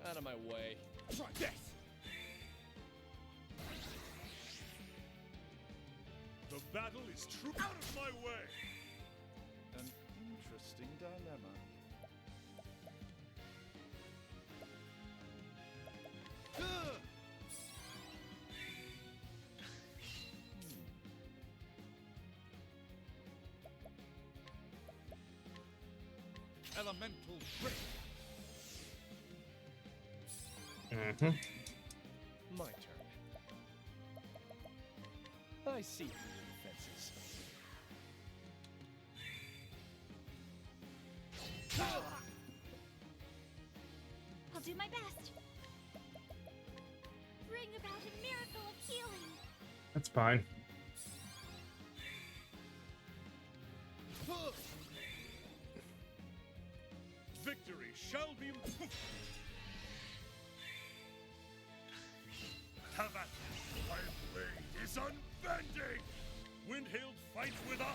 Out of my way. Try this. the battle is true. Out of my way. An interesting dilemma. Elemental break. Mm-hmm. My turn. I see through the defenses. I'll do my best. Fine. Victory shall be. Have at it. My blade is unbending. Windhild fights with us.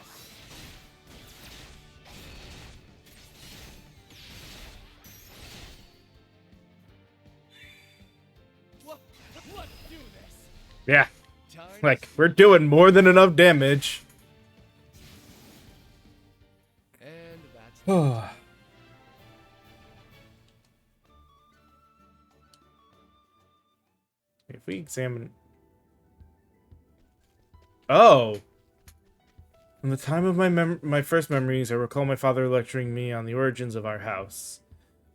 Let's do this. Yeah. Time Like, we're doing more than enough damage. and that's Oh. If we examine... Oh! From the time of my first memories, I recall my father lecturing me on the origins of our house.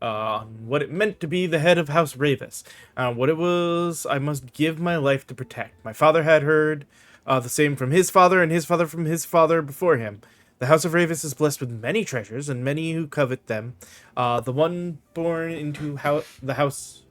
On what it meant to be the head of House Ravis. What it was I must give my life to protect. My father had heard the same from his father, and his father from his father before him. The House of Ravis is blessed with many treasures, and many who covet them. The one born into the house...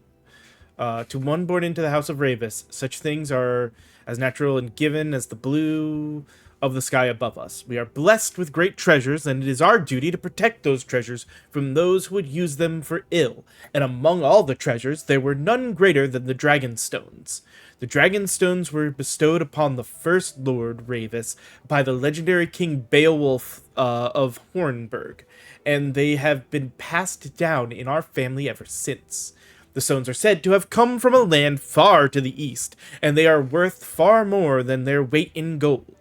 to one born into the House of Ravis, such things are as natural and given as the blue of the sky above us. We are blessed with great treasures, and it is our duty to protect those treasures from those who would use them for ill. And among all the treasures, there were none greater than the Dragon Stones. The Dragon Stones were bestowed upon the first Lord Ravis by the legendary King Beowulf of Hornburg, and they have been passed down in our family ever since. The stones are said to have come from a land far to the east, and they are worth far more than their weight in gold.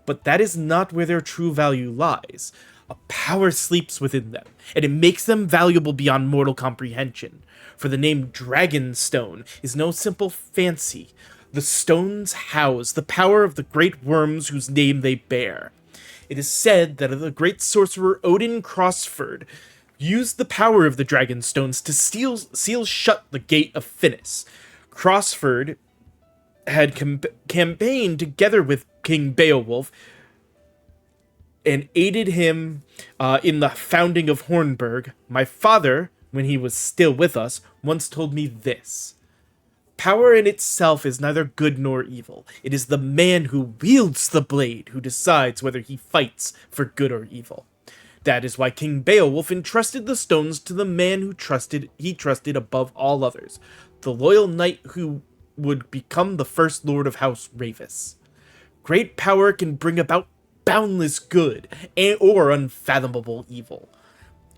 But that is not where their true value lies. A power sleeps within them, and it makes them valuable beyond mortal comprehension. For the name Dragonstone is no simple fancy. The stones house the power of the great worms whose name they bear. It is said that the great sorcerer Odin Crossford used the power of the Dragonstones to seal shut the gate of Finis. Crossford had campaigned together with King Beowulf and aided him in the founding of Hornburg. My father, when he was still with us, once told me this. Power in itself is neither good nor evil. It is the man who wields the blade who decides whether he fights for good or evil. That is why King Beowulf entrusted the stones to the man he trusted above all others, the loyal knight who would become the first lord of House Ravis. Great power can bring about boundless good or unfathomable evil.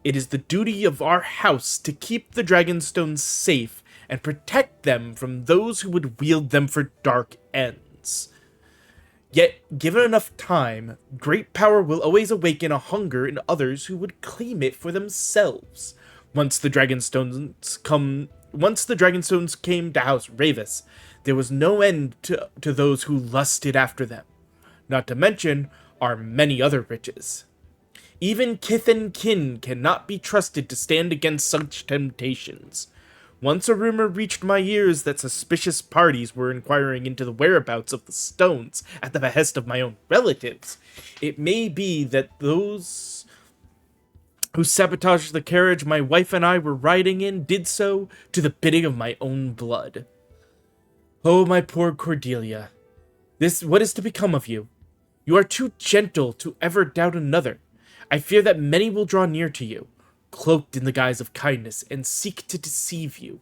It is the duty of our house to keep the Dragonstones safe and protect them from those who would wield them for dark ends. Yet, given enough time, great power will always awaken a hunger in others who would claim it for themselves. Once the Dragonstones came to House Ravis, there was no end to those who lusted after them. Not to mention our many other riches. Even kith and kin cannot be trusted to stand against such temptations. Once a rumor reached my ears that suspicious parties were inquiring into the whereabouts of the stones at the behest of my own relatives. It may be that those who sabotaged the carriage my wife and I were riding in did so to the bidding of my own blood. Oh, my poor Cordelia. What is to become of you? You are too gentle to ever doubt another. I fear that many will draw near to you, cloaked in the guise of kindness, and seek to deceive you.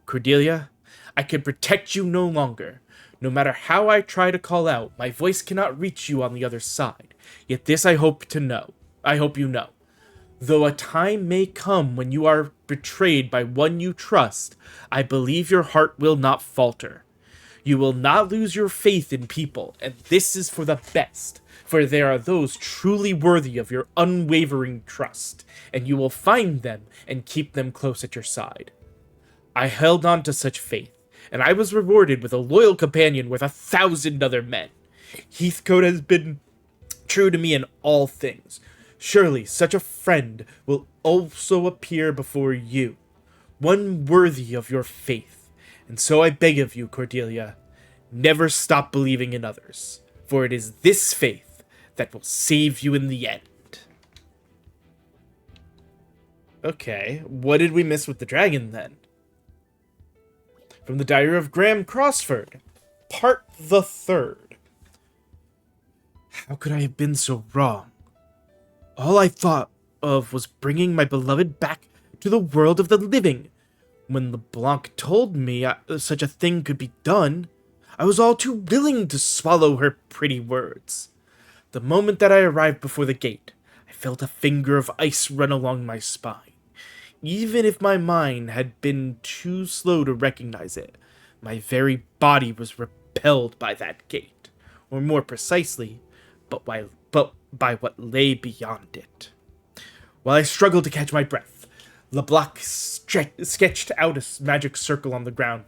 Cordelia, I can protect you no longer. No matter how I try to call out, my voice cannot reach you on the other side. Yet this I hope you know. Though a time may come when you are betrayed by one you trust, I believe your heart will not falter. You will not lose your faith in people, and this is for the best, for there are those truly worthy of your unwavering trust, and you will find them and keep them close at your side. I held on to such faith, and I was rewarded with a loyal companion worth 1,000 other men. Heathcote has been true to me in all things. Surely such a friend will also appear before you, one worthy of your faith. And so I beg of you, Cordelia, never stop believing in others, for it is this faith that will save you in the end. Okay, what did we miss with the dragon then? From the Diary of Graham Crossford, Part the Third. How could I have been so wrong? All I thought of was bringing my beloved back to the world of the living. When LeBlanc told me such a thing could be done, I was all too willing to swallow her pretty words. The moment that I arrived before the gate, I felt a finger of ice run along my spine. Even if my mind had been too slow to recognize it, my very body was repelled by that gate, or more precisely, by what lay beyond it. While I struggled to catch my breath, LeBlanc sketched out a magic circle on the ground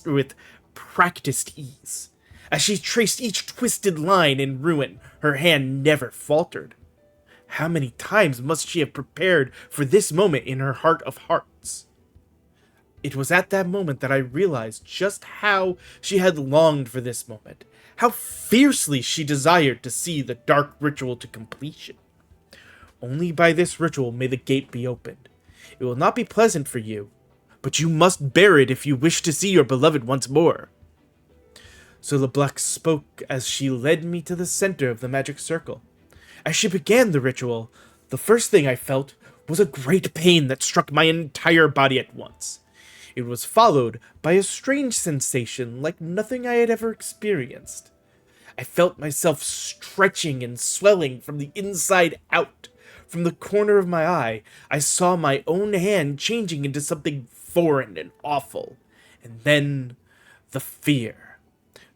with practiced ease. As she traced each twisted line in ruin, her hand never faltered. How many times must she have prepared for this moment in her heart of hearts? It was at that moment that I realized just how she had longed for this moment, how fiercely she desired to see the dark ritual to completion. Only by this ritual may the gate be opened. It will not be pleasant for you, but you must bear it if you wish to see your beloved once more. So LeBlanc spoke as she led me to the center of the magic circle. As she began the ritual, the first thing I felt was a great pain that struck my entire body at once. It was followed by a strange sensation like nothing I had ever experienced. I felt myself stretching and swelling from the inside out. From the corner of my eye, I saw my own hand changing into something foreign and awful. And then, the fear.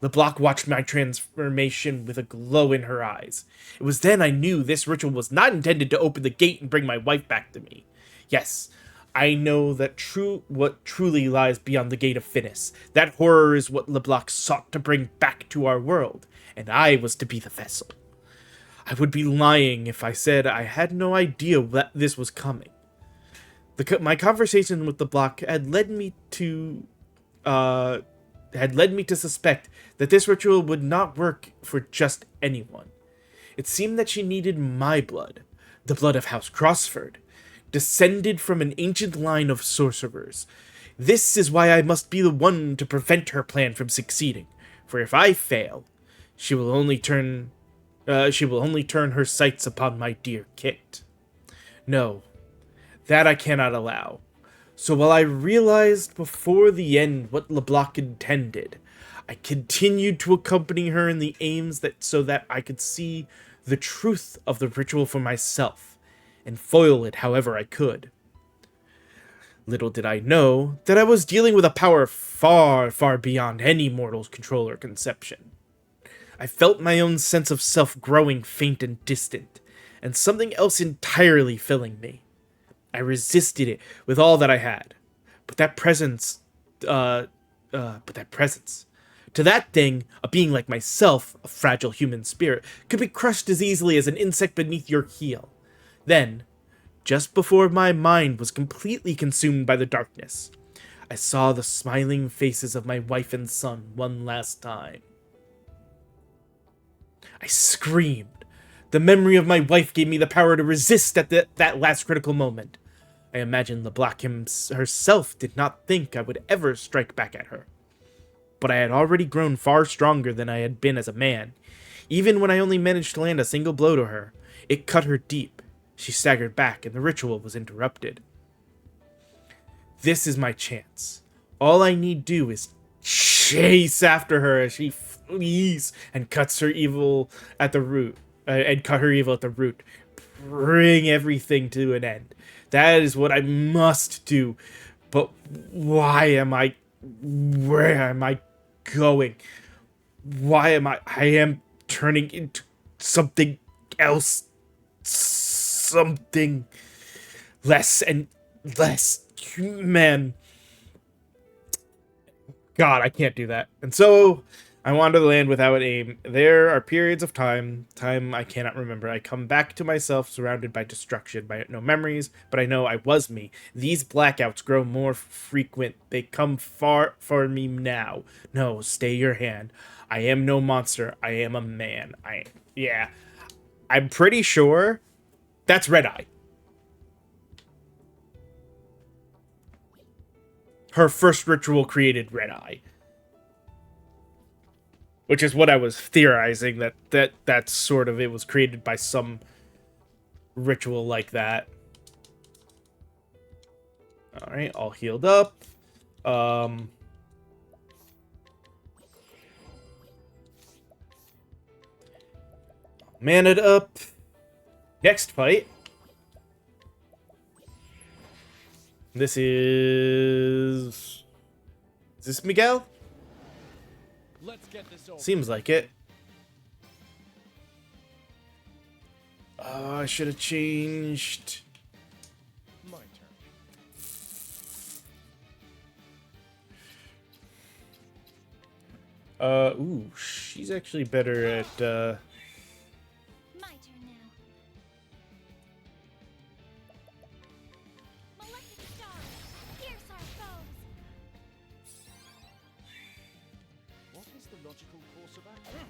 LeBlanc watched my transformation with a glow in her eyes. It was then I knew this ritual was not intended to open the gate and bring my wife back to me. Yes, I know that what truly lies beyond the gate of Finis. That horror is what LeBlanc sought to bring back to our world, and I was to be the vessel. I would be lying if I said I had no idea that this was coming. My conversation with LeBlanc had led me to suspect that this ritual would not work for just anyone. It seemed that she needed my blood, the blood of House Crossford, descended from an ancient line of sorcerers. This is why I must be the one to prevent her plan from succeeding, for if I fail, she will only turn her sights upon my dear Kit. No, that I cannot allow. So while I realized before the end what LeBlanc intended, I continued to accompany her in the aims so that I could see the truth of the ritual for myself, and foil it however I could. Little did I know that I was dealing with a power far, far beyond any mortal's control or conception. I felt my own sense of self growing faint and distant, and something else entirely filling me. I resisted it with all that I had. But that presence... To that thing, a being like myself, a fragile human spirit, could be crushed as easily as an insect beneath your heel. Then, just before my mind was completely consumed by the darkness, I saw the smiling faces of my wife and son one last time. I screamed. The memory of my wife gave me the power to resist at that last critical moment. I imagine LeBlanc herself did not think I would ever strike back at her. But I had already grown far stronger than I had been as a man. Even when I only managed to land a single blow to her, it cut her deep. She staggered back, and the ritual was interrupted. This is my chance. All I need do is chase after her as she flees and cuts her evil at the root, and cut her evil at the root. Bring everything to an end. That is what I must do. But where am I going? Why am I am turning into something else. Something less and less human. God, I can't do that. And so I wander the land without aim. There are periods of time I cannot remember. I come back to myself surrounded by destruction, by no memories, but I know I was me. These blackouts grow more frequent. They come far for me now. No, stay your hand. I am no monster. I am a man. I'm pretty sure that's Red Eye. Her first ritual created Red Eye. which is what I was theorizing, that's sort of, it was created by some ritual like that. All right, all healed up. Mana'd up. Next fight. This is this Miguel? Let's get this over. Seems like it. I should have changed. My turn. Ooh, she's actually better at, My turn now. Malefic stars, pierce our foes. What is the logical course of action?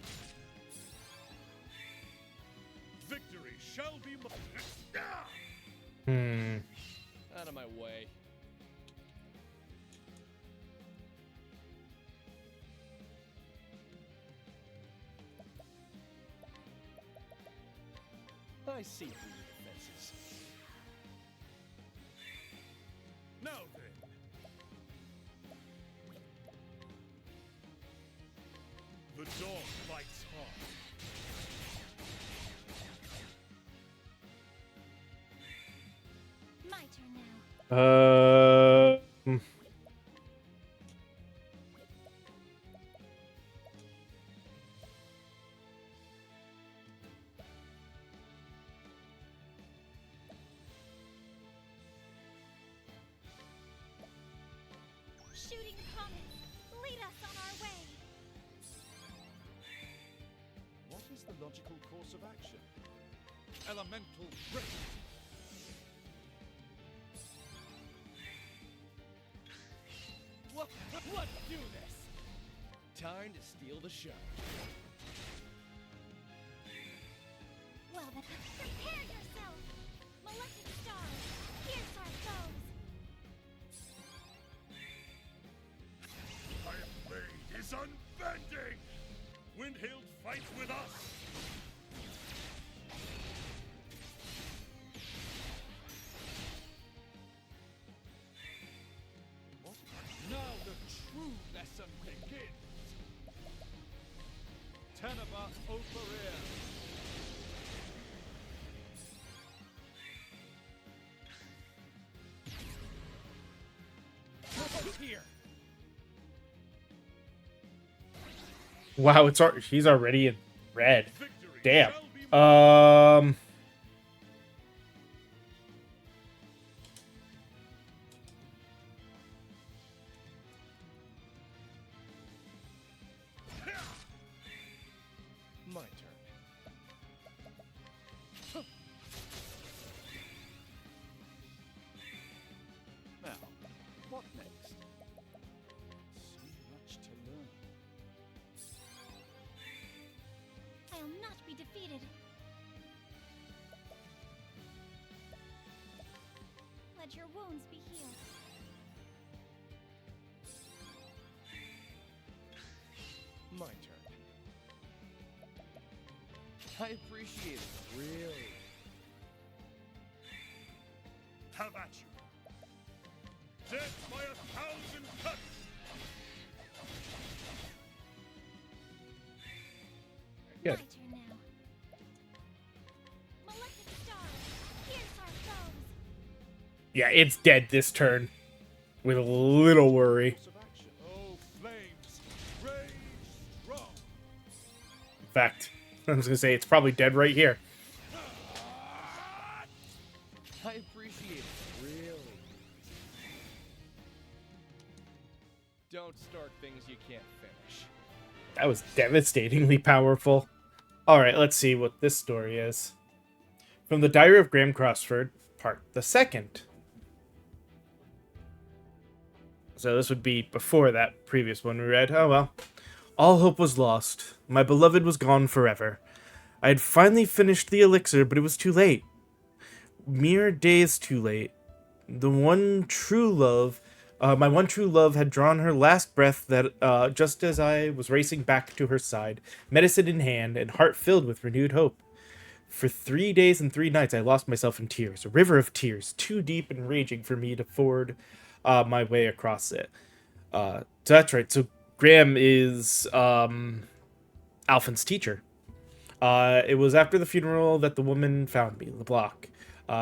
Victory shall be Out of my way. I see through your defenses. Now then. The dog bites hard. My turn now. Shooting comets, lead us on our way. What is the logical course of action? Elemental grip. Let's do this. Time to steal the show. Well then, prepare yourself. Malefic stars, pierce our foes. Iron blade is unbending. Windhild fights with us. What? Now the true lesson begins. Teneba Operir. Here. wow, she's already in red. Victory Damn. shall be My turn. Now, what next? So much to learn. I'll not be defeated. Let your wounds be healed. My turn. I appreciate it, really. have at you. Death by 1,000 cuts. Yeah. My turn now. Malefic stars, pierce our foes. Yeah, it's dead this turn. With a little worry. Course of action. Oh, flames, rage strong. In fact, I was gonna say it's probably dead right here. I appreciate it, really. Don't start things you can't finish. That was devastatingly powerful. Alright, let's see what this story is. From the Diary of Graham Crossford, part the second. So this would be before that previous one we read. Oh well. All hope was lost. My beloved was gone forever. I had finally finished the elixir, but it was too late. Mere days too late. The one true love My one true love had drawn her last breath that just as I was racing back to her side, medicine in hand and heart filled with renewed hope. For 3 days and 3 nights, I lost myself in tears, a river of tears, too deep and raging for me to ford my way across it. So that's right. So Graham is Alphin's teacher. It was after the funeral that the woman found me, LeBlanc.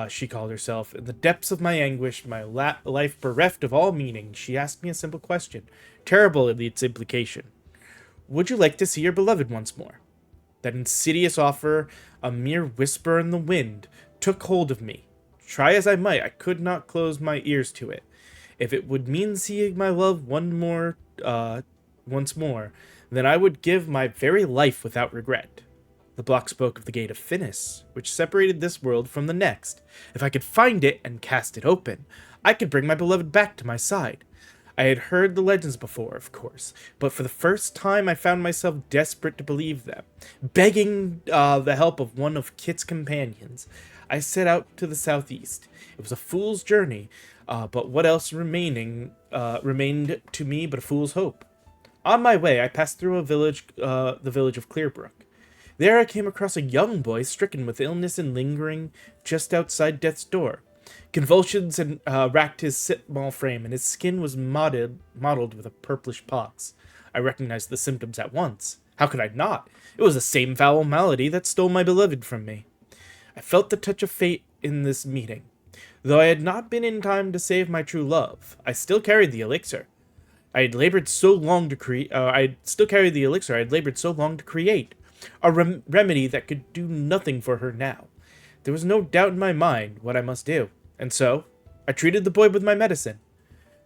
She called herself. In the depths of my anguish, my life bereft of all meaning, she asked me a simple question, terrible in its implication. Would you like to see your beloved once more? That insidious offer, a mere whisper in the wind, took hold of me. Try as I might, I could not close my ears to it. If it would mean seeing my love once more, then I would give my very life without regret. The block spoke of the gate of Finis, which separated this world from the next. If I could find it and cast it open, I could bring my beloved back to my side. I had heard the legends before, of course, but for the first time I found myself desperate to believe them. Begging the help of one of Kit's companions, I set out to the southeast. It was a fool's journey, but what else remained to me but a fool's hope? On my way, I passed through the village of Clearbrook. There I came across a young boy stricken with illness and lingering just outside death's door. Convulsions had racked his small frame, and his skin was mottled with a purplish pox. I recognized the symptoms at once. How could I not? It was the same foul malady that stole my beloved from me. I felt the touch of fate in this meeting. Though I had not been in time to save my true love, I still carried the elixir. I had labored so long to create. I still carried the elixir I had labored so long to create. A remedy that could do nothing for her now. There was no doubt in my mind what I must do, and so I treated the boy with my medicine.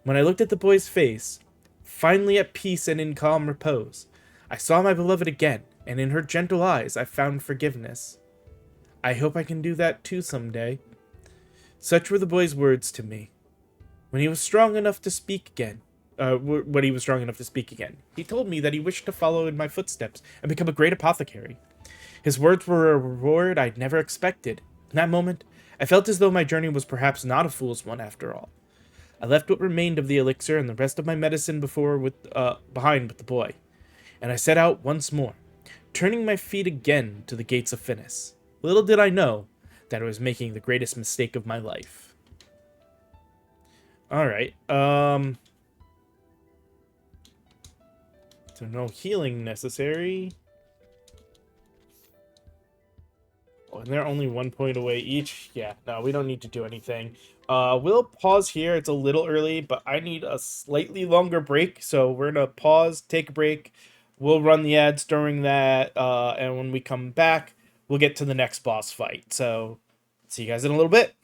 When I looked at the boy's face, finally at peace and in calm repose, I saw my beloved again, and in her gentle eyes I found forgiveness. I hope I can do that too someday. Such were the boy's words to me. When he was strong enough to speak again, he told me that he wished to follow in my footsteps and become a great apothecary. His words were a reward I'd never expected. In that moment, I felt as though my journey was perhaps not a fool's one after all. I left what remained of the elixir and the rest of my medicine behind with the boy, and I set out once more, turning my feet again to the gates of Finis. Little did I know that I was making the greatest mistake of my life. Alright, so no healing necessary. Oh, and they're only 1 point away each. Yeah, no, we don't need to do anything. We'll pause here. It's a little early, but I need a slightly longer break. So we're going to pause, take a break. We'll run the ads during that. And when we come back, we'll get to the next boss fight. So see you guys in a little bit.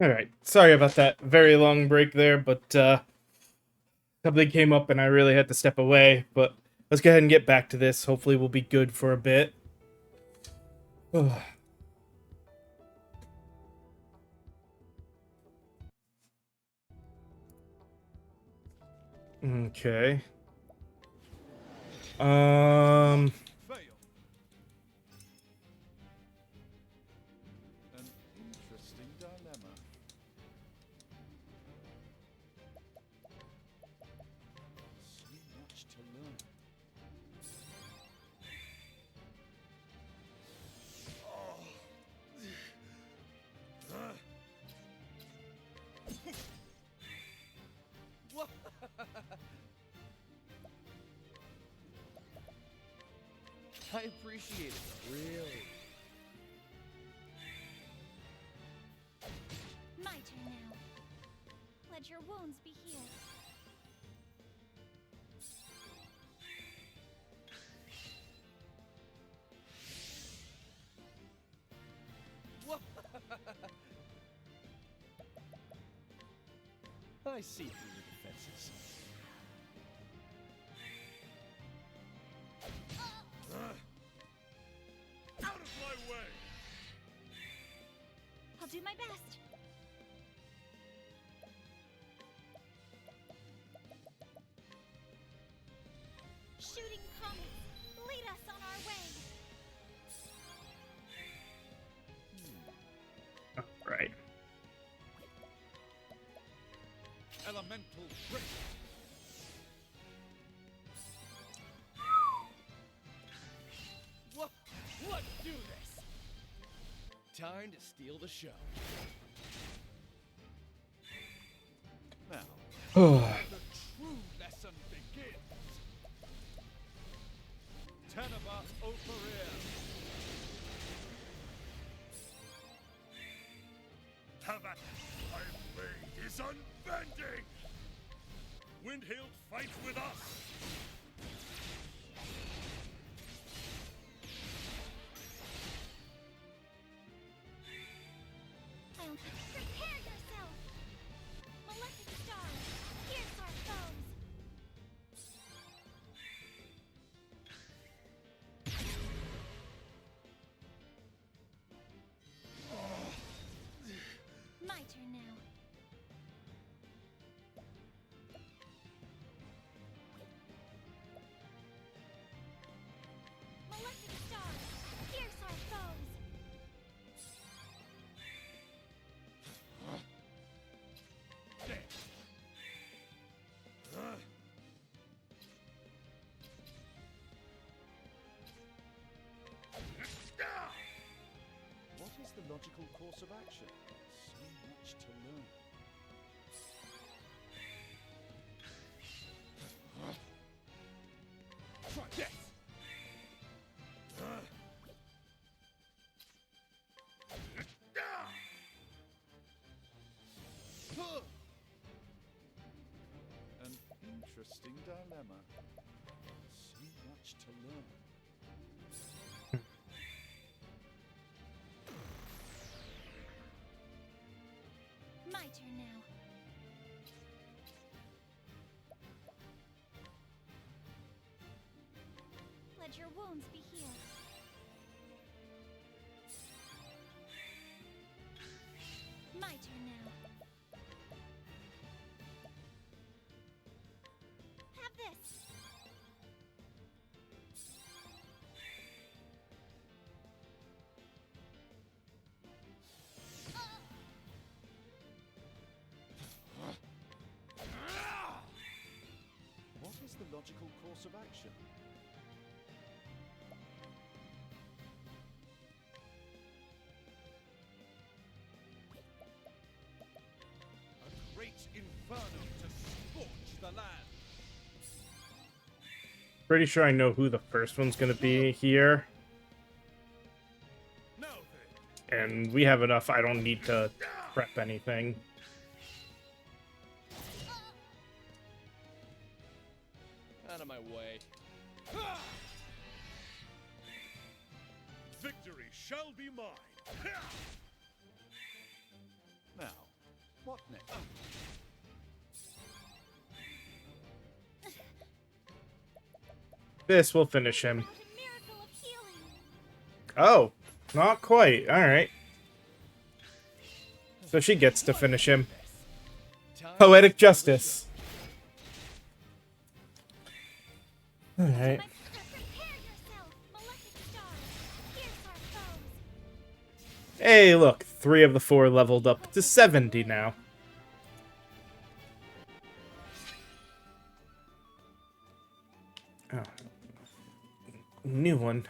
All right. Sorry about that very long break there, but something came up and I really had to step away. But let's go ahead and get back to this. Hopefully, we'll be good for a bit. Okay. Fail. An interesting dilemma. So much to learn. What? I appreciate it. Really? My turn now. Let your wounds be healed. What? I see through the defenses. Out of my way! I'll do my best. Shooting comets, lead us on our way. Right. Elemental break. What? Let's do this. Time to steal the show. Now, the true lesson begins. Teneba Operir. Havoc! My blade is unbending! Windhill fights with us! Prepare yourself! Malefic stars, pierce our foes! My turn now. Malefic stars, pierce our foes! What is the logical course of action? So much to learn. Try this! An interesting dilemma. So much to learn. My turn now. Let your wounds be healed. My turn now. Have this. What is the logical course of action? A great inferno to scorch the land. Pretty sure I know who the first one's gonna be here. Now then, And we have enough. I don't need to prep anything. Out of my way. victory shall be mine! Now, What next? This will finish him. About a miracle of healing. Oh, not quite. All right. So she gets to finish him. Time Poetic for the justice. All right. Prepare yourself, malefic stars. Pierce our foes. Hey, look. 3 of the 4 leveled up to 70 now. Oh. New one.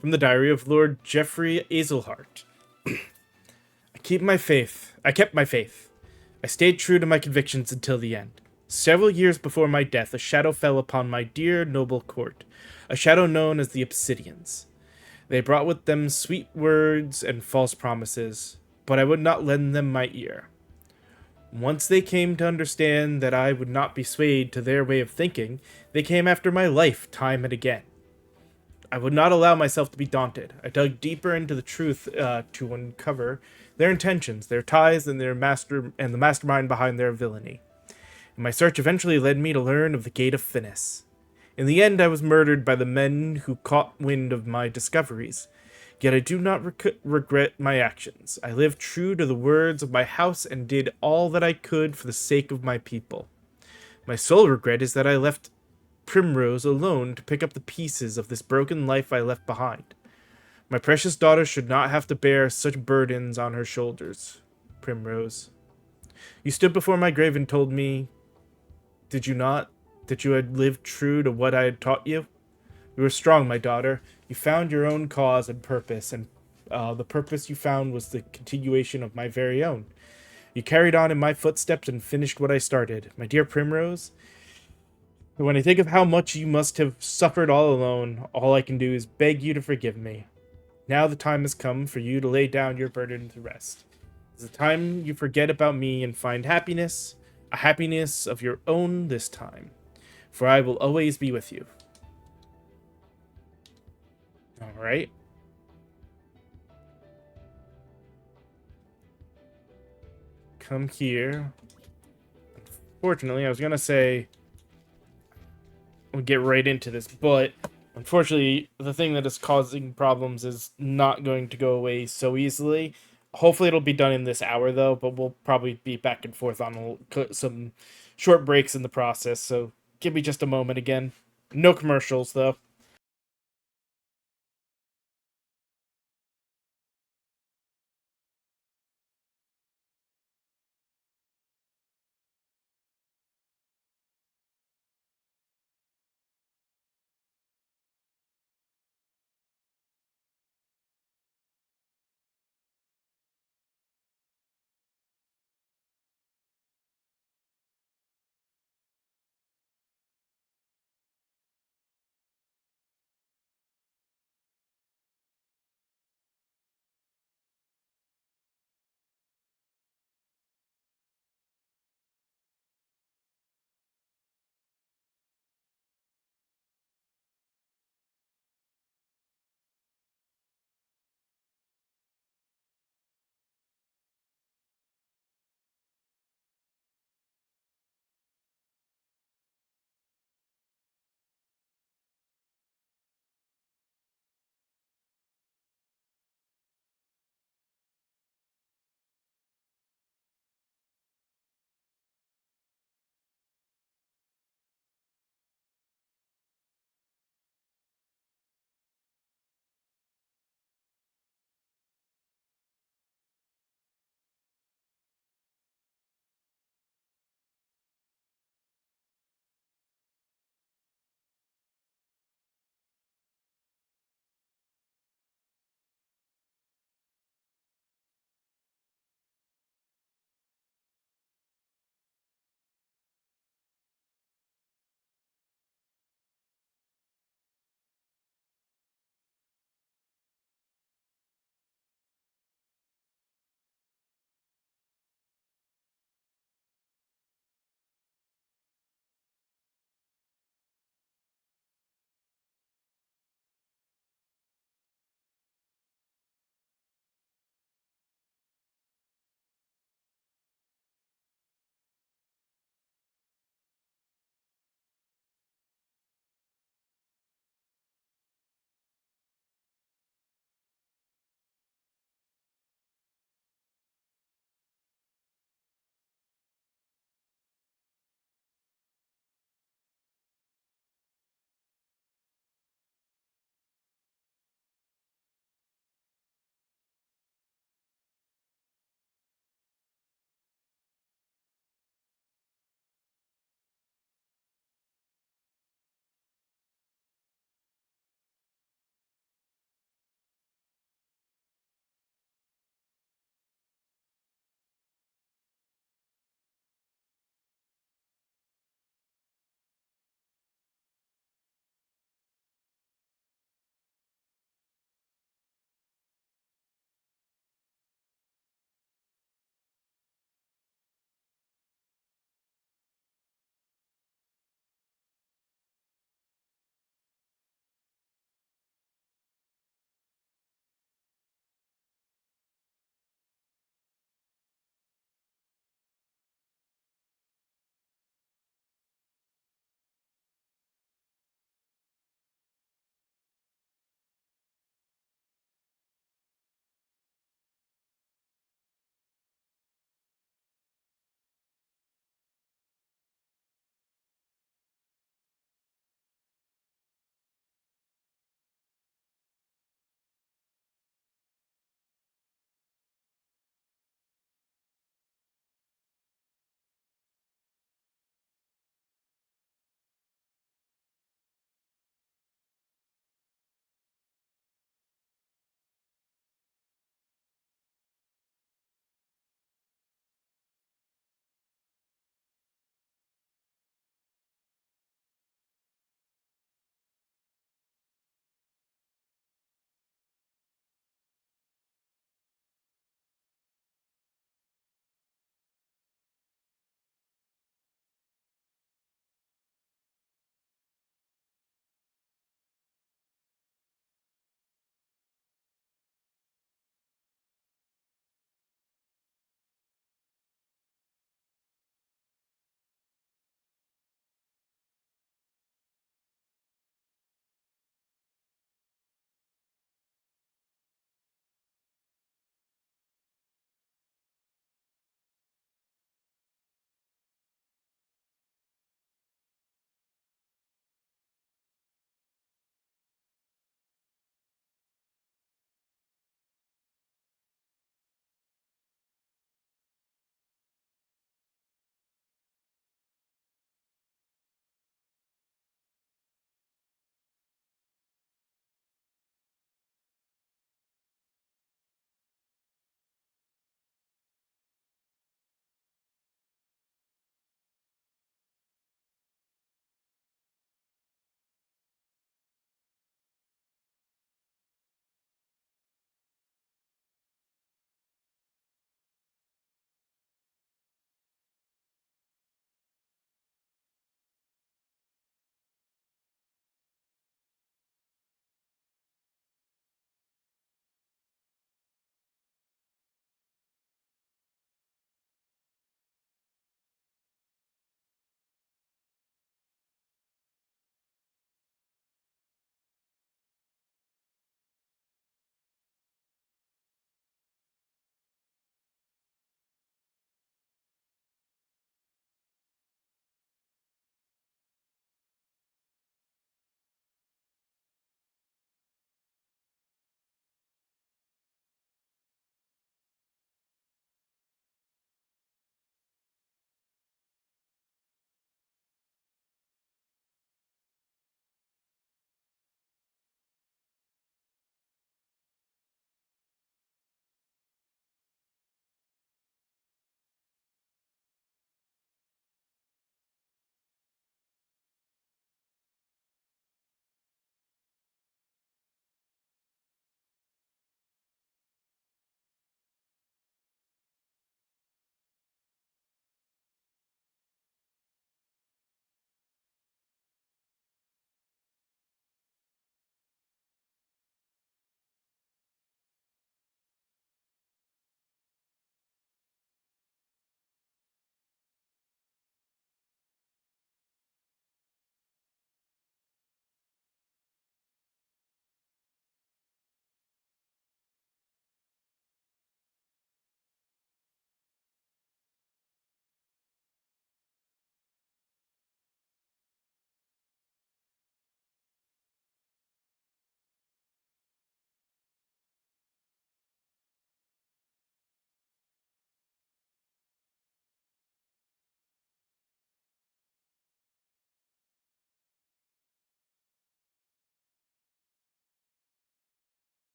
From the diary of Lord Geoffrey Azelhart. I kept my faith. I stayed true to my convictions until the end. Several years before my death, a shadow fell upon my dear noble court, a shadow known as the Obsidians. They brought with them sweet words and false promises, but I would not lend them my ear. Once they came to understand that I would not be swayed to their way of thinking, they came after my life time and again. I would not allow myself to be daunted. I dug deeper into the truth to uncover their intentions, their ties, and the mastermind behind their villainy. And my search eventually led me to learn of the Gate of Finis. In the end, I was murdered by the men who caught wind of my discoveries. Yet I do not regret my actions. I lived true to the words of my house and did all that I could for the sake of my people. My sole regret is that I left Primrose alone to pick up the pieces of this broken life I left behind. My precious daughter should not have to bear such burdens on her shoulders. Primrose. You stood before my grave and told me, did you not, that you had lived true to what I had taught you? You were strong, my daughter. You found your own cause and purpose, and the purpose you found was the continuation of my very own. You carried on in my footsteps and finished what I started. My dear Primrose, when I think of how much you must have suffered all alone, all I can do is beg you to forgive me. Now the time has come for you to lay down your burden to rest. It's the time you forget about me and find happiness, a happiness of your own this time, for I will always be with you. All right. Come here. Unfortunately, I was going to say we'll get right into this, but unfortunately, the thing that is causing problems is not going to go away so easily. Hopefully, it'll be done in this hour, though, but we'll probably be back and forth on some short breaks in the process, so give me just a moment again. No commercials, though.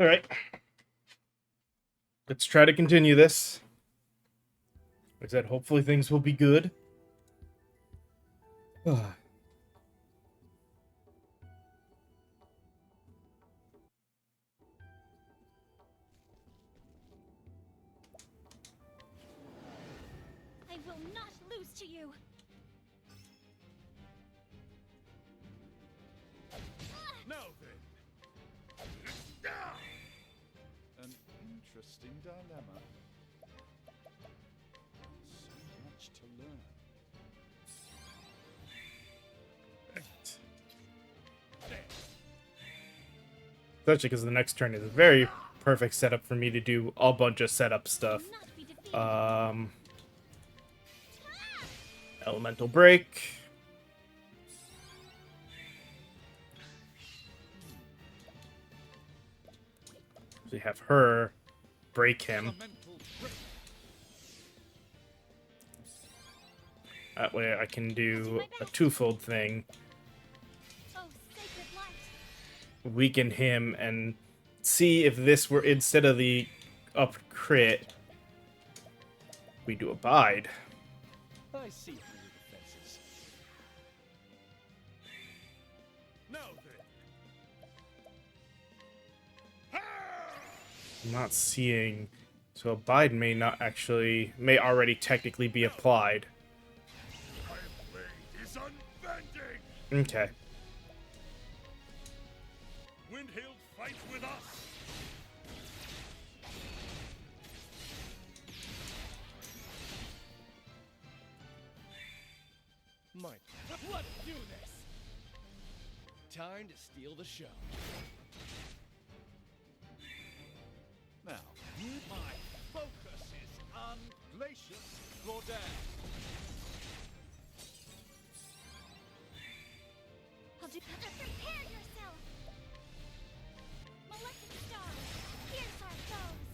All right. Let's try to continue this. Like I said, hopefully things will be good. I will not lose to you. Now then. An interesting dilemma. So much to learn. Especially because the next turn is a very perfect setup for me to do a bunch of setup stuff. Not be defeated. Elemental break. So you have her break him. Elemental break. That way I can do a twofold thing. Oh, sacred light. Weaken him and see if this were instead of the up crit, we do abide. I see through your defenses. Now then. I'm not seeing, so abide may already technically be applied. My blade is unbending. Okay. Windhill fights with us. Might. Let's do this. Time to steal the show. Now, my focus is on Glacius Rodan. I'll do. Prepare yourself. Maleficent star. Pierce our foes.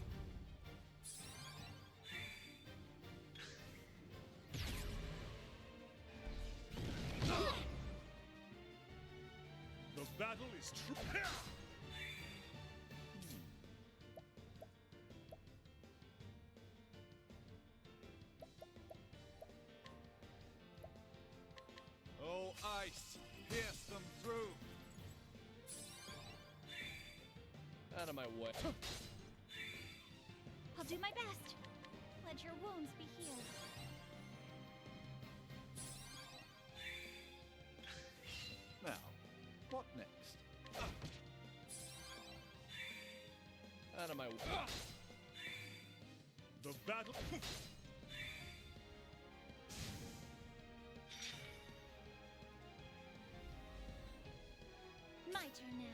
The battle is true. Oh, ice, pierce them through. Out of my way. I'll do my best. Let your wounds be healed. Now, what next? Out of my way. The battle. My turn now.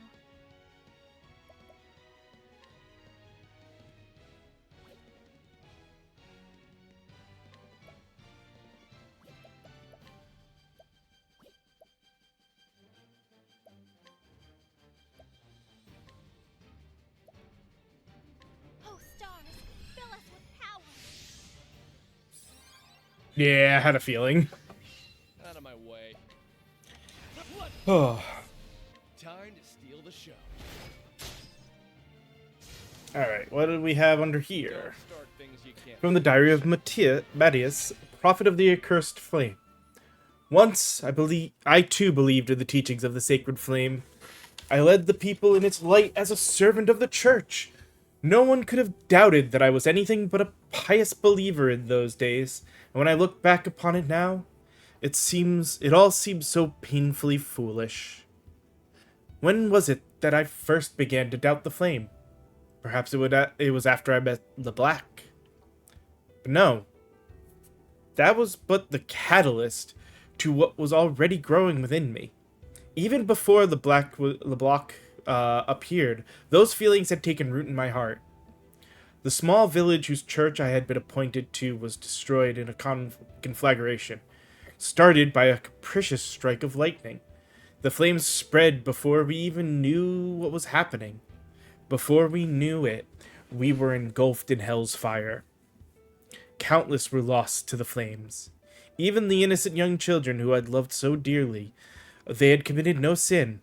Oh, stars, fill us with power. Yeah, I had a feeling. Out of my way. Oh. Time to steal the show. Alright, what do we have under here? Don't start things you can't. From the diary of Matthias, prophet of the accursed flame. Once, I too believed in the teachings of the sacred flame. I led the people in its light as a servant of the church. No one could have doubted that I was anything but a pious believer in those days, and when I look back upon it now, it all seems so painfully foolish. When was it that I first began to doubt the flame? Perhaps it was after I met the Black. But no. That was but the catalyst to what was already growing within me. Even before the Black appeared, those feelings had taken root in my heart. The small village whose church I had been appointed to was destroyed in a conflagration, started by a capricious strike of lightning. The flames spread before we even knew what was happening. Before we knew it, we were engulfed in hell's fire. Countless were lost to the flames. Even the innocent young children who I'd loved so dearly. They had committed no sin.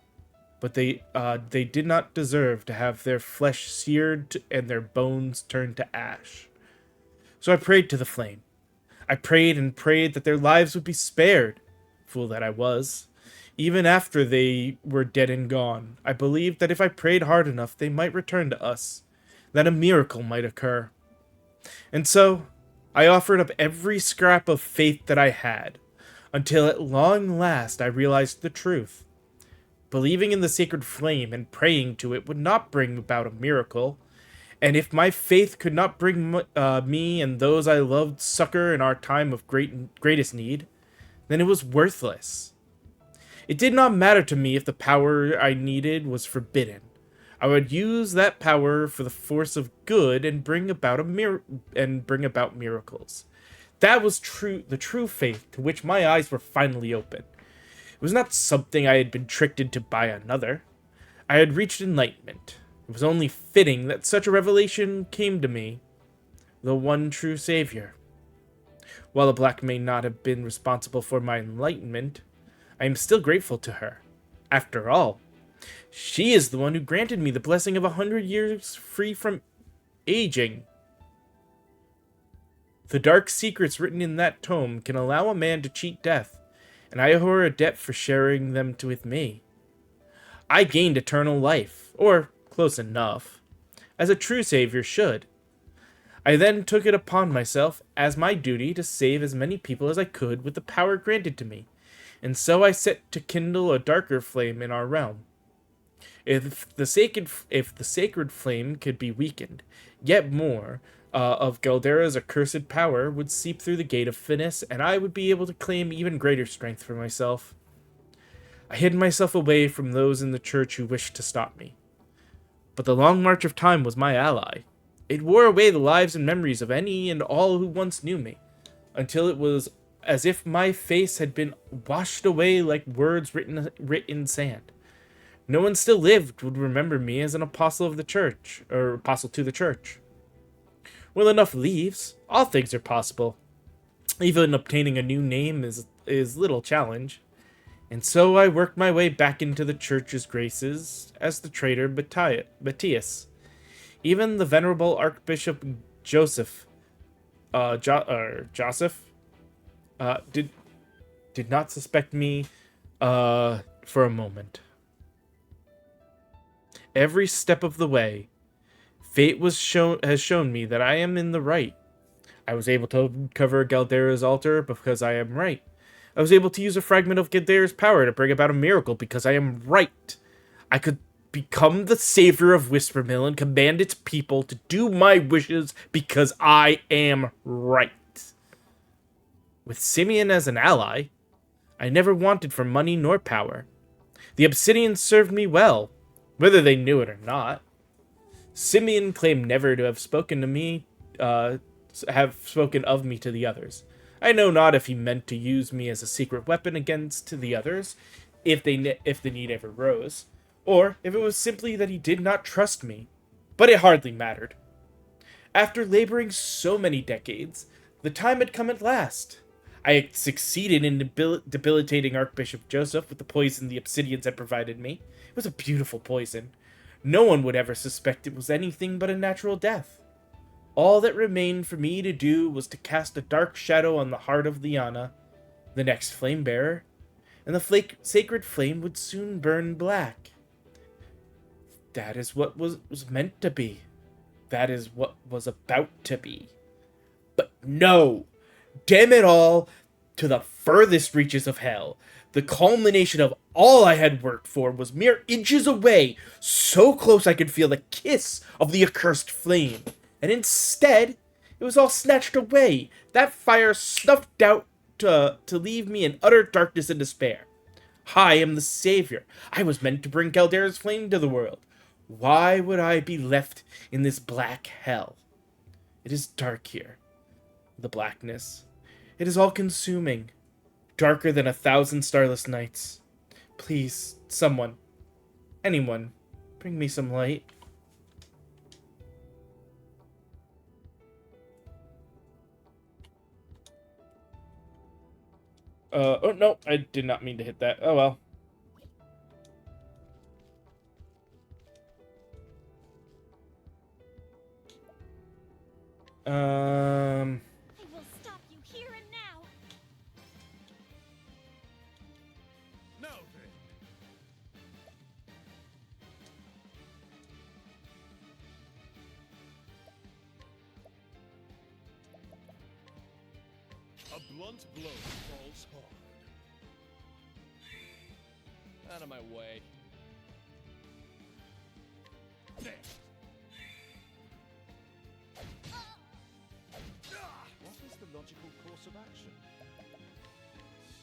but they did not deserve to have their flesh seared and their bones turned to ash. So I prayed to the flame. I prayed and prayed that their lives would be spared. Fool that I was. Even after they were dead and gone, I believed that if I prayed hard enough, they might return to us, that a miracle might occur. And so, I offered up every scrap of faith that I had, until at long last I realized the truth. Believing in the sacred flame and praying to it would not bring about a miracle, and if my faith could not bring me and those I loved succor in our time of greatest need, then it was worthless. It did not matter to me if the power I needed was forbidden. I would use that power for the force of good and bring about miracles. That was the true faith to which my eyes were finally open. It was not something I had been tricked into by another. I had reached enlightenment. It was only fitting that such a revelation came to me, the one true savior. While the Black may not have been responsible for my enlightenment, I am still grateful to her. After all, she is the one who granted me the blessing of 100 years free from aging. The dark secrets written in that tome can allow a man to cheat death, and I owe her a debt for sharing them with me. I gained eternal life, or close enough, as a true savior should. I then took it upon myself as my duty to save as many people as I could with the power granted to me, and so I set to kindle a darker flame in our realm. If the sacred flame could be weakened, yet more of Galdera's accursed power would seep through the gate of Finis, and I would be able to claim even greater strength for myself. I hid myself away from those in the church who wished to stop me. But the long march of time was my ally. It wore away the lives and memories of any and all who once knew me, until it was as if my face had been washed away like words written in sand. No one still lived would remember me as an apostle of the church, or apostle to the church. When enough leaves, all things are possible. Even obtaining a new name is little challenge. And so I worked my way back into the church's graces as the traitor Matthias. Even the venerable Archbishop Joseph, did not suspect me, for a moment. Every step of the way, fate has shown me that I am in the right. I was able to uncover Galdera's altar because I am right. I was able to use a fragment of Galdera's power to bring about a miracle because I am right. I could become the savior of Whispermill and command its people to do my wishes because I am right. With Simeon as an ally, I never wanted for money nor power. The Obsidians served me well, whether they knew it or not. Simeon claimed never to have spoken of me to the others. I know not if he meant to use me as a secret weapon against the others, if the need ever rose, or if it was simply that he did not trust me. But it hardly mattered. After laboring so many decades, the time had come at last. I had succeeded in debilitating Archbishop Joseph with the poison the Obsidians had provided me. It was a beautiful poison. No one would ever suspect it was anything but a natural death. All that remained for me to do was to cast a dark shadow on the heart of Liana, the next flame bearer, and the sacred flame would soon burn black. That is what was meant to be. That is what was about to be. But no! Damn it all, to the furthest reaches of hell. The culmination of all I had worked for was mere inches away, so close I could feel the kiss of the accursed flame. And instead, it was all snatched away, that fire snuffed out to leave me in utter darkness and despair. I am the savior. I was meant to bring Caldera's flame to the world. Why would I be left in this black hell? It is dark here. The blackness. It is all-consuming. Darker than 1,000 starless nights. Please, someone. Anyone. Bring me some light. Oh no, I did not mean to hit that. Oh well. Um, I will stop you here and now. Now then. A blunt blow falls hard. Out of my way. There. What is the logical course of action?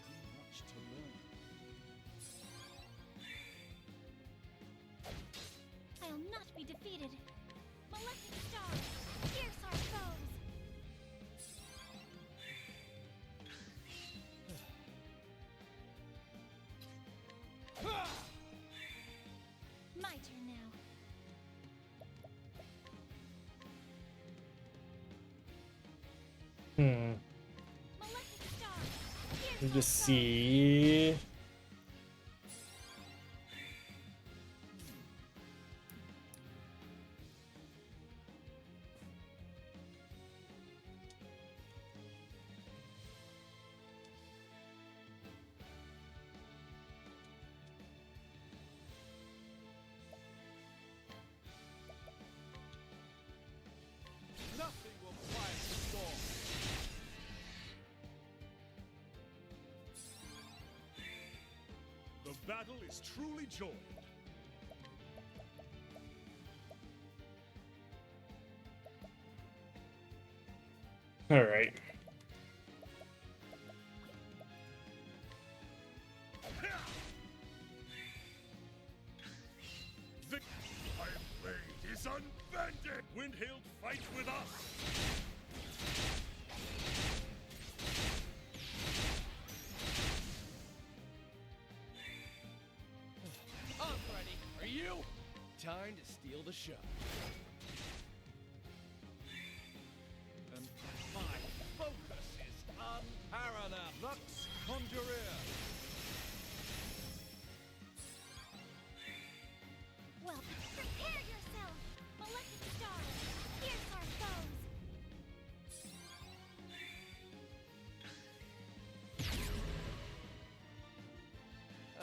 So much to learn. I'll not be defeated. Maleficent stars, pierce our foes. My turn now. Maleficent stars, pierce let me our just foes. see. Nothing will quiet the storm. The battle is truly joined. All right. The Iron Blade is unbended! Windhild, fight with us! I'm ready. Are you? Time to steal the show. And my focus is unparalleled. Lux Conjurer. Well, prepare yourself! Maleficent stars, pierce our foes!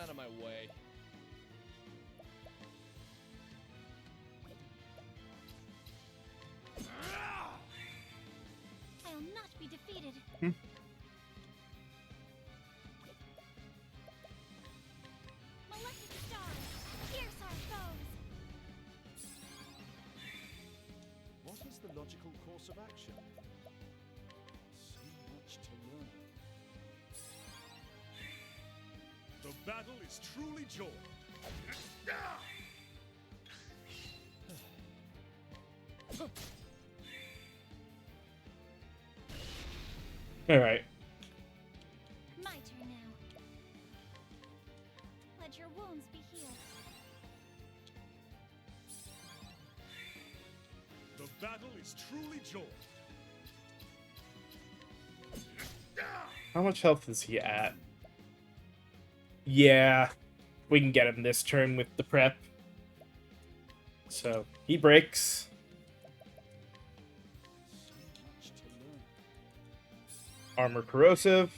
Out of my way. I'll not be defeated. Maleficent stars, pierce our foes! What is the logical course of action? So much to learn. The battle is truly joined. All right. My turn now. Let your wounds be healed. The battle is truly joined. How much health is he at? Yeah, we can get him this turn with the prep. So he breaks. So much to learn. Armor corrosive.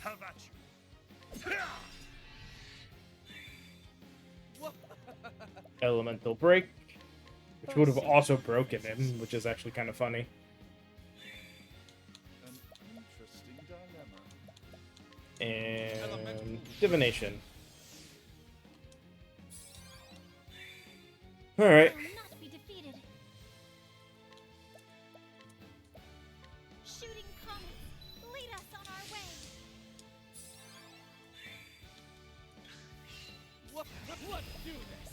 Have at you. Elemental break, which would have also broken him, which is actually kind of funny. An interesting dilemma. And divination. All right. I'll not be defeated. Shooting comets, lead us on our way. Let's do this.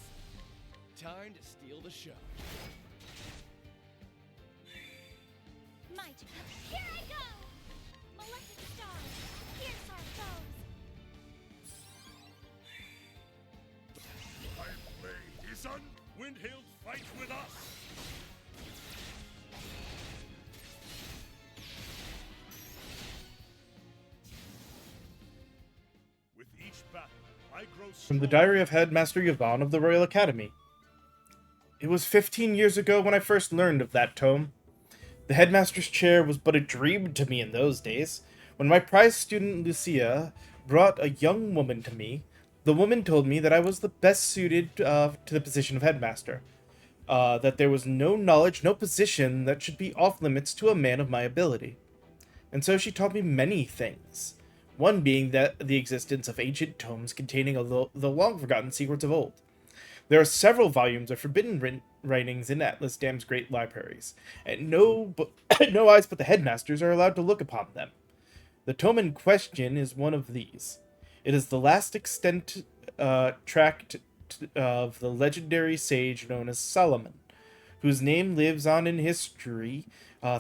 Time to steal the show. My turn. Here I go! Maleficent stars, pierce our foes. Iron Blade is un... Windhild, fight with us! With each battle, I grow From the stronger. Diary of Headmaster Yvonne of the Royal Academy. It was 15 years ago when I first learned of that tome. The headmaster's chair was but a dream to me in those days. When my prize student Lucia brought a young woman to me, the woman told me that I was the best suited to the position of headmaster. That there was no knowledge, no position that should be off limits to a man of my ability. And so she taught me many things. One being that the existence of ancient tomes containing the long-forgotten secrets of old. There are several volumes of forbidden writings in Atlas Dam's great libraries, and no eyes but the headmasters are allowed to look upon them. The tome in question is one of these. It is the last extant tract of the legendary sage known as Solomon, whose name lives on in history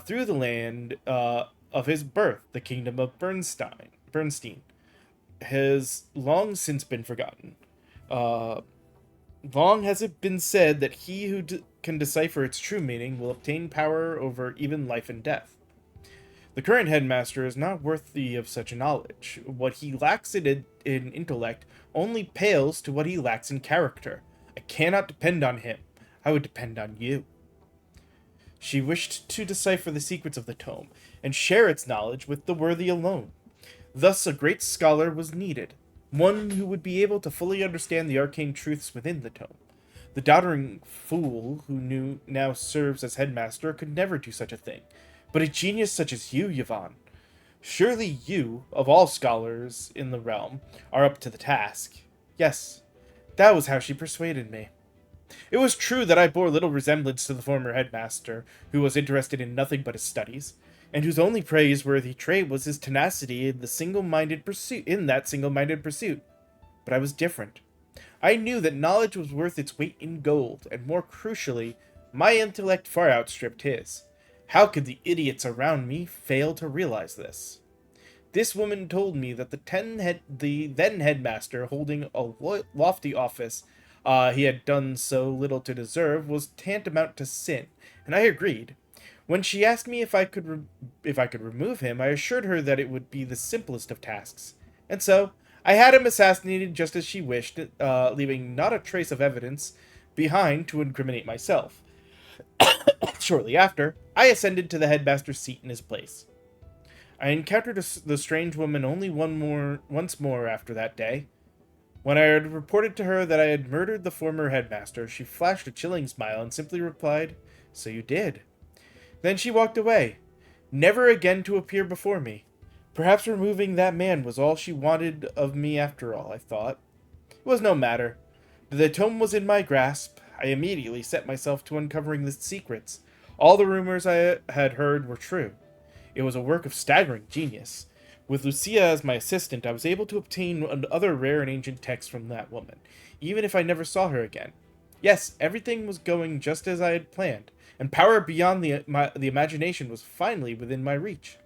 through the land of his birth, the kingdom of Bernstein, has long since been forgotten. Long has it been said that he who can decipher its true meaning will obtain power over even life and death. The current headmaster is not worthy of such knowledge. What he lacks in intellect only pales to what he lacks in character. I cannot depend on him. I would depend on you. She wished to decipher the secrets of the tome, and share its knowledge with the worthy alone. Thus a great scholar was needed, one who would be able to fully understand the arcane truths within the tome. The doddering fool who now serves as headmaster could never do such a thing, but a genius such as you, Yvonne. Surely you, of all scholars in the realm, are up to the task. Yes, that was how she persuaded me. It was true that I bore little resemblance to the former headmaster, who was interested in nothing but his studies, and whose only praiseworthy trait was his tenacity in that single-minded pursuit. But I was different. I knew that knowledge was worth its weight in gold, and more crucially, my intellect far outstripped his. How could the idiots around me fail to realize this? This woman told me that the then headmaster, holding a lofty office he had done so little to deserve, was tantamount to sin, and I agreed. When she asked me if I could remove him, I assured her that it would be the simplest of tasks. And so, I had him assassinated just as she wished, leaving not a trace of evidence behind to incriminate myself. Shortly after, I ascended to the headmaster's seat in his place. I encountered the strange woman only once more after that day. When I had reported to her that I had murdered the former headmaster, she flashed a chilling smile and simply replied, "So you did." Then she walked away, never again to appear before me. Perhaps removing that man was all she wanted of me after all, I thought. It was no matter. The tome was in my grasp. I immediately set myself to uncovering the secrets. All the rumors I had heard were true. It was a work of staggering genius. With Lucia as my assistant, I was able to obtain other rare and ancient texts from that woman, even if I never saw her again. Yes, everything was going just as I had planned, and power beyond the imagination was finally within my reach.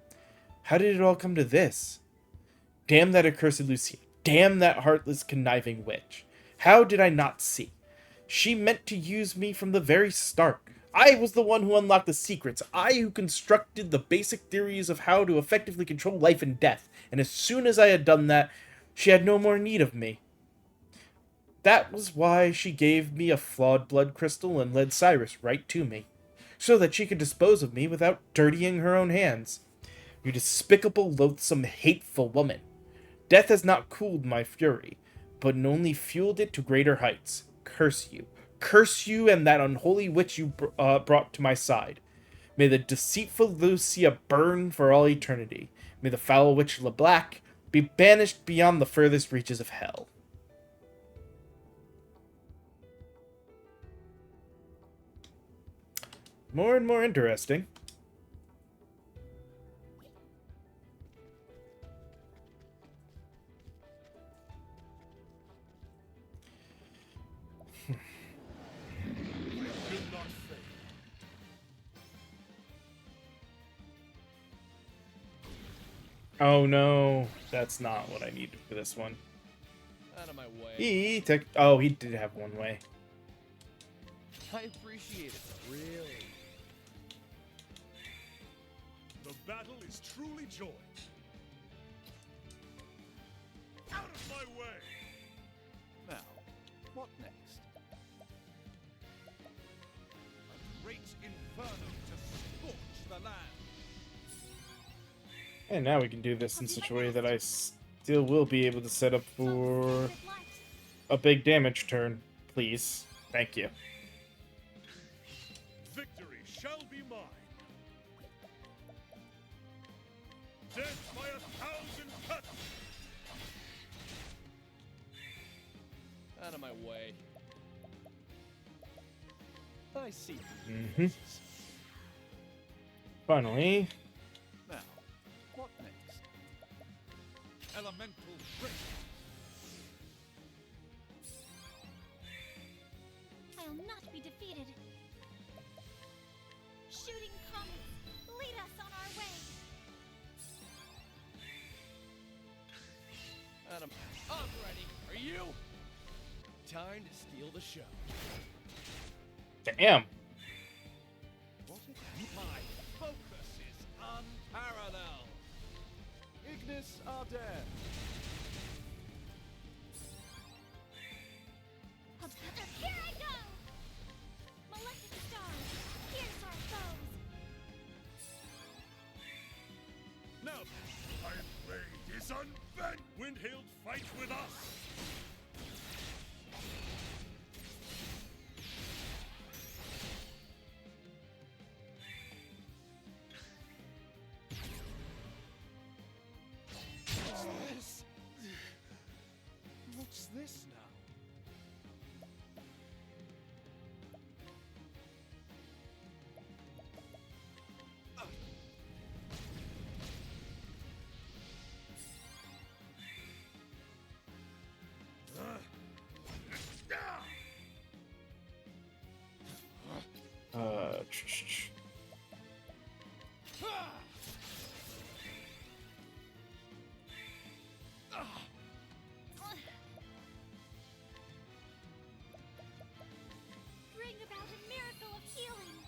How did it all come to this? Damn that accursed Lucia. Damn that heartless, conniving witch. How did I not see? She meant to use me from the very start. I was the one who unlocked the secrets. I who constructed the basic theories of how to effectively control life and death. And as soon as I had done that, she had no more need of me. That was why she gave me a flawed blood crystal and led Cyrus right to me, so that she could dispose of me without dirtying her own hands. You despicable, loathsome, hateful woman. Death has not cooled my fury, but only fueled it to greater heights. Curse you. Curse you and that unholy witch you brought to my side. May the deceitful Lucia burn for all eternity. May the foul witch LeBlack be banished beyond the furthest reaches of hell. More and more interesting. Will not fail. Oh no, that's not what I needed for this one. Out of my way. He did have one way. I appreciate it. Really. The battle is truly joined. Out of my way! Now, what next? A great inferno to scorch the land. And now we can do this in I'll do such a my way that best. I still will be able to set up Oh, for sacred light. a big damage turn. Please. Thank you. Victory shall be mine. Death by 1,000 cuts. Out of my way. I see. Mm-hmm. Finally. Now, what next? Elemental break. I'll not be defeated. Shooting comets, lead us on our way. Out of. I'm ready. Are you? Time to steal the show. Damn. What if My focus is unparalleled. Ignis Arder? Here I go! Malefic stars, pierce our foes. Now, my blade is unbent. Windhailed fight with us. This? What's this now? Uh, ch- ch- ch- Bring about a miracle of healing.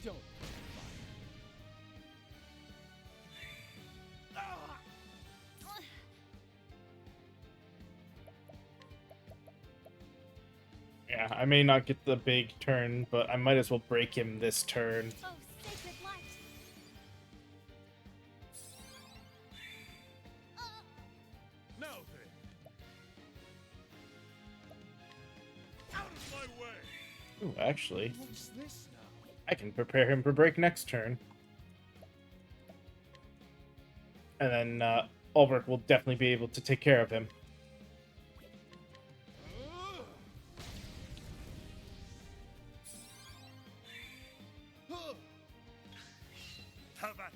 Don't. yeah, I may not get the big turn, but I might as well break him this turn. Oh, sacred light. Now then. Out of my way. Ooh, actually, What's this now? I can prepare him for break next turn. And then Ulrich will definitely be able to take care of him. Have at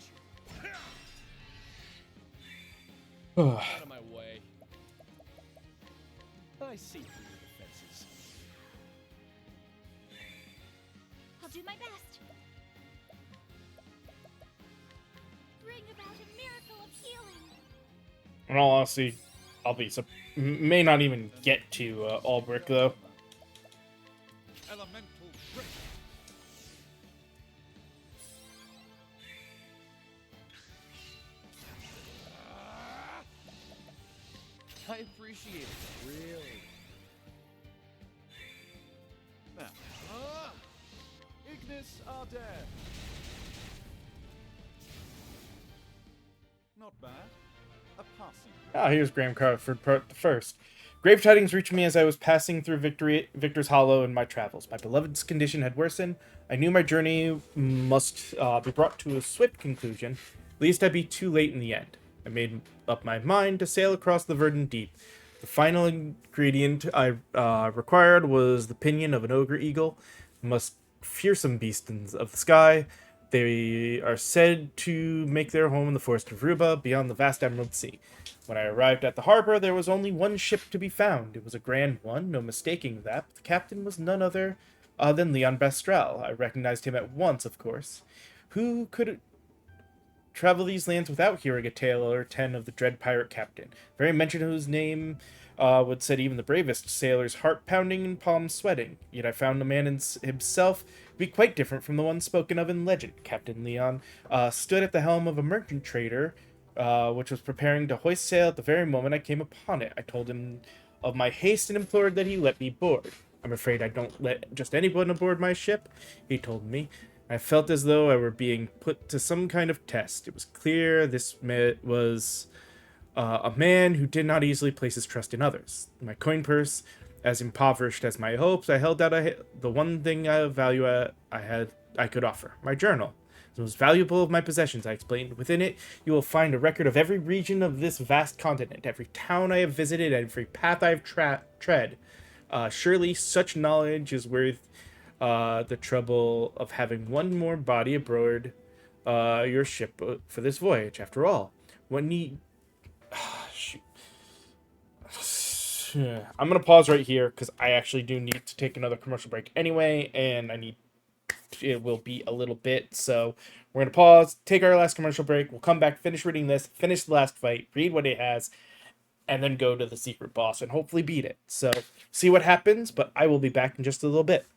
you. Out of my way. I see through your defenses. I'll do my best. Bring about a miracle of healing. In all honesty, I'll be may not even get to Ulrich though. Elemental break. I appreciate it. Really. Now, Ignis Arder. Not bad. A passing. Ah, here's Graham Crawford part the first. Grave tidings reached me as I was passing through Victor's Hollow in my travels. My beloved's condition had worsened. I knew my journey must be brought to a swift conclusion, lest I be too late in the end. I made up my mind to sail across the verdant deep. The final ingredient I required was the pinion of an ogre eagle, most fearsome beast of the sky. They are said to make their home in the forest of Ruba, beyond the vast Emerald Sea. When I arrived at the harbor, there was only one ship to be found. It was a grand one, no mistaking that. But the captain was none other than Leon Bastral. I recognized him at once, of course. Who could travel these lands without hearing a tale or 10 of the dread pirate captain? Very mention of his name would set even the bravest sailor's heart pounding and palms sweating. Yet I found the man himself to be quite different from the one spoken of in legend. Captain Leon stood at the helm of a merchant trader, which was preparing to hoist sail at the very moment I came upon it. I told him of my haste and implored that he let me board. I'm afraid I don't let just anyone aboard my ship, he told me. I felt as though I were being put to some kind of test. It was clear this was a man who did not easily place his trust in others. My coin purse, as impoverished as my hopes, I held out the one thing of value I could offer: my journal. The most valuable of my possessions, I explained. Within it, you will find a record of every region of this vast continent, every town I have visited, every path I have tread. Surely such knowledge is worth the trouble of having one more body aboard your ship for this voyage. After all, what need... Shoot. I'm gonna pause right here because I actually do need to take another commercial break anyway, and it will be a little bit. So we're gonna pause, take our last commercial break. We'll come back, finish reading this, finish the last fight, read what it has, and then go to the secret boss and hopefully beat it. So see what happens, but I will be back in just a little bit.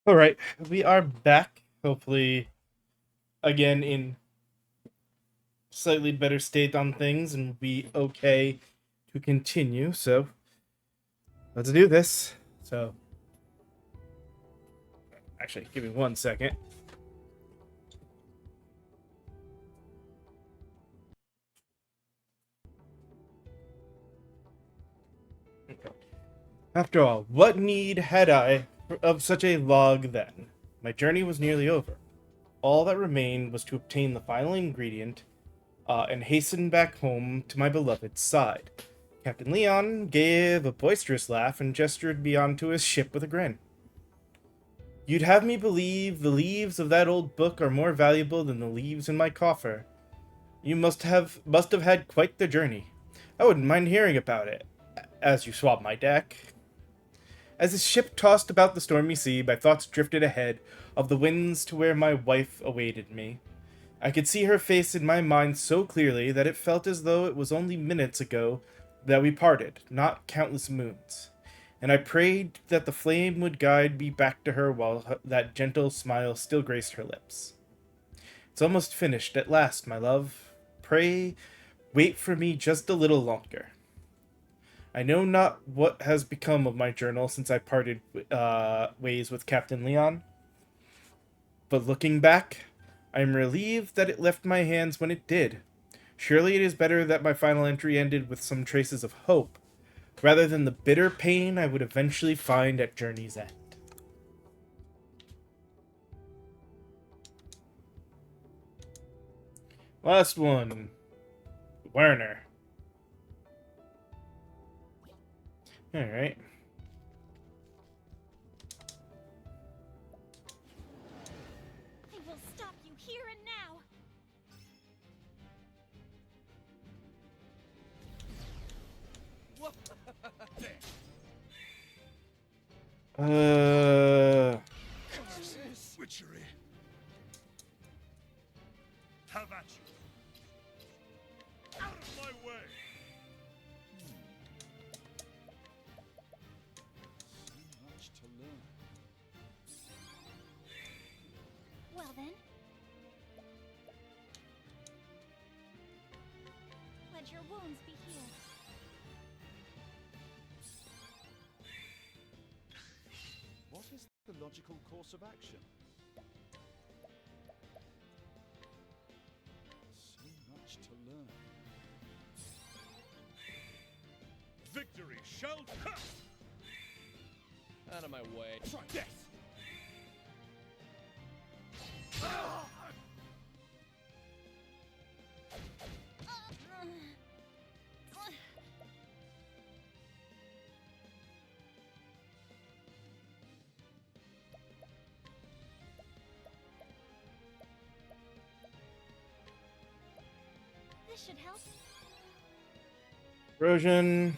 All right, we are back. Hopefully, again in slightly better state on things, and be okay to continue. So let's do this. So, actually, give me 1 second. After all, what need had I of such a log then? My journey was nearly over. All that remained was to obtain the final ingredient and hasten back home to my beloved's side. Captain Leon gave a boisterous laugh and gestured me onto his ship with a grin. You'd have me believe the leaves of that old book are more valuable than the leaves in my coffer. You must have had quite the journey. I wouldn't mind hearing about it, as you swab my deck. As the ship tossed about the stormy sea, my thoughts drifted ahead of the winds to where my wife awaited me. I could see her face in my mind so clearly that it felt as though it was only minutes ago that we parted, not countless moons. And I prayed that the flame would guide me back to her while that gentle smile still graced her lips. It's almost finished at last, my love. Pray, wait for me just a little longer. I know not what has become of my journal since I parted ways with Captain Leon, but looking back, I am relieved that it left my hands when it did. Surely it is better that my final entry ended with some traces of hope, rather than the bitter pain I would eventually find at journey's end. Last one. Werner. Alright. I will stop you here and now. Witchery. Have at you. Out of my way. So much to learn. Well then. Let your wounds be healed. What is the logical course of action? So much to learn. Victory shall come. Out of my way. Try death. This should help. Erosion.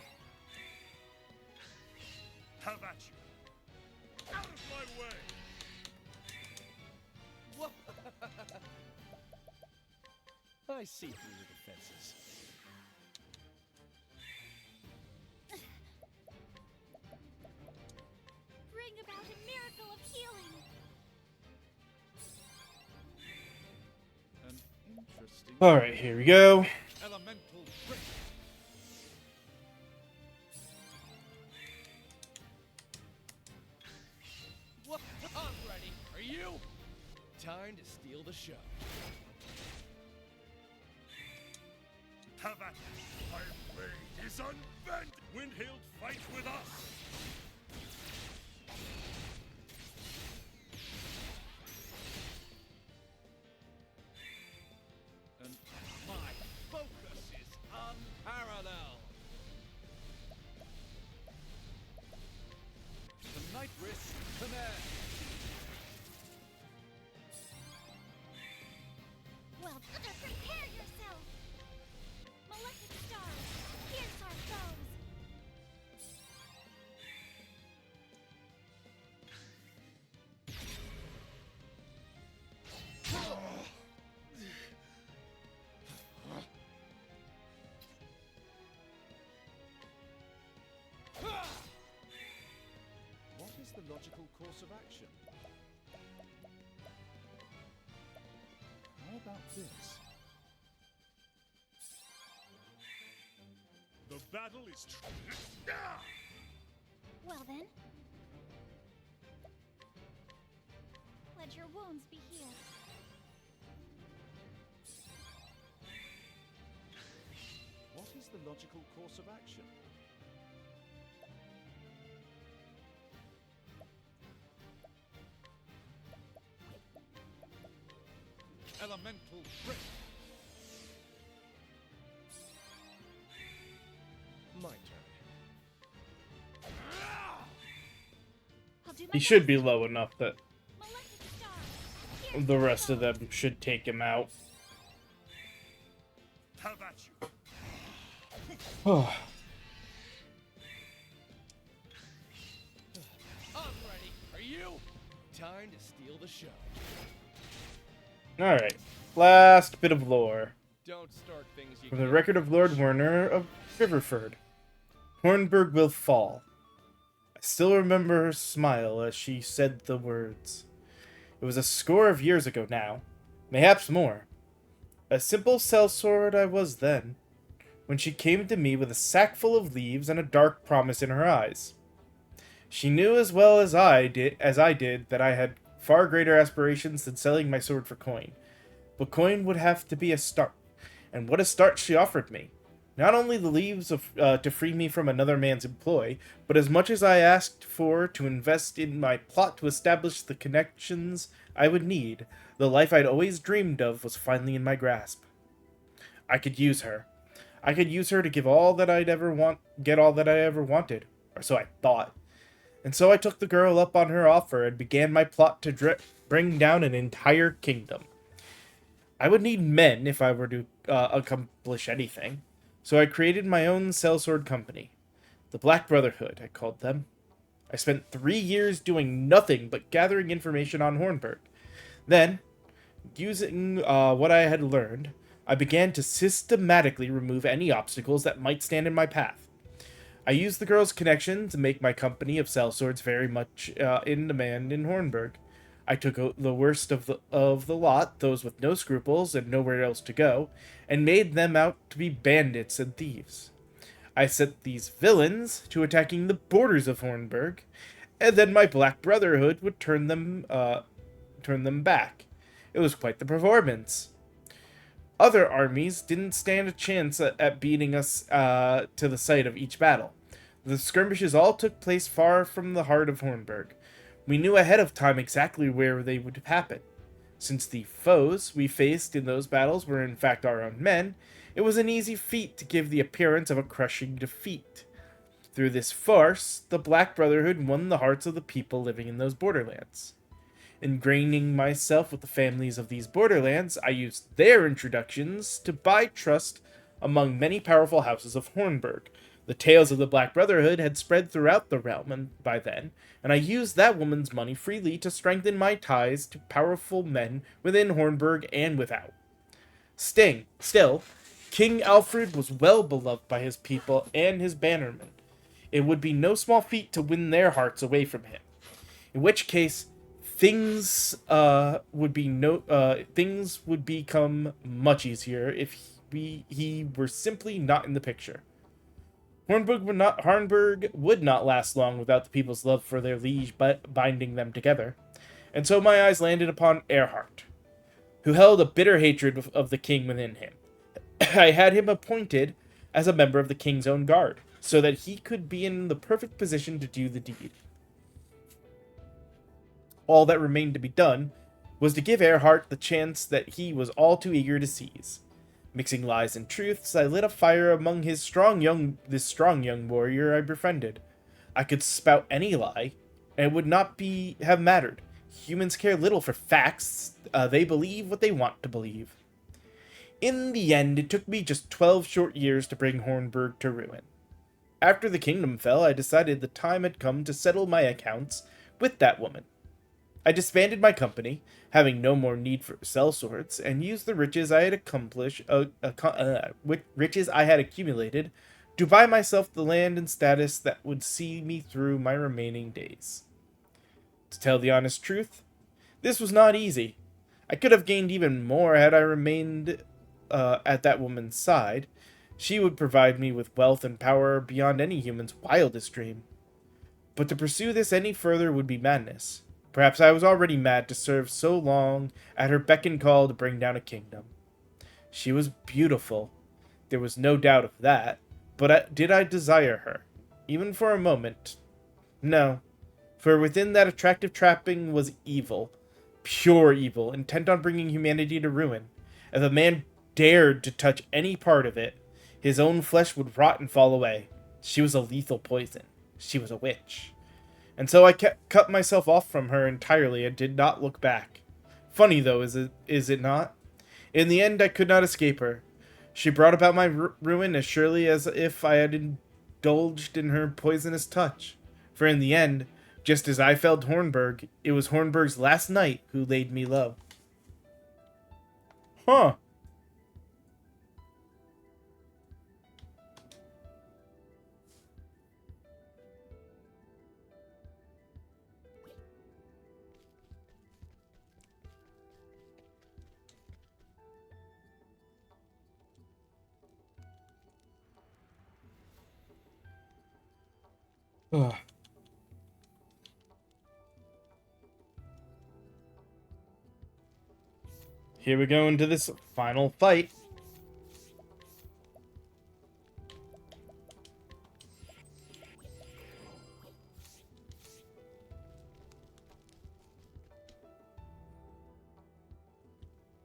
Have at you. Out of my way. I see through the defenses. Bring about a miracle of healing. An interesting Alright, here we go. elemental trick. I'm ready. Are you? Time to steal the show. Have at it. My blade is unbent. Windhild, fight with us. And my focus is unparalleled. The night risk command. Well, prepare yourself. Malefic stars, pierce our foes. What is the logical course of action? about this? The battle is Well then. Let your wounds be healed. What is the logical course of action? elemental grip. My turn. I'll do my He should best. be low enough that Malefic Star. Here's the your rest of goal. them should take him out. Have at you. Oh, I'm ready. Are you? Time to steal the show. alright. Last bit of lore. Don't start things you From the can't record of Lord finish. Werner of Riverford. Hornburg will fall. I still remember her smile as she said the words. It was a score of years ago now. Mayhaps more. A simple sellsword I was then, when she came to me with a sack full of leaves and a dark promise in her eyes. She knew as well as I did that I had far greater aspirations than selling my sword for coin. But coin would have to be a start, and what a start she offered me. Not only the leaves to free me from another man's employ, but as much as I asked for to invest in my plot to establish the connections I would need. The life I'd always dreamed of was finally in my grasp. I could use her. I could use her to get all that I ever wanted, or so I thought. And so I took the girl up on her offer and began my plot to bring down an entire kingdom. I would need men if I were to accomplish anything, so I created my own sellsword company. The Black Brotherhood, I called them. I spent 3 years doing nothing but gathering information on Hornburg. Then, using what I had learned, I began to systematically remove any obstacles that might stand in my path. I used the girl's connection to make my company of sellswords very much in demand in Hornburg. I took the worst of the lot, those with no scruples and nowhere else to go, and made them out to be bandits and thieves. I set these villains to attacking the borders of Hornburg, and then my Black Brotherhood would turn them back. It was quite the performance. Other armies didn't stand a chance at beating us to the site of each battle. The skirmishes all took place far from the heart of Hornburg. We knew ahead of time exactly where they would happen. Since the foes we faced in those battles were in fact our own men, it was an easy feat to give the appearance of a crushing defeat. Through this farce, the Black Brotherhood won the hearts of the people living in those borderlands. Ingraining myself with the families of these borderlands, I used their introductions to buy trust among many powerful houses of Hornburg. The tales of the Black Brotherhood had spread throughout the realm by then, and I used that woman's money freely to strengthen my ties to powerful men within Hornburg and without. Still, King Alfred was well beloved by his people and his bannermen. It would be no small feat to win their hearts away from him. In which case, things would become much easier if he were simply not in the picture. Hornburg would not last long without the people's love for their liege binding them together, and so my eyes landed upon Erhard, who held a bitter hatred of the king within him. I had him appointed as a member of the king's own guard, so that he could be in the perfect position to do the deed. All that remained to be done was to give Erhard the chance that he was all too eager to seize. Mixing lies and truths, I lit a fire among this strong young warrior I befriended. I could spout any lie, and it would not have mattered. Humans care little for facts, they believe what they want to believe. In the end, it took me just 12 short years to bring Hornburg to ruin. After the kingdom fell, I decided the time had come to settle my accounts with that woman. I disbanded my company, having no more need for sellswords, and used the riches I had accumulated to buy myself the land and status that would see me through my remaining days. To tell the honest truth, this was not easy. I could have gained even more had I remained at that woman's side. She would provide me with wealth and power beyond any human's wildest dream. But to pursue this any further would be madness. Perhaps I was already mad to serve so long at her beck and call to bring down a kingdom. She was beautiful. There was no doubt of that. But did I desire her? Even for a moment? No. For within that attractive trapping was evil. Pure evil, intent on bringing humanity to ruin. If a man dared to touch any part of it, his own flesh would rot and fall away. She was a lethal poison. She was a witch. And so I cut myself off from her entirely and did not look back. Funny though, is it not? In the end, I could not escape her. She brought about my ruin as surely as if I had indulged in her poisonous touch. For in the end, just as I felled Hornburg, it was Hornburg's last knight who laid me low. Huh. Ugh. Here we go into this final fight.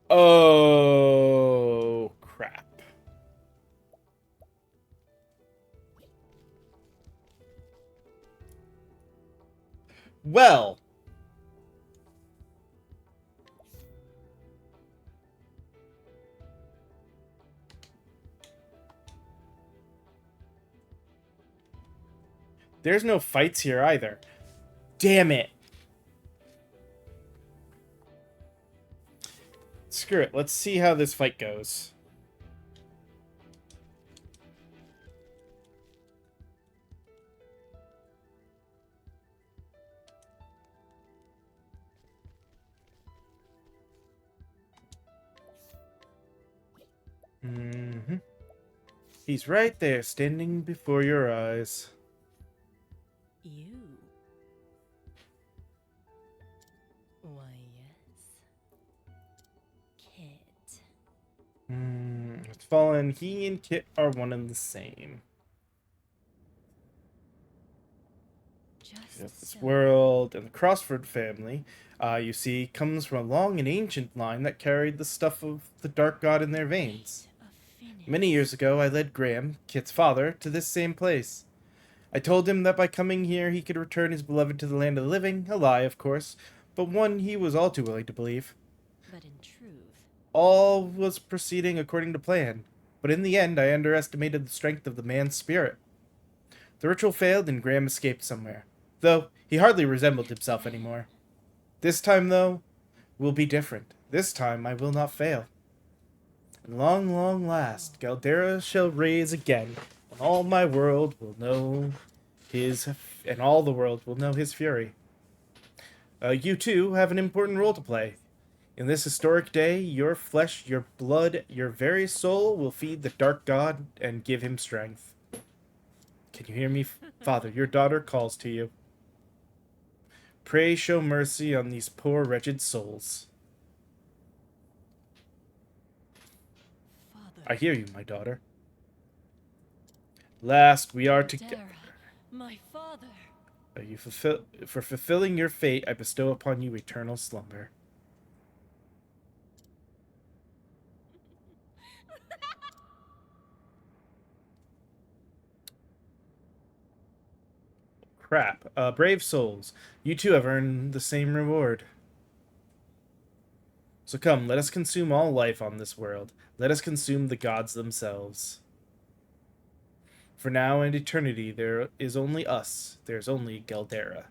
Oh, crap. Well. There's no fights here either. Damn it. Screw it. Let's see how this fight goes. Mm-hmm. He's right there, standing before your eyes. You? Why, yes. Kit. It's fallen. He and Kit are one and the same. Just This so. world and the Crossford family, you see, comes from a long and ancient line that carried the stuff of the Dark God in their veins. Many years ago, I led Graham, Kit's father, to this same place. I told him that by coming here he could return his beloved to the land of the living, a lie, of course, but one he was all too willing to believe. But in truth, All was proceeding according to plan, but in the end I underestimated the strength of the man's spirit. The ritual failed and Graham escaped somewhere, though he hardly resembled himself anymore. This time, though, will be different. This time I will not fail. And long, long last, Galdera shall raise again, and all my world will know his, and all the world will know his fury. You too have an important role to play. In this historic day, your flesh, your blood, your very soul will feed the Dark God and give him strength. Can you hear me, Father? Your daughter calls to you. Pray show mercy on these poor wretched souls. Father. I hear you, my daughter. Last, we are together. Dara, my father. For fulfilling your fate, I bestow upon you eternal slumber. Crap. Brave souls, you too have earned the same reward. So come, let us consume all life on this world. Let us consume the gods themselves. For now and eternity, there is only us. There is only Galdera.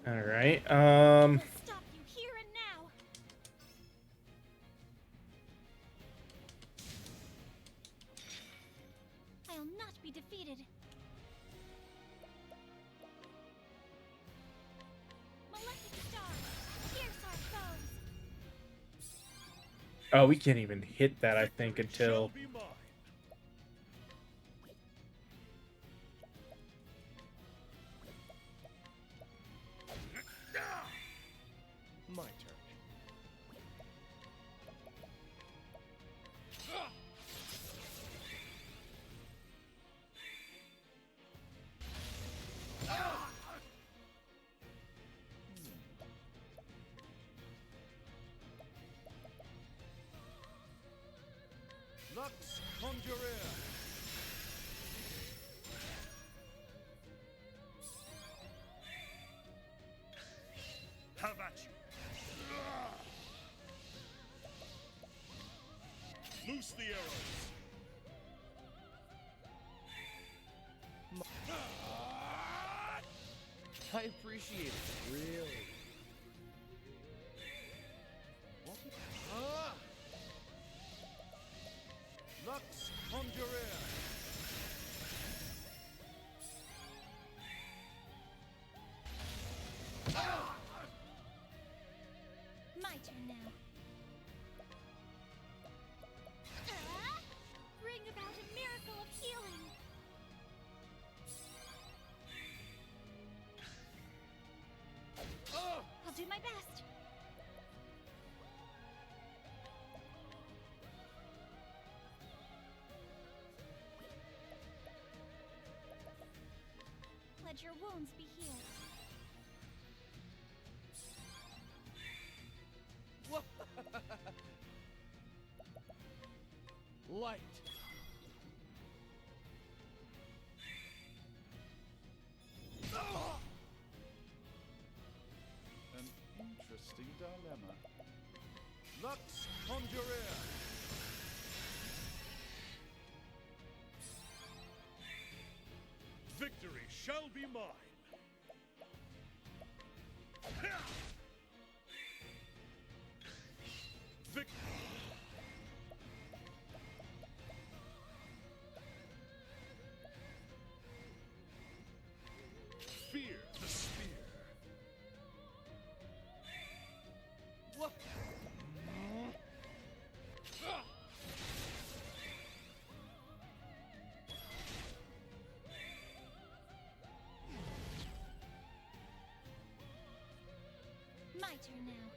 Alright, We'll stop you here and now. Oh, we can't even hit that, I think, Victory shall until... be mine. My turn. Lux Conjurer. Have at you. Loose the arrows. I appreciate it. Really? What? Ah! Lux Conjurer. My turn now. Bring about a miracle of healing. I'll do my best. Let your wounds be healed. Light. An interesting dilemma. Lux Conjurer. Victory shall be mine. Victory. Fear the spear. What? My turn now.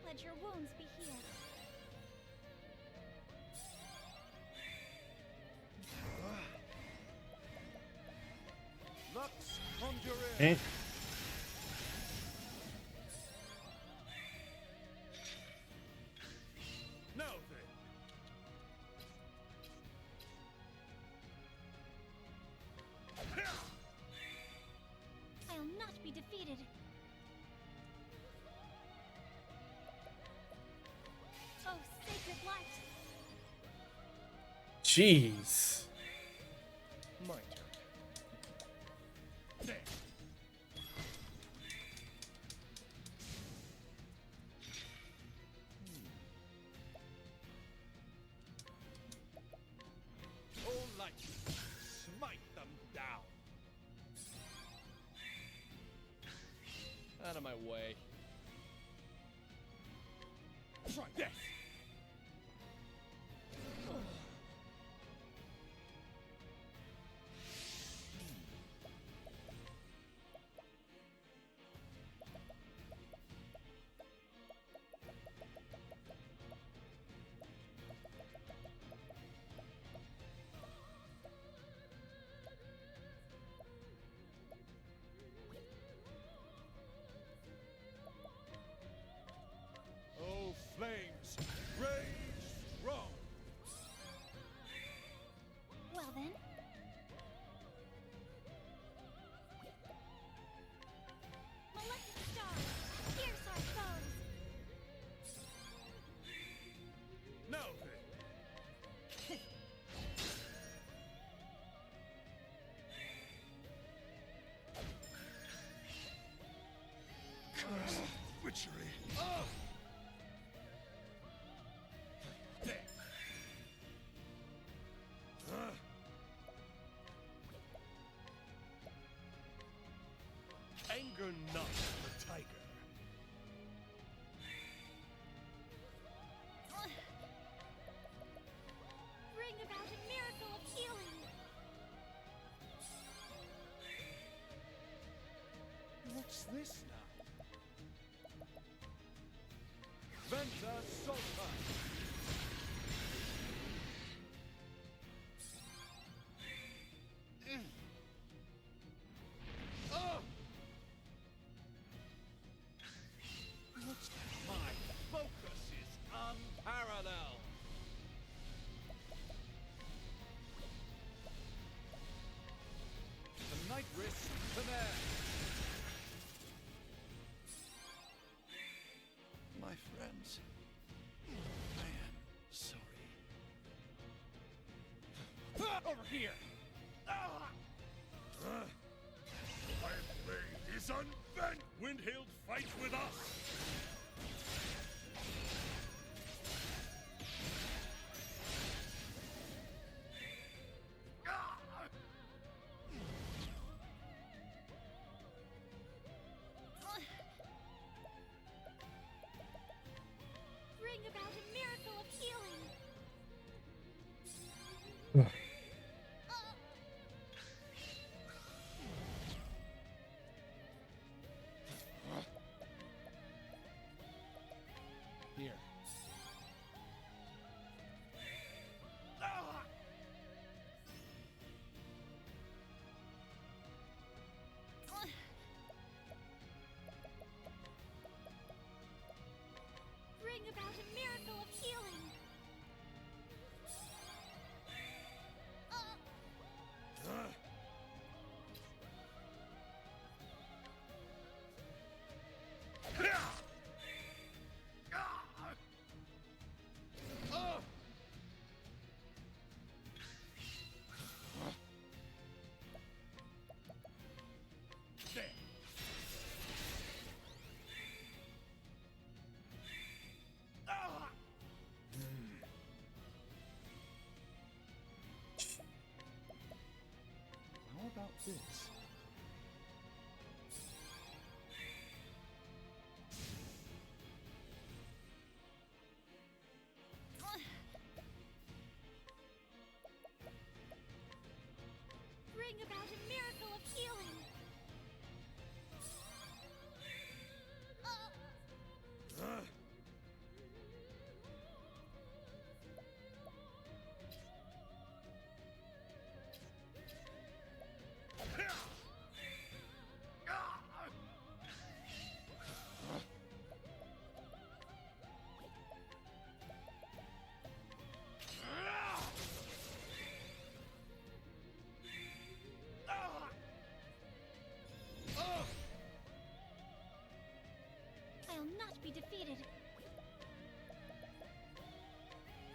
Let your wounds be healed. Lux Conjurer. Eh? Now then. I'll not be defeated. Oh, sacred light. Jeez. My turn. There. Oh, light. Smite them down. Out of my way. Try this. Oh, flames, rage strong. Well then. Maleficent stars, pierce our foes. Now then. Curse of witchery. There. Anger not the tiger. this now? Venta Sultan. My focus is unparalleled. The night risk command. My friends, I am sorry. Over here! My blade is unbent! Windhild fights with us! Bring about a miracle of healing. Here. Bring about a miracle of healing. There. How about this? Bring about a miracle of healing. I'll not be defeated.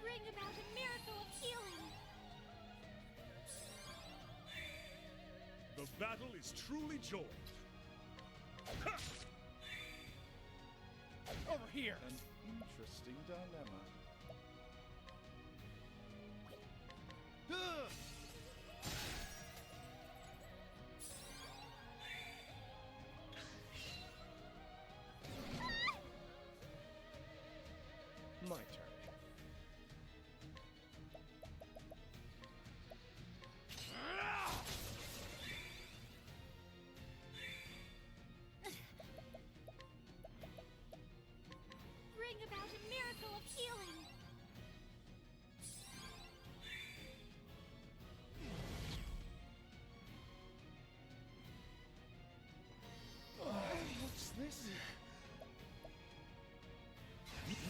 Bring about a miracle of healing. The battle is truly joined. Over here! An interesting dilemma. My turn. Bring about a miracle of healing. What's this?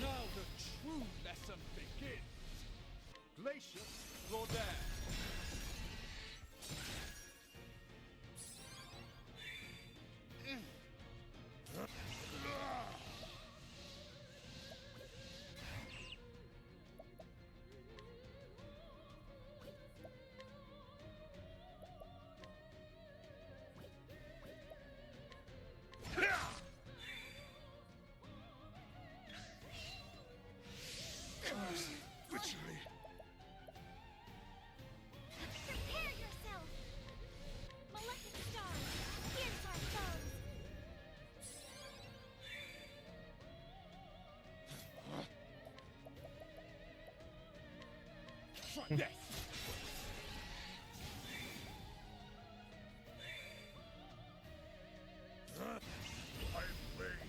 Now the true lesson begins. Glacius Rodan. Witchery. Prepare yourself. Malefic stars, pierce our foes. Try this.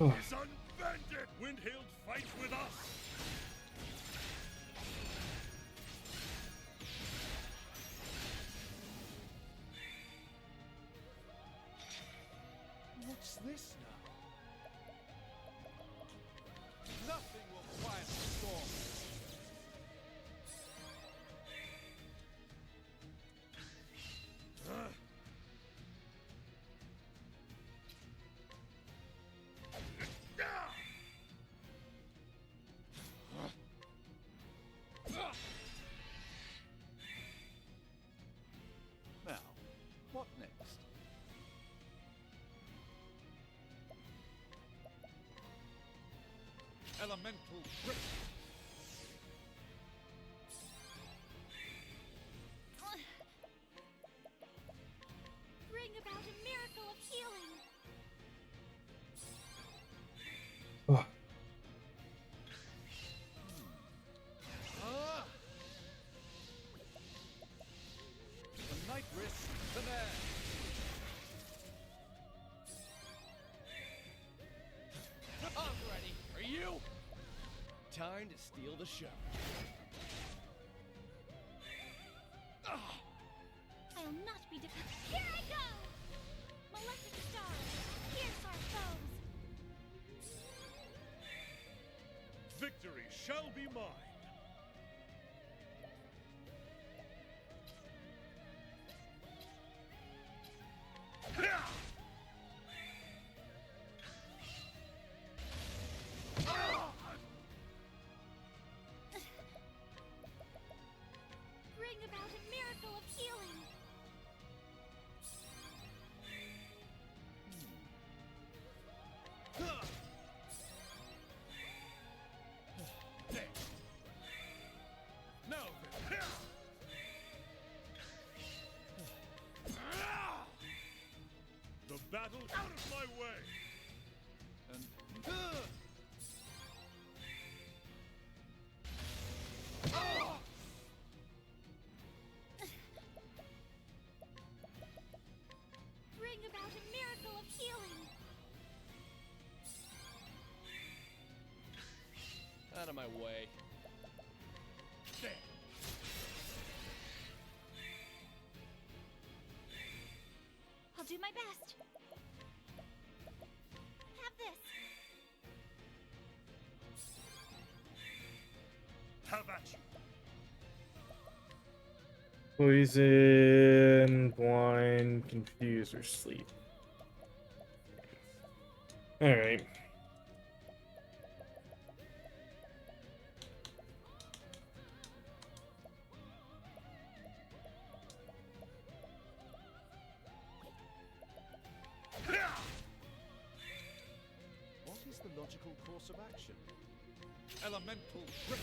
is unbended! Windhild fights with us! What's this now? Nothing will quiet the storm. Now, what next? Elemental grip. Bring about a miracle of healing. Oh, Ah! The night risks the air. I'm ready. Are you? Time to steal the show. I'll not be defeated. Here I go! Malefic stars, pierce our foes. Victory shall be mine! Bring about a miracle of healing. Now then! The battle out of my way! And Bring about a miracle of healing. Out of my way. There! I'll do my best. Have this. Have at you! poison, blind, confuse, or sleep. Alright. what is the logical course of action? Elemental grip.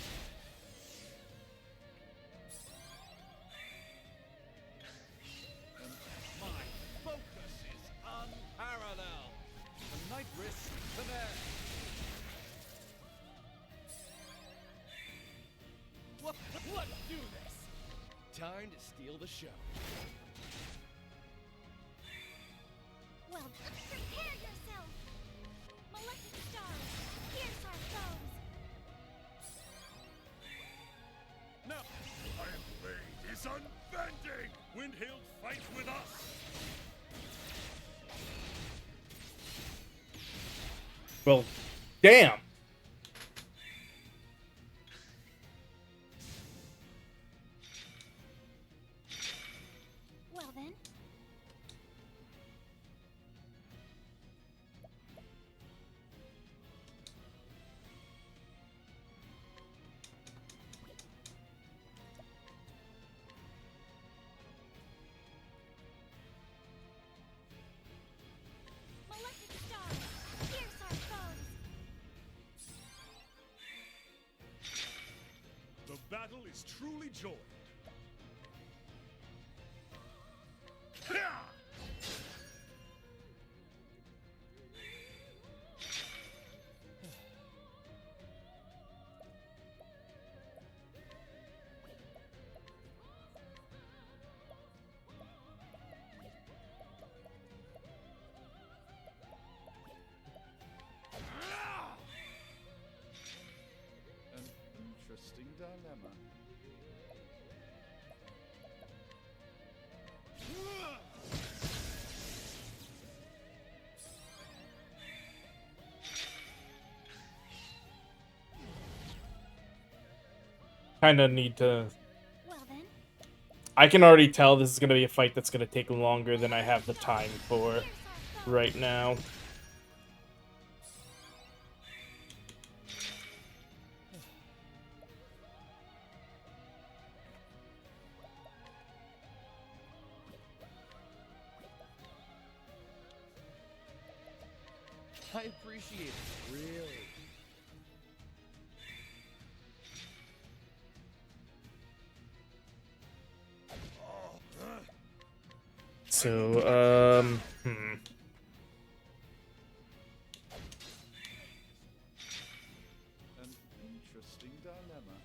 And my focus is unparalleled. The night risks the air. Let's do this. Time to steal the show. Well, prepare yourself. Malefic stars, pierce our foes. Now, Iron Blade is unbending! Windhild fights with us! Well, damn! Well then. Malefic stars, pierce our foes. The battle is truly joined! dilemma. Kind of need to. Well then, I can already tell this is going to be a fight that's going to take longer than I have the time for here's our foe. right now. I appreciate it, really. So, An interesting dilemma.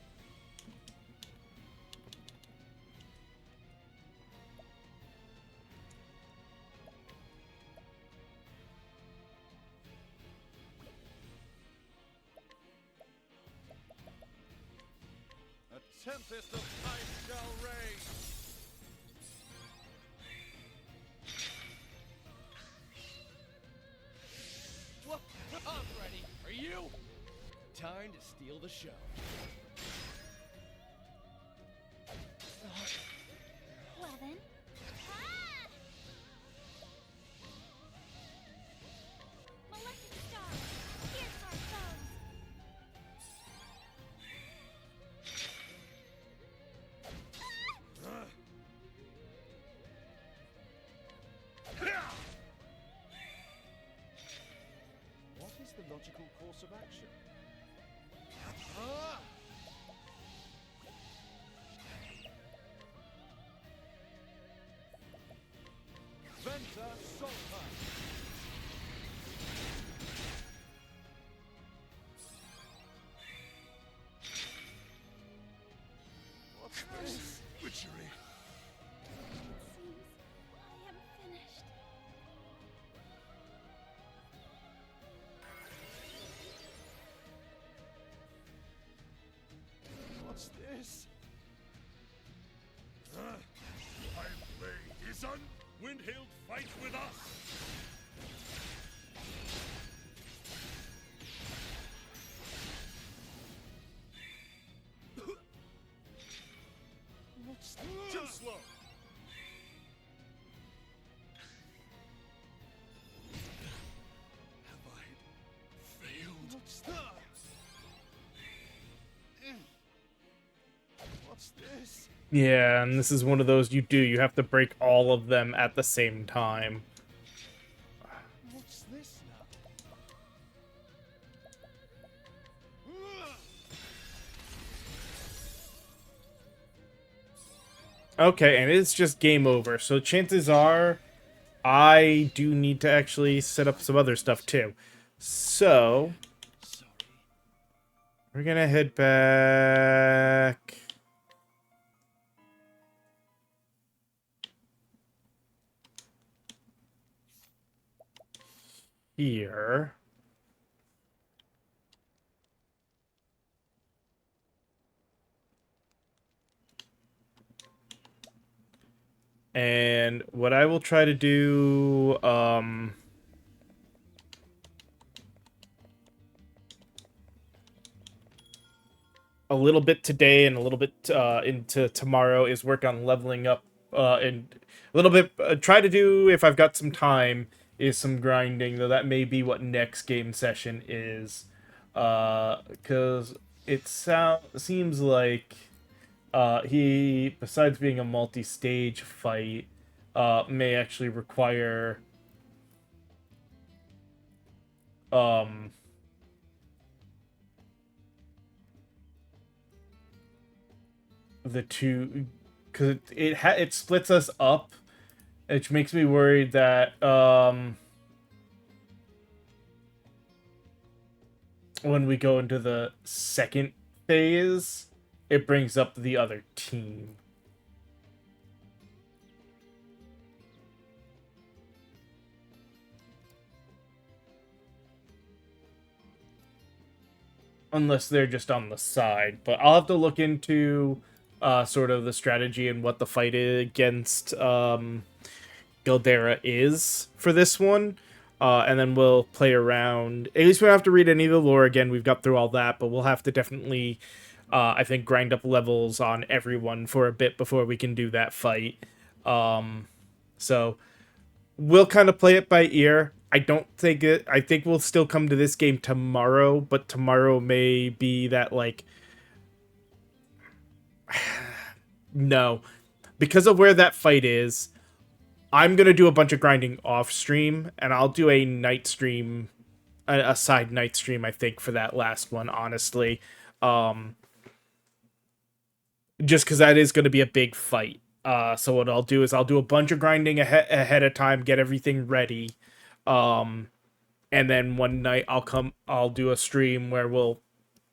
A tempest of ice shall rage. What? I'm ready. Are you? Time to steal the show. Well then. Ah! Malefic star, pierce our foes. What is the logical course of action? Ah! Venta Solpa. What's this? Witchery. It seems I am finished. What's this? My blade is un. Windhild fight with us. What's too slow? Have I failed? What's that? What's this? yeah, and this is one of those you have to break all of them at the same time. What's this now? Okay, and it's just game over. So chances are I do need to actually set up some other stuff too. So Sorry. we're gonna head back here. And what I will try to do, a little bit today and a little bit into tomorrow is work on leveling up, and a little bit, try to do, if I've got some time, is some grinding, though that may be what next game session is. Because it seems like he, besides being a multi-stage fight, may actually require the two, because it splits us up, which makes me worried that when we go into the second phase, it brings up the other team. unless they're just on the side. But I'll have to look into sort of the strategy and what the fight against Gildera is for this one. And then we'll play around. At least we don't have to read any of the lore again. We've got through all that, but we'll have to definitely, I think, grind up levels on everyone for a bit before we can do that fight. So we'll kind of play it by ear. I think we'll still come to this game tomorrow, but tomorrow may be that, like, no, because of where that fight is, I'm going to do a bunch of grinding off stream, and I'll do a night stream, a side night stream, I think, for that last one, honestly. Just because that is going to be a big fight. So what I'll do is I'll do a bunch of grinding ahead of time, get everything ready. And then one night I'll do a stream where we'll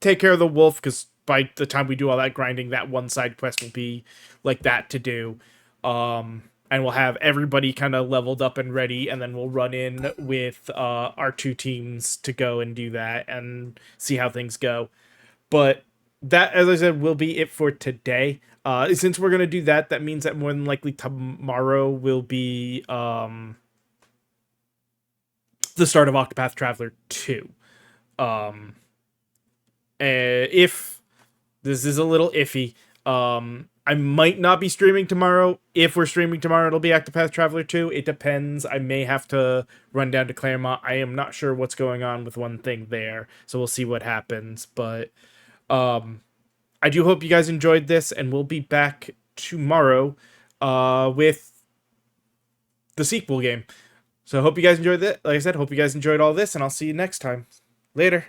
take care of the wolf, because by the time we do all that grinding, that one side quest will be like that to do. And we'll have everybody kind of leveled up and ready, and then we'll run in with our two teams to go and do that and see how things go. But that, as I said, will be it for today. Since we're going to do that, that means that more than likely tomorrow will be the start of Octopath Traveler 2. If this is a little iffy, I might not be streaming tomorrow. If we're streaming tomorrow, it'll be Octopath Traveler 2. It depends. I may have to run down to Claremont. I am not sure what's going on with one thing there, so we'll see what happens. But I do hope you guys enjoyed this, and we'll be back tomorrow with the sequel game. So I hope you guys enjoyed it. Like I said, hope you guys enjoyed all this, and I'll see you next time. Later.